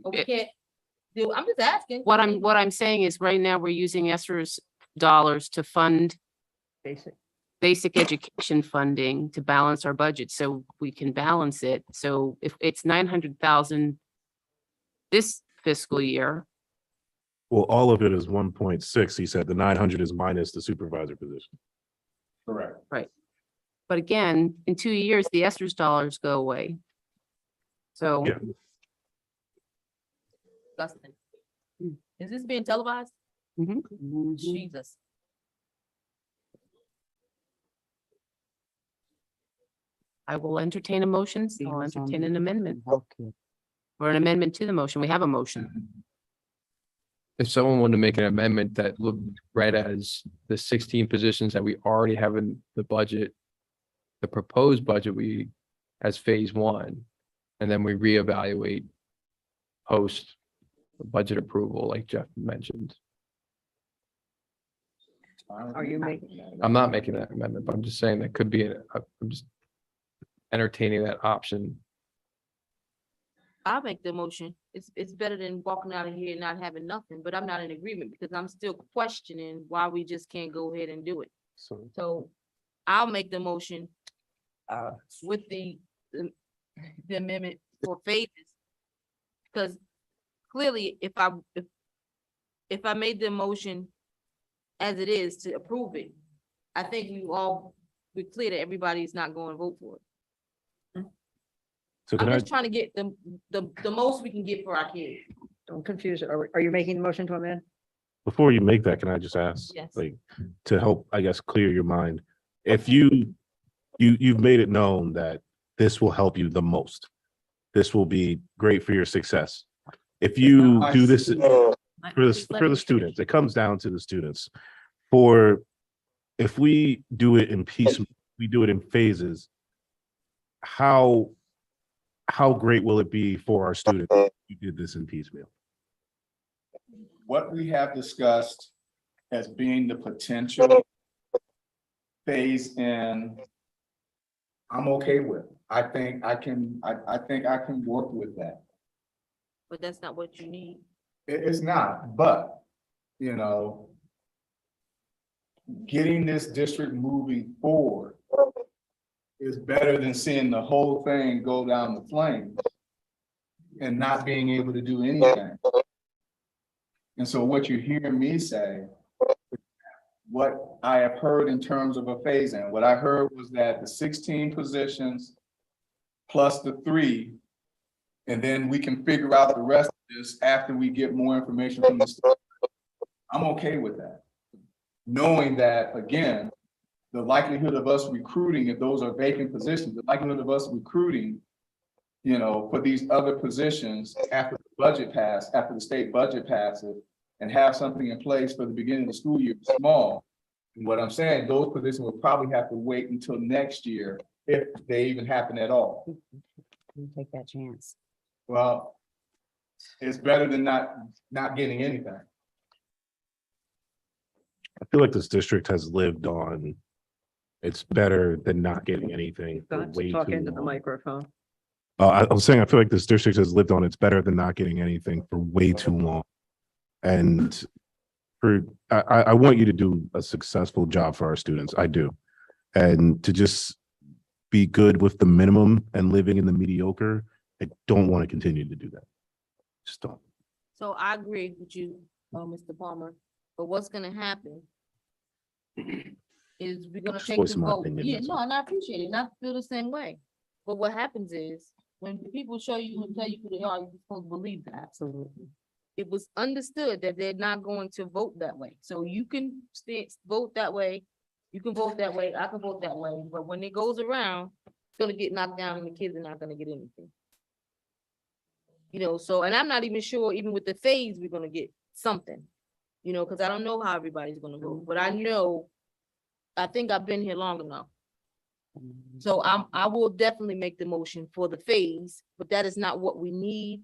Or we can't do, I'm just asking. What I'm saying is right now we're using ESSERS dollars to fund basic education funding to balance our budget, so we can balance it. So if it's 900,000 this fiscal year, Well, all of it is 1.6. He said the 900 is minus the supervisor position. Correct. but again, in 2 years, the ESSERS dollars go away. So Yeah. Disgusting. Is this being televised? mhm. Jesus. I will entertain a motion. See I'll who's on entertain the- an amendment Healthcare. or an amendment to the motion. We have a motion. if someone wanted to make an amendment that looked read as the 16 positions that we already have in the budget, the proposed budget, we as phase one, and then we reevaluate post budget approval, like Jeff mentioned. Are you making? I'm not making that amendment, but I'm just saying that could be, I'm just entertaining that option. I'll make the motion. It's better than walking out of here and not having nothing, but I'm not in agreement because I'm still questioning why we just can't go ahead and do it. So I'll make the motion with the amendment for phases. Because clearly, if I made the motion as it is to approve it, I think we're clear that everybody's not going to vote for it. So I'm can I, just trying to get the most we can get for our kids. Don't confuse it. Are you making the motion to amend? before you make that, can I just ask, Yes. like, to help, I guess, clear your mind? If you've made it known that this will help you the most, this will be great for your success. If you do this for the students, it comes down to the students. If we do it in piece, we do it in phases, how great will it be for our students if we did this in piecemeal? What we have discussed as being the potential phase in, I'm okay with. I think I can work with that. But that's not what you need. It's not, but, you know, getting this district moving forward is better than seeing the whole thing go down the flames and not being able to do anything. And so what you're hearing me say, what I have heard in terms of a phase-in, what I heard was that the 16 positions plus the 3, and then we can figure out the rest of this after we get more information from the state. I'm okay with that. Knowing that, again, the likelihood of us recruiting, if those are vacant positions, the likelihood of us recruiting, you know, for these other positions after the budget pass, after the state budget passes, and have something in place for the beginning of the school year is small. And what I'm saying, those positions will probably have to wait until next year, if they even happen at all. Take that chance. Well, it's better than not getting anything. I feel like this district has lived on, it's better than not getting anything for Got way to talk too into the long. microphone. I was saying, I feel like this district has lived on, it's better than not getting anything for way too long. And I want you to do a successful job for our students. I do. And to just be good with the minimum and living in the mediocre, I don't want to continue to do that. Just don't. So I agree with you, Mr. Palmer, but what's gonna happen is we're gonna Just take voicing the my vote. opinion, Yeah, that's no, all. and I appreciate it, not feel the same way. But what happens is, when people show you and tell you who they are, you're supposed to believe that. Absolutely. It was understood that they're not going to vote that way. So you can vote that way, you can vote that way, I can vote that way, but when it goes around, it's gonna get knocked down and the kids are not gonna get anything. You know, so, and I'm not even sure, even with the phase, we're gonna get something, you know, because I don't know how everybody's gonna vote, but I know, I think I've been here long enough. So I will definitely make the motion for the phase, but that is not what we need.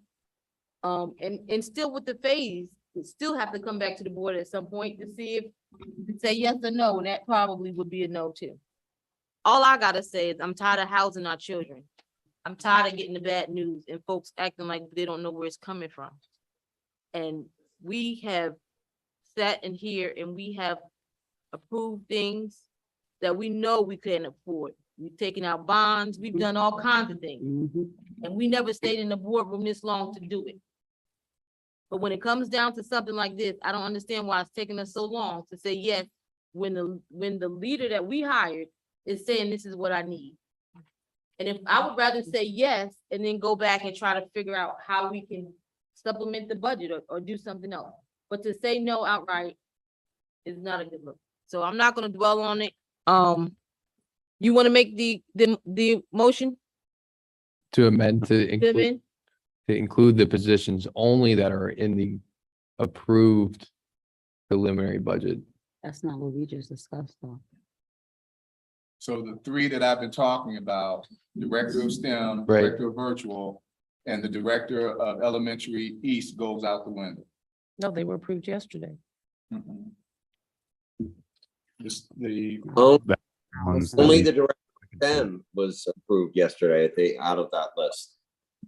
And still with the phase, we still have to come back to the board at some point to see if, say yes or no, and that probably would be a no too. All I gotta say is I'm tired of housing our children. I'm tired of getting the bad news and folks acting like they don't know where it's coming from. And we have sat in here and we have approved things that we know we couldn't afford. We've taken out bonds, we've done all kinds of things. And we never stayed in the boardroom this long to do it. But when it comes down to something like this, I don't understand why it's taking us so long to say yes, when the leader that we hired is saying this is what I need. And if I would rather say yes, and then go back and try to figure out how we can supplement the budget or do something else. But to say no outright is not a good look. So I'm not gonna dwell on it. You wanna make the motion, To amend to Vivian? include the positions only that are in the approved preliminary budget. That's not what we just discussed though. So the three that I've been talking about, Director of STEM, Right. Director of Virtual, and the Director of Elementary East goes out the window. No, they were approved yesterday. Mhm. The Ones Only that the director of STEM was approved yesterday out of that list.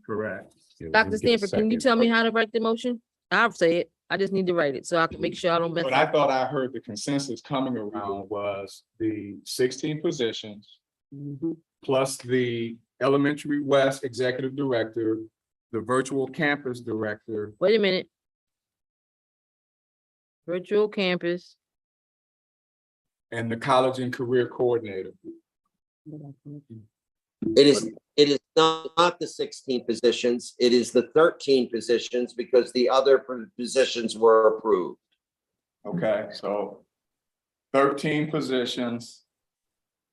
correct. we Dr. get a Stanford, can you second. tell me how to write the motion? I'll say it. I just need to write it so I can make sure I don't mess What I up. thought I heard the consensus coming around was the 16 positions Mhm. plus the Elementary West Executive Director, the Virtual Campus Director, Wait a minute. Virtual campus. and the College and Career Coordinator. It is not the 16 positions. It is the 13 positions because the other positions were approved. Okay, so 13 positions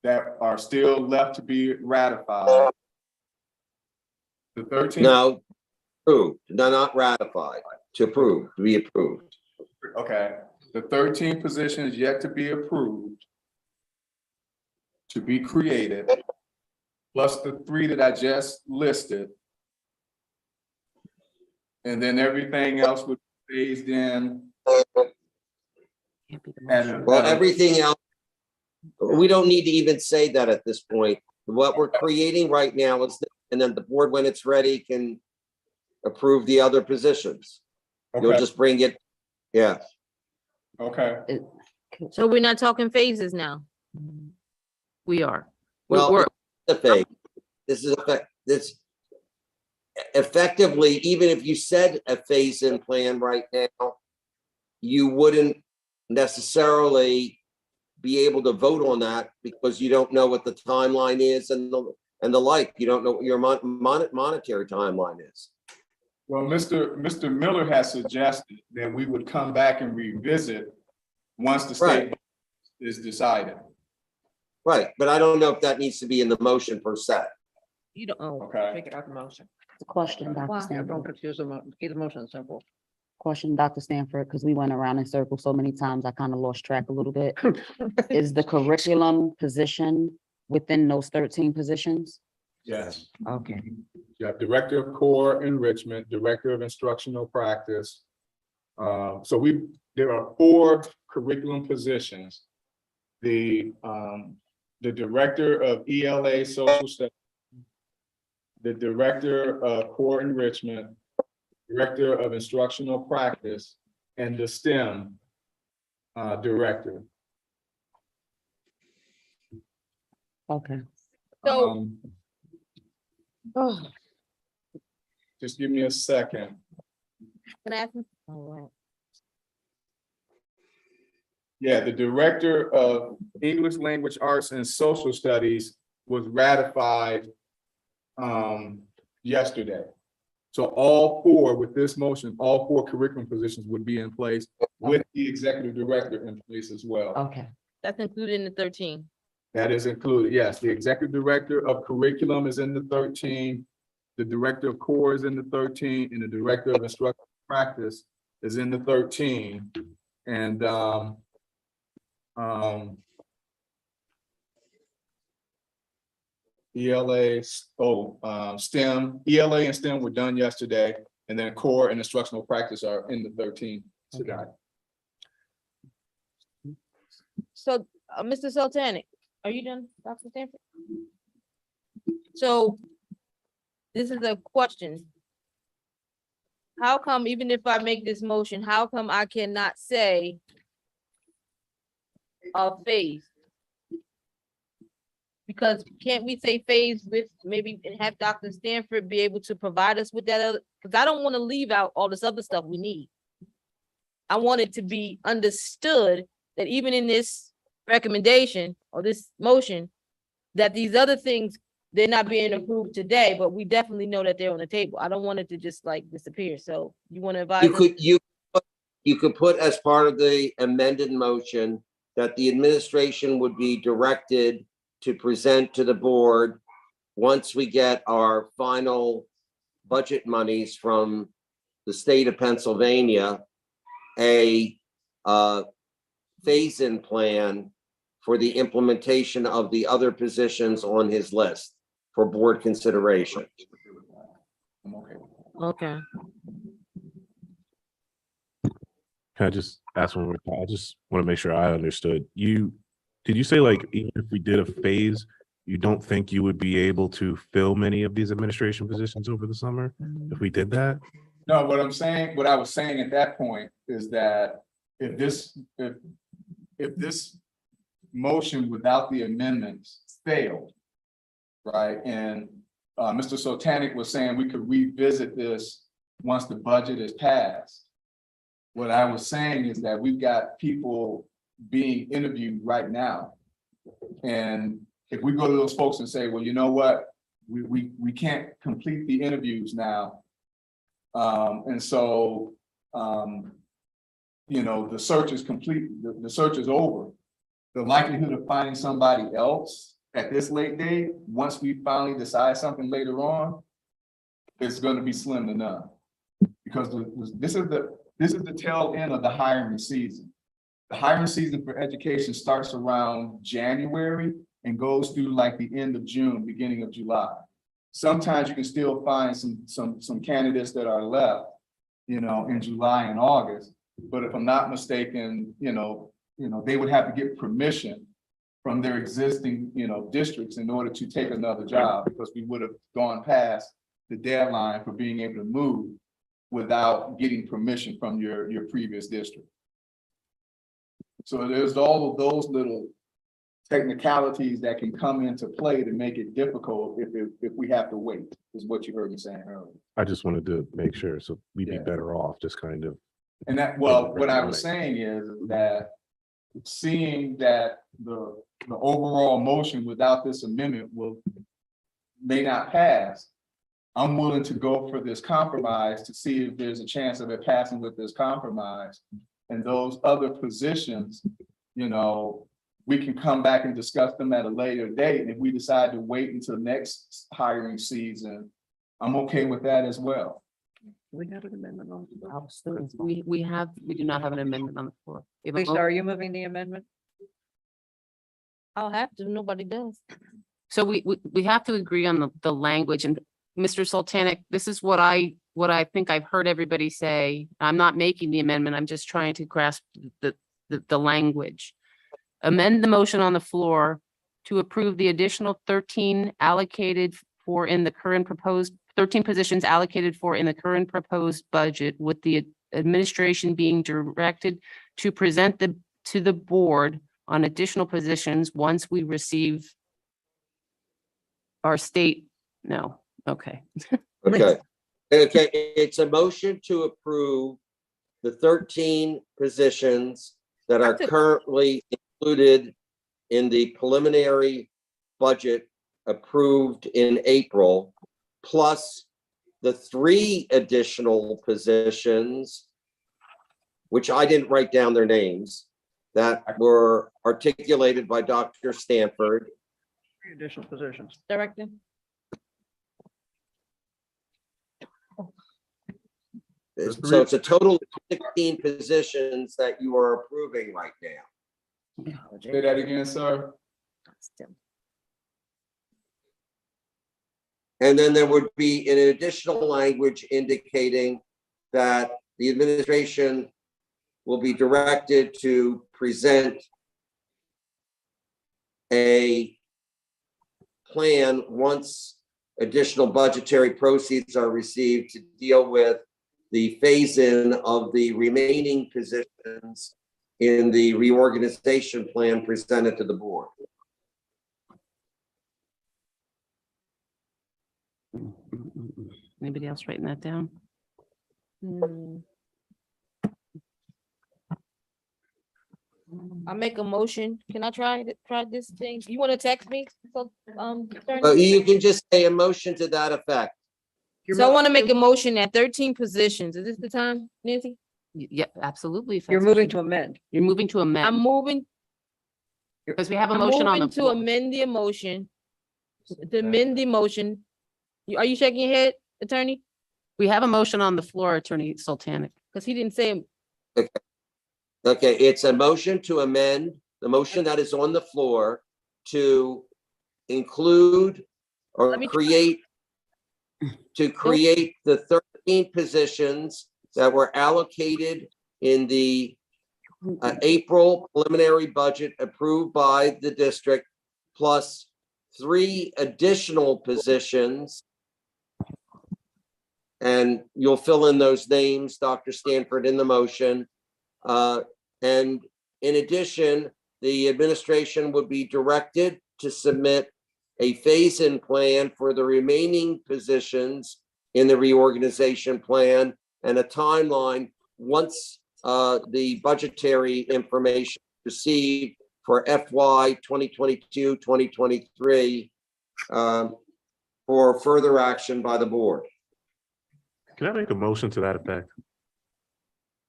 that are still left to be ratified. The 13. No, approved, no, not ratified, to approve, to be approved. Okay, the 13 positions yet to be approved, to be created, plus the three that I just listed. And then everything else would be phased in. Can't be the at motion. a- Well, at a- everything else, we don't need to even say that at this point. What we're creating right now is, and then the board, when it's ready, can approve the other positions. You'll Okay, just bring it, yeah. okay, So we're not talking phases now. We are. Well, We're- the phase. This is this effectively, even if you said a phase-in plan right now, you wouldn't necessarily be able to vote on that because you don't know what the timeline is and the like. You don't know what your monetary timeline is. well, Mr. Miller has suggested that we would come back and revisit once the state Right. is decided. Right, but I don't know if that needs to be in the motion per se. You don't, oh, Okay, Take it out the motion. The question, Why? Dr. Yeah, Stanford. don't confuse the keep the motion simple. Question, Dr. Stanford, because we went around in circles so many times, I kind of lost track a little bit. Is the curriculum position within those 13 positions? yes. Okay. You have Director of Core Enrichment, Director of Instructional Practice. So there are 4 curriculum positions. The Director of ELA Social Studies, the Director of Core Enrichment, Director of Instructional Practice, and the STEM Director. Okay. So- Um, Just give me a second. can I ask you? All right. Yeah, the Director of English Language Arts and Social Studies was ratified yesterday. So all 4 with this motion, all 4 curriculum positions would be in place with the Executive Director in place as well. Okay. That's included in the 13. That is included, yes. The Executive Director of Curriculum is in the 13. The Director of Core is in the 13, and the Director of Instructional Practice is in the 13. And ELA, STEM, ELA and STEM were done yesterday, and then Core and Instructional Practice are in the 13 today. So, Mr. Sultanic, are you done, Dr. Stanford? So this is a question. How come, even if I make this motion, how come I cannot say a phase? Because can't we say phase with maybe and have Dr. Stanford be able to provide us with that other, because I don't want to leave out all this other stuff we need. I want it to be understood that even in this recommendation or this motion, that these other things, they're not being approved today, but we definitely know that they're on the table. I don't want it to just like disappear. So you want to advise? You could put as part of the amended motion that the administration would be directed to present to the board once we get our final budget monies from the state of Pennsylvania, a phase-in plan for the implementation of the other positions on his list for board consideration. I'm okay with that. Okay. Can I just ask one more time? I just want to make sure I understood. Did you say like, even if we did a phase, you don't think you would be able to fill many of these administration positions over the summer if we did that? No, what I was saying at that point is that if this motion without the amendments failed, right, and Mr. Sultanic was saying we could revisit this once the budget is passed. What I was saying is that we've got people being interviewed right now. And if we go to those folks and say, well, you know what, we can't complete the interviews now. And so, you know, the search is complete, the search is over. The likelihood of finding somebody else at this late date, once we finally decide something later on, is going to be slim to none. Because this is the tail end of the hiring season. The hiring season for education starts around January and goes through like the end of June, beginning of July. Sometimes you can still find some candidates that are left, you know, in July and August. But if I'm not mistaken, you know, they would have to get permission from their existing, you know, districts in order to take another job, because we would have gone past the deadline for being able to move without getting permission from your previous district. So there's all of those little technicalities that can come into play to make it difficult if we have to wait, is what you heard me saying earlier. I just wanted to make sure, so we'd be Yeah. better off just kind of. And that, well, what I was saying is that seeing that the overall motion without this amendment may not pass, I'm willing to go for this compromise to see if there's a chance of it passing with this compromise. And those other positions, you know, we can come back and discuss them at a later date. And if we decide to wait until next hiring season, I'm okay with that as well. We got an amendment on. We do not have an amendment on the floor. We have a Lisa, mo- are you moving the amendment? I'll have to, nobody does. So we have to agree on the language, and Mr. Sultanic, this is what I think I've heard everybody say. I'm not making the amendment. I'm just trying to grasp the language. Amend the motion on the floor to approve the additional 13 allocated for in the current proposed 13 positions allocated for in the current proposed budget, with the administration being directed to present to the board on additional positions once we receive our state. No, okay. Okay, okay, it's a motion to approve the 13 positions that are currently included in the preliminary budget approved in April, plus the 3 additional positions, which I didn't write down their names, that were articulated by Dr. Stanford. 3 additional positions. Director? So it's a total of 16 positions that you are approving right now. Say that again, sir. And then there would be an additional language indicating that the administration will be directed to present a plan once additional budgetary proceeds are received to deal with the phase-in of the remaining positions in the reorganization plan presented to the board. Anybody else writing that down? I make a motion. Can I try this thing? You want to text me? So, attorney? You can just say a motion to that effect. So I want to make a motion at 13 positions. Is this the time, Nancy? Yeah, absolutely. if You're that's what moving you- to amend. You're moving to I'm amend, moving, because we have a I'm motion on the moving to floor. amend the motion. To amend the motion. Are you shaking your head, attorney? We have a motion on the floor, Attorney Sultanic. Because he didn't say Okay, it's a motion to amend the motion that is on the floor to include or Let me try. create the 13 positions that were allocated in the April preliminary budget approved by the district, plus 3 additional positions. And you'll fill in those names, Dr. Stanford, in the motion. And in addition, the administration would be directed to submit a phase-in plan for the remaining positions in the reorganization plan and a timeline once the budgetary information received for FY 2022, 2023 for further action by the board. Can I make a motion to that effect?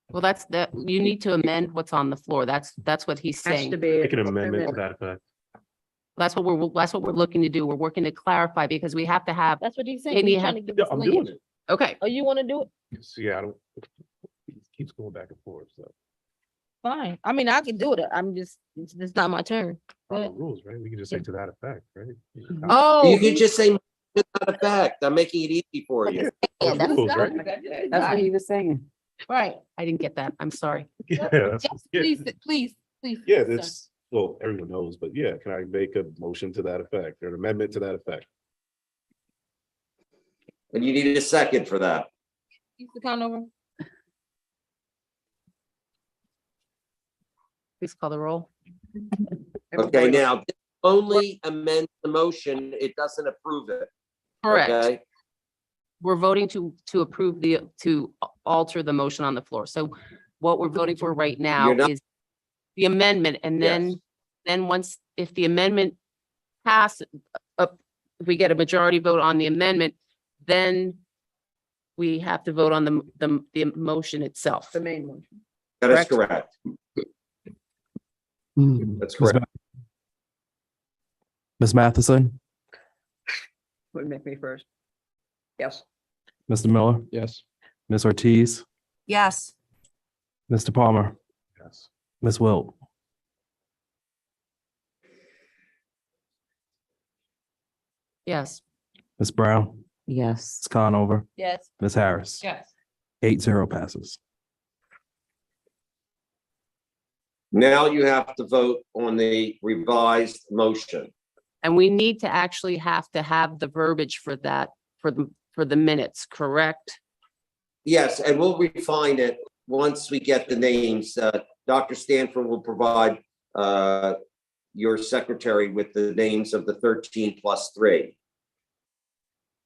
Well, that's that, you need to amend what's on the floor. That's what he's Has to saying. be. Make an amendment to that effect. That's what we're looking to do. We're working to clarify because we have to have, That's what he's saying. And He's you trying have- to give Yeah, us I'm language. doing it. okay, Oh, you want to do it? Yeah, I don't, it keeps going back and forth, so. Fine. I mean, I can do it. I'm just, it's not my turn. Go Follow ahead. rules, right? We can just say to that effect, right? Oh. You could just say to that effect. I'm making it easy for you. Follow that's rules, not- right? That's what he was saying. Right. I didn't get that. I'm sorry. Yeah, that's, Yes, yeah, please. yeah, sir. that's, well, everyone knows, but yeah, can I make a motion to that effect or an amendment to that effect? And you need a second for that. Keep the count over. Please call the roll. Okay, now this only amend the motion. It doesn't approve it. Correct. Okay, We're voting to approve to alter the motion on the floor. So what we're voting for right now You're not- is the amendment, and Yes. then once, if the amendment passes, if we get a majority vote on the amendment, then we have to vote on the motion itself. The main one. that is correct. That's correct. Ms. Matheson, Would make me first. Yes. Mr. Miller, Yes. Ms. Ortiz, Yes. Mr. Palmer, Yes. Ms. Wilt, Yes. Ms. Brown, Yes. Ms. Conover, Yes. Ms. Harris. Yes. 8-0 passes. Now you have to vote on the revised motion. And we need to actually have the verbiage for that, for the minutes, correct? Yes, and we'll refine it once we get the names. Dr. Stanford will provide your secretary with the names of the 13 plus 3.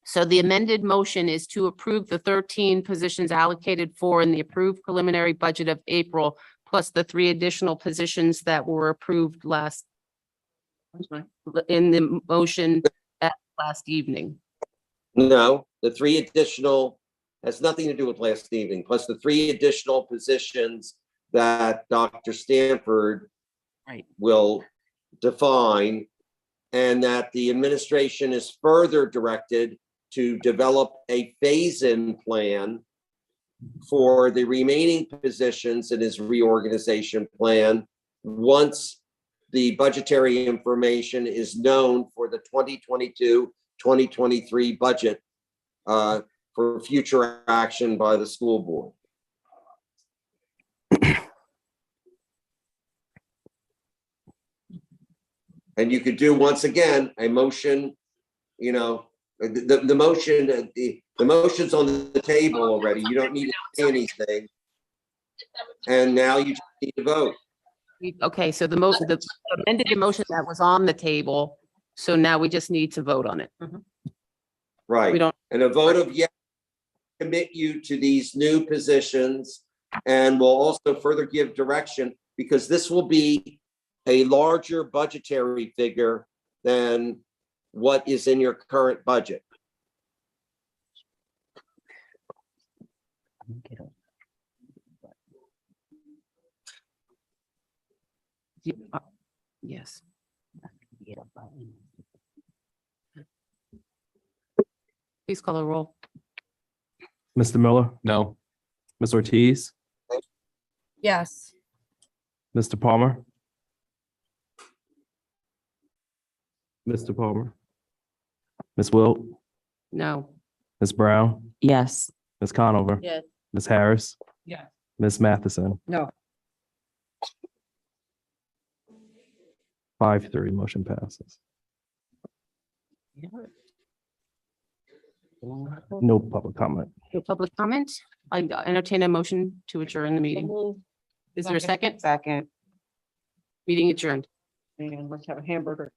So the amended motion is to approve the 13 positions allocated for in the approved preliminary budget of April, plus the 3 additional positions that were approved in the motion at last evening. No, the 3 additional has nothing to do with last evening, plus the 3 additional positions that Dr. Stanford Right. will define, and that the administration is further directed to develop a phase-in plan for the remaining positions in his reorganization plan once the budgetary information is known for the 2022-2023 budget for future action by the school board. And you could do, once again, a motion, you know, the motion, the motion's on the table already. You don't need to say anything. And now you just need to vote. Okay, so the amended motion that was on the table, so now we just need to vote on it. We Right. don't, And a vote of yes commit you to these new positions, and will also further give direction, because this will be a larger budgetary figure than what is in your current budget. yes. Please call the roll. Mr. Miller, No. Ms. Ortiz, Yes. Mr. Palmer? Mr. Palmer? Ms. Wilt? No. Ms. Brown? Yes. Ms. Conover? Yes. Ms. Harris? Yes. Ms. Matheson? No. 5-3, motion passes. No public comment. No public comment. I entertain a motion to adjourn the meeting. Is there a second? Second. Meeting adjourned. And let's have a hamburger.